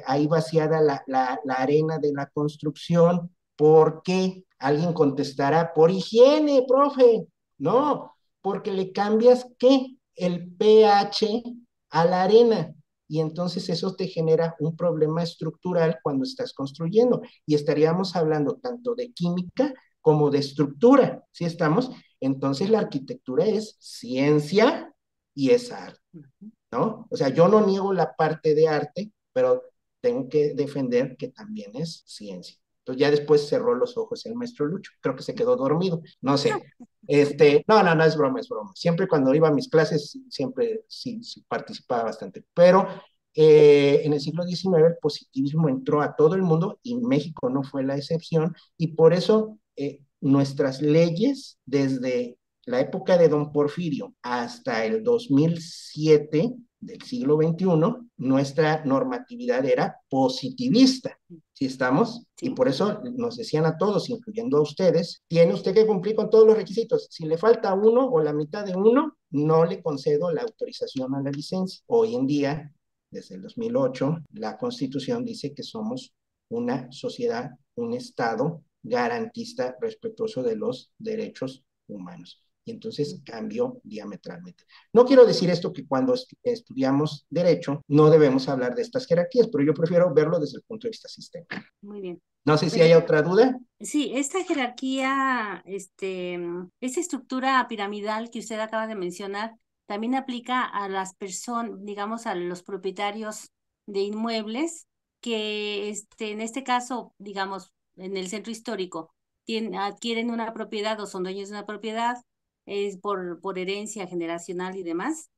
ahí vaciada la arena de la construcción? ¿Por qué? Alguien contestará, por higiene, profe. No, porque le cambias ¿qué? El pH a la arena. Y entonces eso te genera un problema estructural cuando estás construyendo. Y estaríamos hablando tanto de química como de estructura. ¿Sí estamos? Entonces la arquitectura es ciencia y es arte, Ujú, ¿no? O sea, yo no niego la parte de arte, pero tengo que defender que también es ciencia. Entonces ya después cerró los ojos el maestro Lucho, creo que se quedó dormido, no sé. No, es broma, es broma. Siempre cuando iba a mis clases, siempre sí participaba bastante. Pero en el siglo XIX el positivismo entró a todo el mundo y México no fue la excepción, y por eso nuestras leyes, desde la época de Don Porfirio hasta el 2007 del siglo XXI, nuestra normatividad era positivista. ¿Sí estamos? Y sí, por eso nos decían a todos, incluyendo a ustedes, tiene usted que cumplir con todos los requisitos. Si le falta uno o la mitad de uno, no le concedo la autorización a la licencia. Hoy en día, desde el 2008, la Constitución dice que somos una sociedad, un Estado garantista, respetuoso de los derechos humanos. Y entonces cambió diametralmente. No quiero decir esto que cuando estudiamos derecho no debemos hablar de estas jerarquías, pero yo prefiero verlo desde el punto de vista sistémico. muy bien. No sé si Pero hay otra duda. sí, esta jerarquía, esta estructura piramidal que usted acaba de mencionar, también aplica a las personas, digamos, a los propietarios de inmuebles que, en este caso, digamos, en el centro histórico, adquieren una propiedad o son dueños de una propiedad, es por herencia generacional y demás.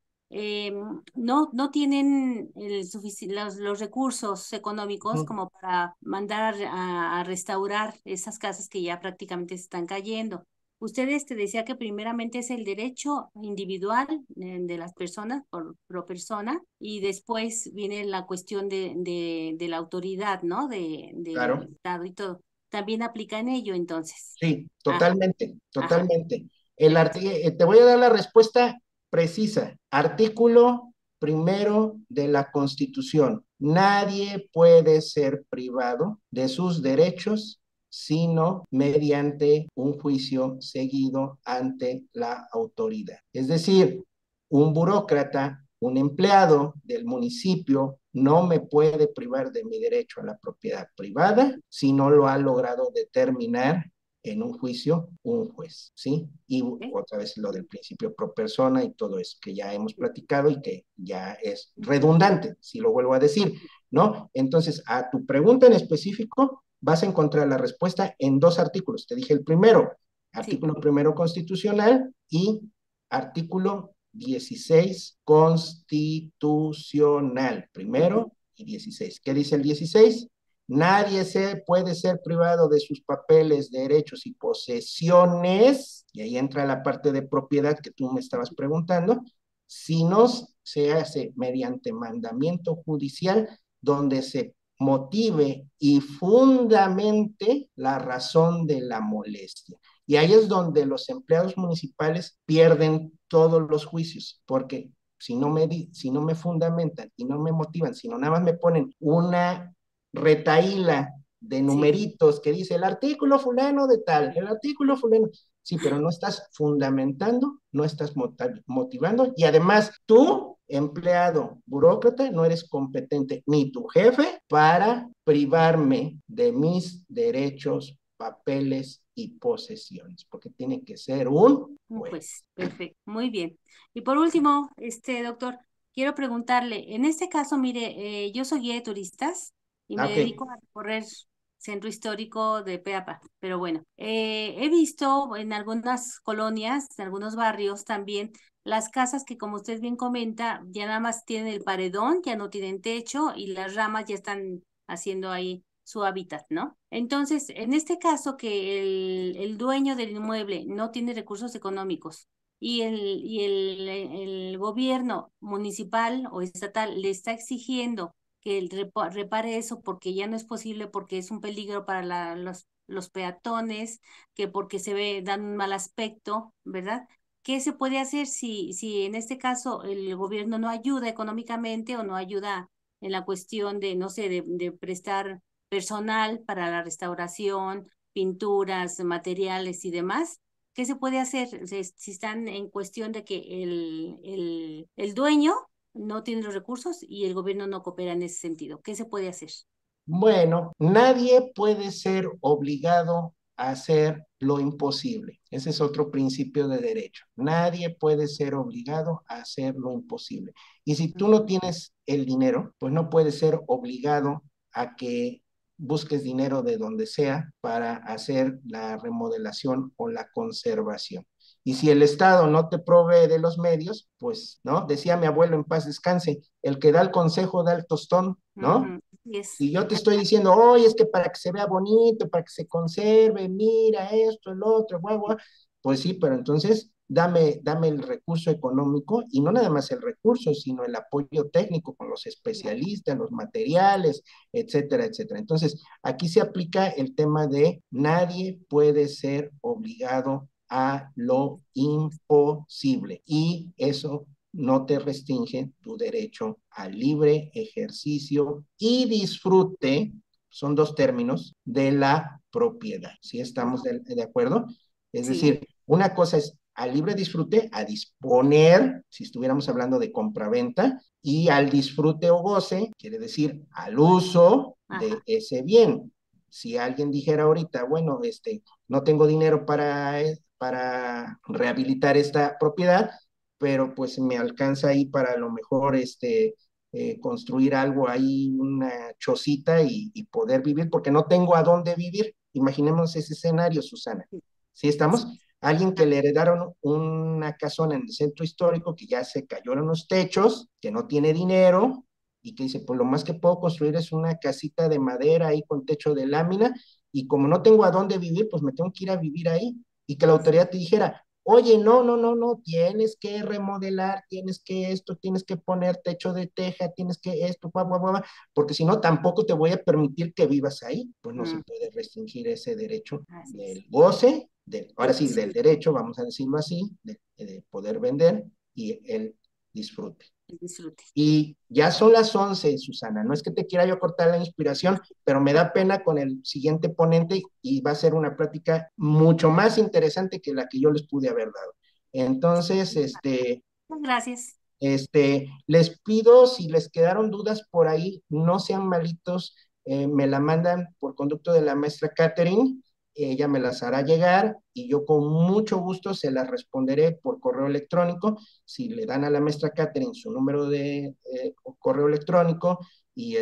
No tienen los recursos económicos como para mandar a restaurar esas casas que ya prácticamente se están cayendo. Ustedes te decía que primeramente es el derecho individual de las personas por pro persona y después viene la cuestión de la autoridad, ¿no? Del Claro, Estado y todo. También aplica en ello entonces. sí, Ah, totalmente, ajá, totalmente. bien. Te voy a dar la respuesta precisa. Artículo primero de la Constitución. Nadie puede ser privado de sus derechos sino mediante un juicio seguido ante la autoridad. Es decir, un burócrata, un empleado del municipio no me puede privar de mi derecho a la propiedad privada si no lo ha logrado determinar en un juicio un juez, ¿sí? Y otra vez lo del principio pro persona y todo eso que ya hemos platicado y que ya es redundante, si lo vuelvo a decir, ¿no? Entonces, a tu pregunta en específico, vas a encontrar la respuesta en dos artículos. Te dije el primero, artículo primero constitucional y artículo 16 constitucional, primero y 16. ¿Qué dice el 16? Nadie puede ser privado de sus papeles, derechos y posesiones, y ahí entra la parte de propiedad que tú me estabas preguntando, si no se hace mediante mandamiento judicial donde se motive y fundamente la razón de la molestia. Y ahí es donde los empleados municipales pierden todos los juicios, porque si no me fundamentan y no me motivan, sino nada más me ponen una retaíla de numeritos que dice el artículo fulano de tal, el artículo fulano. Sí, pero no estás fundamentando, no estás motivando y además tú, empleado burócrata, no eres competente ni tu jefe para privarme de mis derechos, papeles y posesiones, porque tiene que ser un juez. Pues, perfecto, muy bien. Y por último, doctor, quiero preguntarle, en este caso, mire, yo soy guía de turistas y me dedico a recorrer centro histórico de pe a pa, pero bueno, he visto en algunas colonias, en algunos barrios también, las casas que como usted bien comenta, ya nada más tienen el paredón, ya no tienen techo y las ramas ya están haciendo ahí su hábitat, ¿no? Entonces, en este caso que el dueño del inmueble no tiene recursos económicos y el gobierno municipal o estatal le está exigiendo que él repare eso porque ya no es posible, porque es un peligro para los peatones, que porque dan un mal aspecto, ¿verdad? ¿Qué se puede hacer si en este caso el gobierno no ayuda económicamente o no ayuda en la cuestión de, no sé, de prestar personal para la restauración, pinturas, materiales y demás? ¿Qué se puede hacer si están en cuestión de que el dueño no tiene los recursos y el gobierno no coopera en ese sentido? ¿Qué se puede hacer? Bueno, nadie puede ser obligado a hacer lo imposible. Ese es otro principio de derecho. Nadie puede ser obligado a hacer lo imposible. Y si tú no tienes el dinero, pues no puedes ser obligado a que busques dinero de donde sea para hacer la remodelación o la conservación. Y si el Estado no te provee de los medios, pues, ¿no? Decía mi abuelo en paz descanse, el que da el consejo da el tostón, ¿no? Yes. Si yo te estoy diciendo, oye, es que para que se vea bonito, para que se conserve, mira esto, el otro, guau, guau, pues sí, pero entonces dame el recurso económico y no nada más el recurso, sino el apoyo técnico con los especialistas, los materiales, etcétera, etcétera. Entonces, aquí se aplica el tema de nadie puede ser obligado a lo imposible y eso no te restringe tu derecho al libre ejercicio y disfrute, son dos términos, de la propiedad. ¿Sí estamos de acuerdo? Es decir, una cosa es al libre disfrute, a disponer, si estuviéramos hablando de compraventa, y al disfrute o goce, quiere decir al uso de ese bien. Si alguien dijera ahorita, bueno, no tengo dinero para rehabilitar esta propiedad, pero pues me alcanza ahí para a lo mejor construir algo ahí, una chocita y poder vivir, porque no tengo a dónde vivir. Imaginemos ese escenario, Susana. ¿Sí estamos? Alguien que le heredaron una casona en el centro histórico, que ya se cayeron los techos, que no tiene dinero, y que dice, pues lo más que puedo construir es una casita de madera ahí con techo de lámina, y como no tengo a dónde vivir, pues me tengo que ir a vivir ahí. Y que la autoridad te dijera, oye, no, tienes que remodelar, tienes que esto, tienes que poner techo de teja, tienes que esto, porque si no, tampoco te voy a permitir que vivas ahí. Pues no se puede restringir ese derecho del goce, ahora sí, del derecho, vamos a decirlo así, de poder vender y el disfrute. Disfrute. Y ya son las 11, Susana. No es que te quiera yo cortar la inspiración, pero me da pena con el siguiente ponente y va a ser una plática mucho más interesante que la que yo les pude haber dado. Entonces, Gracias. les pido, si les quedaron dudas por ahí, no sean malitos, me la mandan por conducto de la maestra Catherine, ella me las hará llegar y yo con mucho gusto se las responderé por correo electrónico. Si le dan a la maestra Catherine su número de correo electrónico y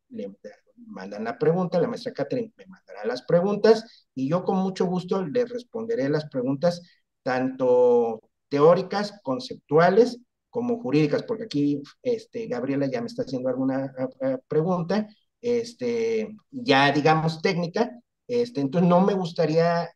le mandan la pregunta, la maestra Catherine me mandará las preguntas y yo con mucho gusto les responderé las preguntas tanto teóricas, conceptuales, como jurídicas, porque aquí Gabriela ya me está haciendo alguna pregunta, ya digamos técnica, entonces no me gustaría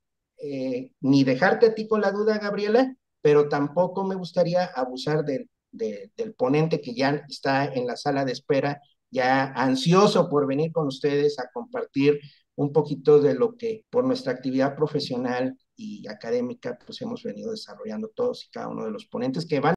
ni dejarte a ti con la duda, Gabriela, pero tampoco me gustaría abusar del ponente que ya está en la sala de espera, ya ansioso por venir con ustedes a compartir un poquito de lo que por nuestra actividad profesional y académica pues hemos venido desarrollando todos y cada uno de los ponentes que van